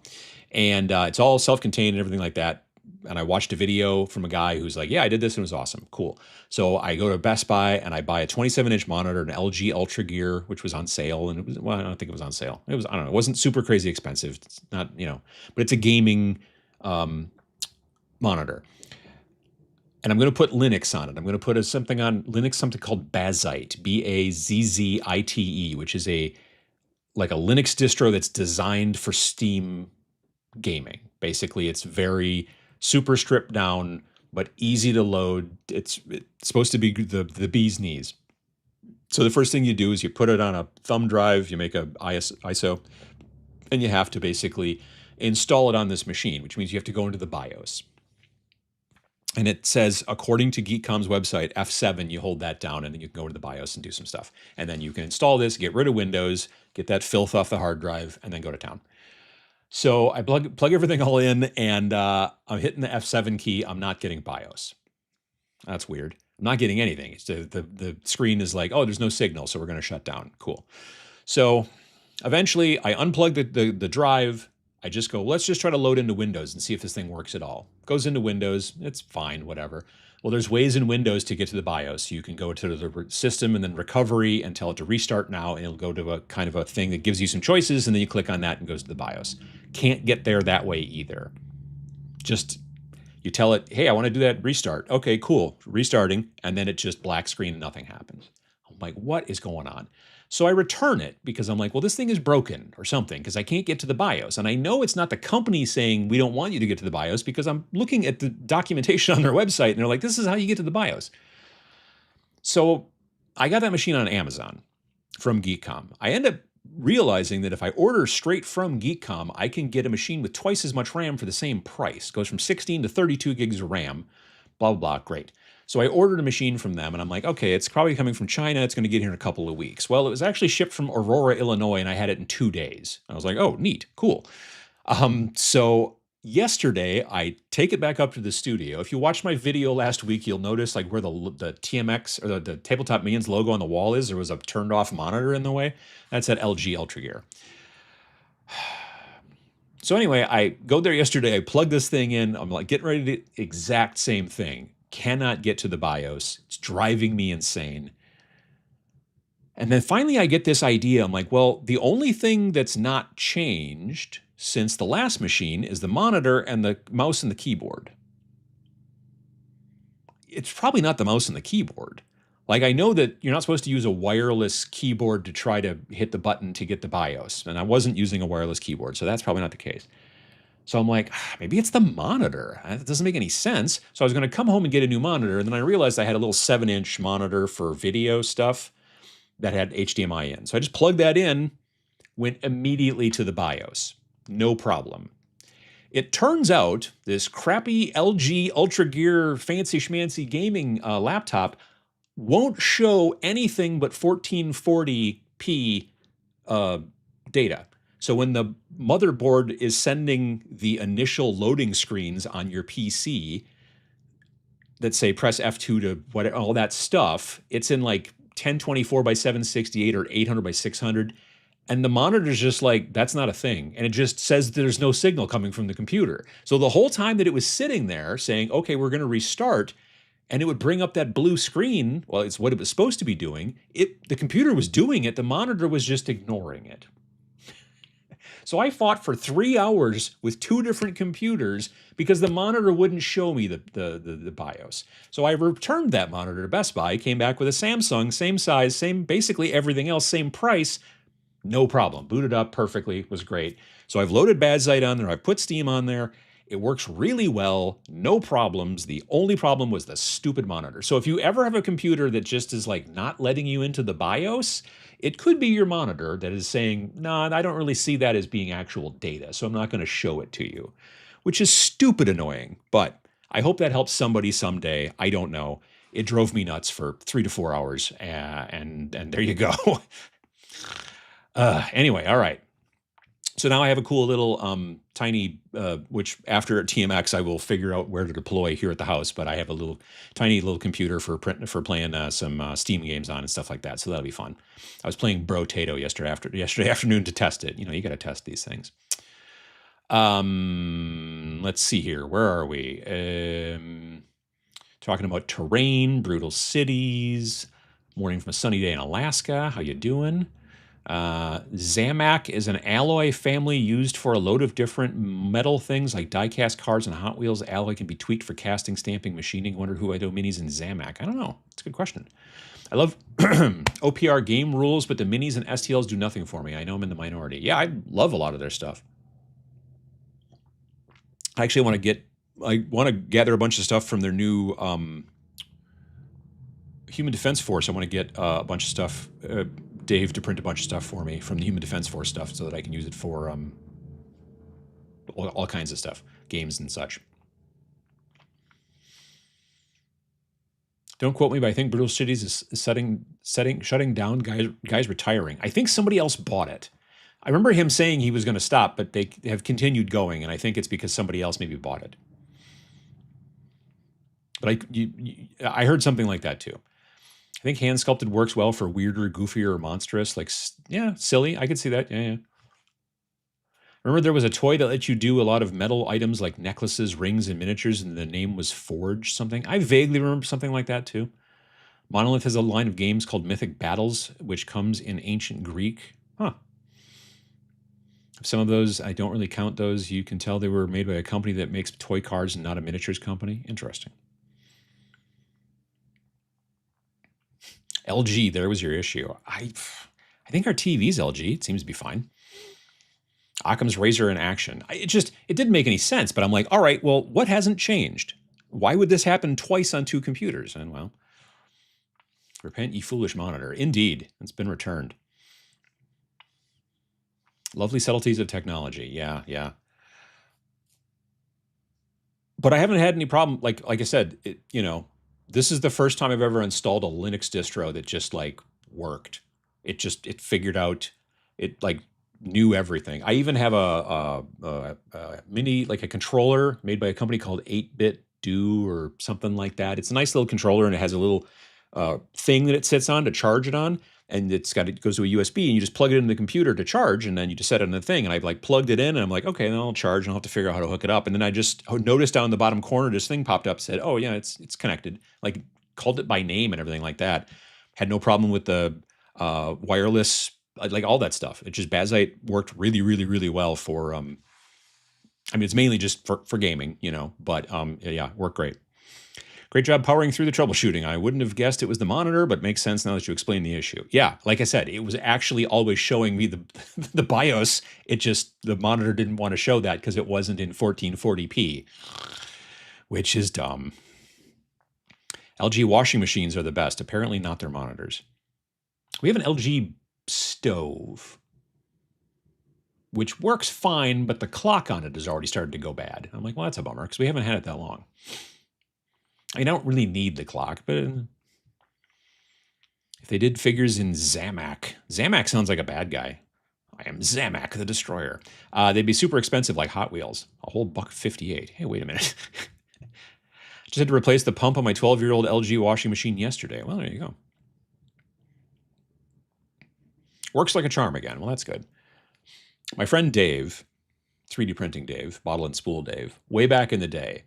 Speaker 1: and it's all self-contained and everything like that. And I watched a video from a guy who's like, "Yeah, I did this and it was awesome, cool." So I go to Best Buy and I buy a 27-inch monitor, an LG Ultra Gear, which was on sale, and it was, well, I don't think it was on sale. It was, I don't know, it wasn't super crazy expensive. It's not, but it's a gaming um, monitor. And I'm going to put Linux on it. I'm going to put something on Linux, something called Bazite, Bazzite, which is like a Linux distro that's designed for Steam gaming. Basically, it's very super stripped down, but easy to load. It's supposed to be the bee's knees. So the first thing you do is you put it on a thumb drive, you make a ISO, and you have to basically install it on this machine, which means you have to go into the BIOS. And it says, according to GeekCom's website, F7, you hold that down and then you can go to the BIOS and do some stuff. And then you can install this, get rid of Windows, get that filth off the hard drive, and then go to town. So I plug everything all in, and I'm hitting the F7 key. I'm not getting BIOS. That's weird. I'm not getting anything. It's the screen is like, oh, there's no signal, so we're going to shut down. Cool. So eventually I unplug the drive. I just go, let's just try to load into Windows and see if this thing works at all. Goes into Windows, it's fine, whatever. Well, there's ways in Windows to get to the BIOS. You can go to the system and then recovery and tell it to restart now, and it'll go to a kind of a thing that gives you some choices, and then you click on that and goes to the BIOS. Can't get there that way either. Just, you tell it, hey, I want to do that restart. Okay, cool, restarting, and then it just black screen and nothing happens. I'm like, what is going on? So I return it because I'm like, well, this thing is broken or something because I can't get to the BIOS. And I know it's not the company saying we don't want you to get to the BIOS because I'm looking at the documentation on their website and they're like, this is how you get to the BIOS. So I got that machine on Amazon from GeekCom. I end up realizing that if I order straight from GeekCom, I can get a machine with twice as much RAM for the same price. It goes from 16 to 32 gigs of RAM, blah, blah, blah, great. So I ordered a machine from them, and I'm like, okay, it's probably coming from China. It's going to get here in a couple of weeks. Well, it was actually shipped from Aurora, Illinois, and I had it in 2 days. I was like, oh, neat, cool. So yesterday, I take it back up to the studio. If you watched my video last week, you'll notice like where the TMX or the Tabletop Minions logo on the wall is. There was a turned off monitor in the way. That's that LG Ultra Gear. So anyway, I go there yesterday. I plug this thing in. I'm like getting ready to exact same thing. Cannot get to the BIOS. It's driving me insane. And then finally I get this idea. I'm like, well, the only thing that's not changed since the last machine is the monitor and the mouse and the keyboard. It's probably not the mouse and the keyboard. Like, I know that you're not supposed to use a wireless keyboard to try to hit the button to get the BIOS. And I wasn't using a wireless keyboard, so that's probably not the case. So I'm like, maybe it's the monitor. That doesn't make any sense. So I was going to come home and get a new monitor, and then I realized I had a little 7-inch monitor for video stuff that had HDMI in. So I just plugged that in, went immediately to the BIOS. No problem. It turns out this crappy LG Ultra Gear fancy schmancy gaming laptop won't show anything but 1440p data. So when the motherboard is sending the initial loading screens on your PC that say press F2 to what all that stuff, it's in like 1024 by 768 or 800 by 600. And the monitor's just like, that's not a thing. And it just says there's no signal coming from the computer. So the whole time that it was sitting there saying, okay, we're going to restart, and it would bring up that blue screen, well, it's what it was supposed to be doing. The computer was doing it. The monitor was just ignoring it. So I fought for 3 hours with 2 different computers because the monitor wouldn't show me the BIOS. So I returned that monitor to Best Buy, came back with a Samsung, same size, same basically everything else, same price, no problem. Booted up perfectly, was great. So I've loaded Bazite on there, I've put Steam on there. It works really well, no problems. The only problem was the stupid monitor. So if you ever have a computer that just is like not letting you into the BIOS, it could be your monitor that is saying, nah, I don't really see that as being actual data, so I'm not going to show it to you, which is stupid annoying. But I hope that helps somebody someday. I don't know. It drove me nuts for 3 to 4 hours, and there you go. Anyway, all right. So now I have a cool little tiny, which after TMX I will figure out where to deploy here at the house. But I have a little tiny little computer for playing some Steam games on and stuff like that. So that'll be fun. I was playing Brotato yesterday afternoon to test it. You got to test these things. Let's see here. Where are we? Talking about terrain, brutal cities. Morning from a sunny day in Alaska. How you doing? Zamac is an alloy family used for a load of different metal things like die-cast cars and Hot Wheels. Alloy can be tweaked for casting, stamping, machining. Wonder who I know minis in Zamac. I don't know. It's a good question. I love OPR game rules, but the minis and STLs do nothing for me. I know I'm in the minority. Yeah, I love a lot of their stuff. I actually want to gather a bunch of stuff from their new Human Defense Force. I want to get a bunch of stuff. Dave to print a bunch of stuff for me from the Human Defense Force stuff so that I can use it for all kinds of stuff, games and such. Don't quote me, but I think Brutal Cities is shutting down. Guys retiring. I think somebody else bought it. I remember him saying he was going to stop, but they have continued going, and I think it's because somebody else maybe bought it. But I heard something like that too. I think hand sculpted works well for weirder, goofier, or monstrous. Like, yeah, silly. I could see that. Yeah. Remember there was a toy that let you do a lot of metal items like necklaces, rings, and miniatures, and the name was Forge something. I vaguely remember something like that too. Monolith has a line of games called Mythic Battles, which comes in ancient Greek. Huh. Some of those, I don't really count those. You can tell they were made by a company that makes toy cards and not a miniatures company. Interesting. LG, there was your issue. I think our TV's LG. It seems to be fine. Occam's razor in action. It didn't make any sense, but I'm like, all right, well, what hasn't changed? Why would this happen twice on two computers? And well, repent ye foolish monitor. Indeed, it's been returned. Lovely subtleties of technology. Yeah. But I haven't had any problem. Like I said, this is the first time I've ever installed a Linux distro that just like worked. It figured out, it like knew everything. I even have a mini, like a controller made by a company called 8-Bit Do or something like that. It's a nice little controller and it has a little thing that it sits on to charge it on. And it goes to a USB and you just plug it into the computer to charge and then you just set it on the thing. And I've like plugged it in and I'm like, okay, then I'll charge and I'll have to figure out how to hook it up. And then I just noticed down in the bottom corner, this thing popped up, said, oh yeah, it's connected. Like called it by name and everything like that. Had no problem with the wireless, like all that stuff. It just, Bazite worked really, really, really well for, it's mainly just for gaming, but yeah, worked great. Great job powering through the troubleshooting. I wouldn't have guessed it was the monitor, but makes sense now that you explain the issue. Yeah, like I said, it was actually always showing me the BIOS. It just, the monitor didn't want to show that because it wasn't in 1440p, which is dumb. LG washing machines are the best. Apparently not their monitors. We have an LG stove, which works fine, but the clock on it has already started to go bad. I'm like, well, that's a bummer because we haven't had it that long. I don't really need the clock, but if they did figures in Zamac sounds like a bad guy. I am Zamac the Destroyer. They'd be super expensive like Hot Wheels. A whole $158. Hey, wait a minute. Just had to replace the pump on my 12-year-old LG washing machine yesterday. Well, there you go. Works like a charm again. Well, that's good. My friend Dave, 3D printing Dave, bottle and spool Dave, way back in the day,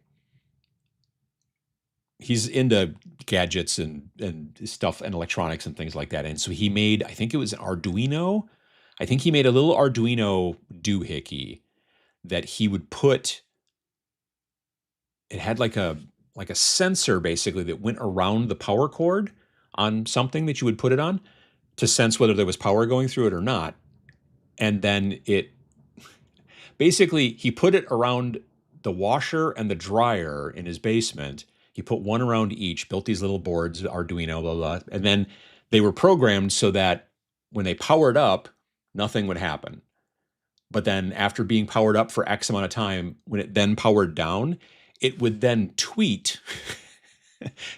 Speaker 1: he's into gadgets and stuff and electronics and things like that. And so he made, I think it was an Arduino. I think he made a little Arduino doohickey that he would put, it had like a sensor basically that went around the power cord on something that you would put it on to sense whether there was power going through it or not. And then basically he put it around the washer and the dryer in his basement. He put one around each, built these little boards, Arduino, blah, blah, and then they were programmed so that when they powered up, nothing would happen. But then after being powered up for X amount of time, when it then powered down, it would then tweet.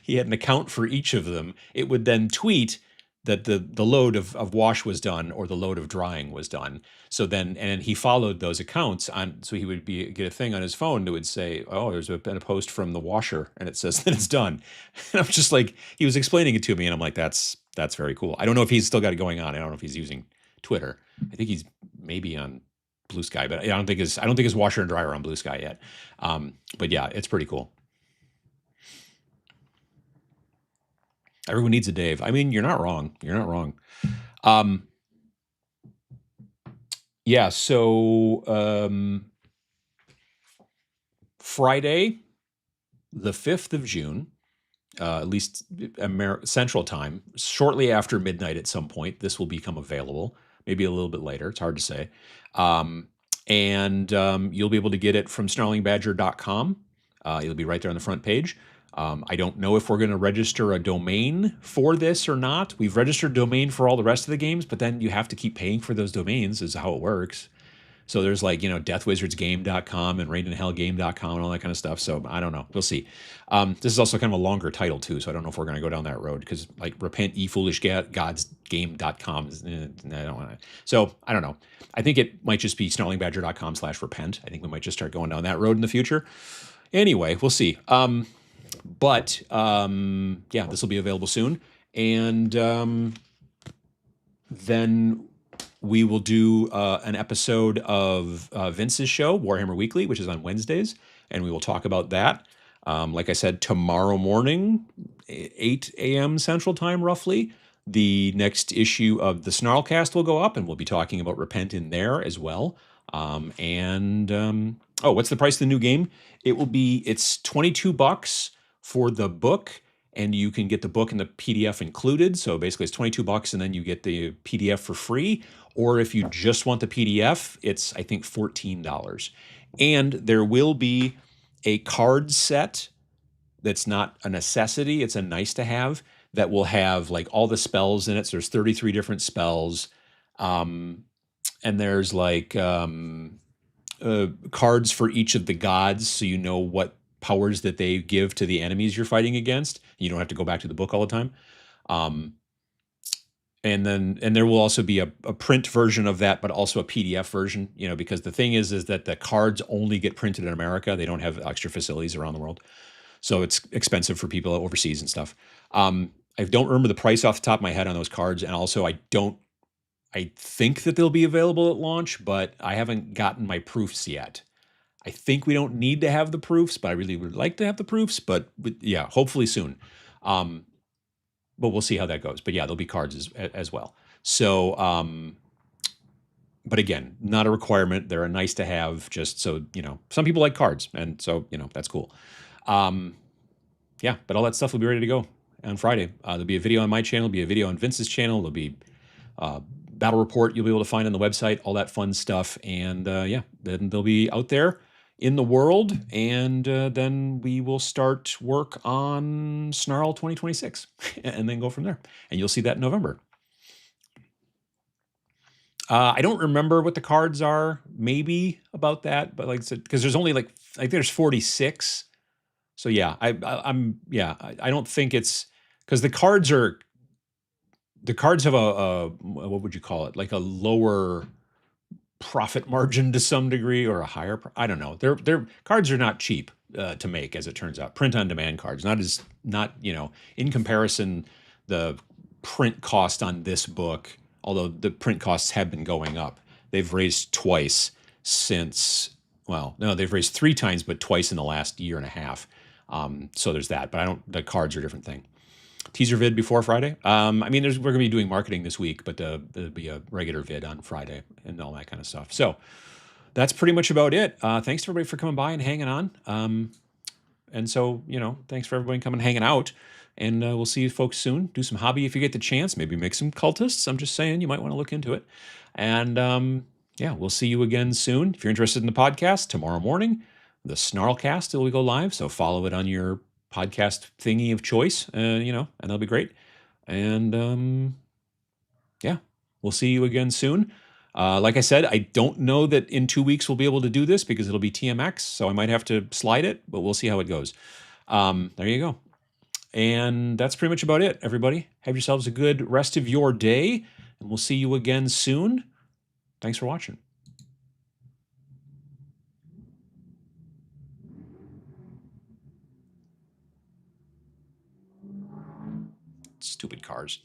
Speaker 1: He had an account for each of them. It would then tweet that the load of wash was done or the load of drying was done. So then, and he followed those accounts on, so he would get a thing on his phone that would say, "Oh, been a post from the washer," and it says that it's done. And I'm just like, he was explaining it to me, and I'm like, that's very cool. I don't know if he's still got it going on. I don't know if he's using Twitter. I think he's maybe on Blue Sky, but I don't think his washer and dryer are on Blue Sky yet. But yeah, it's pretty cool. Everyone needs a Dave. I mean, you're not wrong. You're not wrong. Yeah. So Friday, the 5th of June, at least Central Time, shortly after midnight at some point, this will become available. Maybe a little bit later. It's hard to say. And you'll be able to get it from snarlingbadger.com. It'll be right there on the front page. I don't know if we're going to register a domain for this or not. We've registered a domain for all the rest of the games, but then you have to keep paying for those domains is how it works. So there's like, deathwizardsgame.com and rainandhellgame.com and all that kind of stuff. So I don't know. We'll see. This is also kind of a longer title too. So I don't know if we're going to go down that road because like repent ye foolish godsgame.com. I don't want to. So I don't know. I think it might just be snarlingbadger.com/repent. I think we might just start going down that road in the future. Anyway, we'll see. But yeah, this will be available soon. And then we will do an episode of Vince's show, Warhammer Weekly, which is on Wednesdays, and we will talk about that. Like I said, tomorrow morning, 8 a.m. Central Time, roughly, the next issue of the Snarlcast will go up, and we'll be talking about Repent in there as well. Oh, what's the price of the new game? It's $22 for the book, and you can get the book and the PDF included. So basically it's $22 and then you get the PDF for free. Or if you just want the PDF, it's, I think, $14. And there will be a card set that's not a necessity. It's a nice to have that will have like all the spells in it. So there's 33 different spells. And there's like cards for each of the gods. So you know what powers that they give to the enemies you're fighting against. You don't have to go back to the book all the time. And there will also be a print version of that, but also a PDF version, because the thing is that the cards only get printed in America. They don't have extra facilities around the world. So it's expensive for people overseas and stuff. I don't remember the price off the top of my head on those cards. And also I think that they'll be available at launch, but I haven't gotten my proofs yet. I think we don't need to have the proofs, but I really would like to have the proofs. But yeah, hopefully soon. But we'll see how that goes. But yeah, there'll be cards as well. So, but again, not a requirement. They're a nice to have, just so, some people like cards. And so, that's cool. Yeah, but all that stuff will be ready to go on Friday. There'll be a video on my channel, there'll be a video on Vince's channel. There'll be battle report you'll be able to find on the website, all that fun stuff. And yeah, then they'll be out there in the world, and then we will start work on Snarl 2026 and then go from there. And you'll see that in November. I don't remember what the cards are, maybe about that, but like I said, because there's only I think there's 46. So yeah, I don't think it's because the cards have a what would you call it? Like a lower profit margin to some degree, or a higher, I don't know. Their cards are not cheap to make, as it turns out. Print on demand cards, not in comparison, the print cost on this book, although the print costs have been going up. They've raised twice since, well, no, they've raised 3 times, but twice in the last year and a half. So there's that, but the cards are a different thing. Teaser vid before Friday. I mean, we're going to be doing marketing this week, but there'll be a regular vid on Friday and all that kind of stuff. So that's pretty much about it. Thanks to everybody for coming by and hanging on. And so, thanks for everybody coming and hanging out. And we'll see you folks soon. Do some hobby if you get the chance. Maybe make some cultists. I'm just saying, you might want to look into it. And yeah, we'll see you again soon. If you're interested in the podcast, tomorrow morning, the Snarlcast will go live. So follow it on your podcast thingy of choice, and that'll be great. And yeah, we'll see you again soon. Like I said, I don't know that in 2 weeks we'll be able to do this because it'll be TMX, so I might have to slide it, but we'll see how it goes. There you go. And that's pretty much about it, everybody. Have yourselves a good rest of your day, and we'll see you again soon. Thanks for watching. Stupid cars.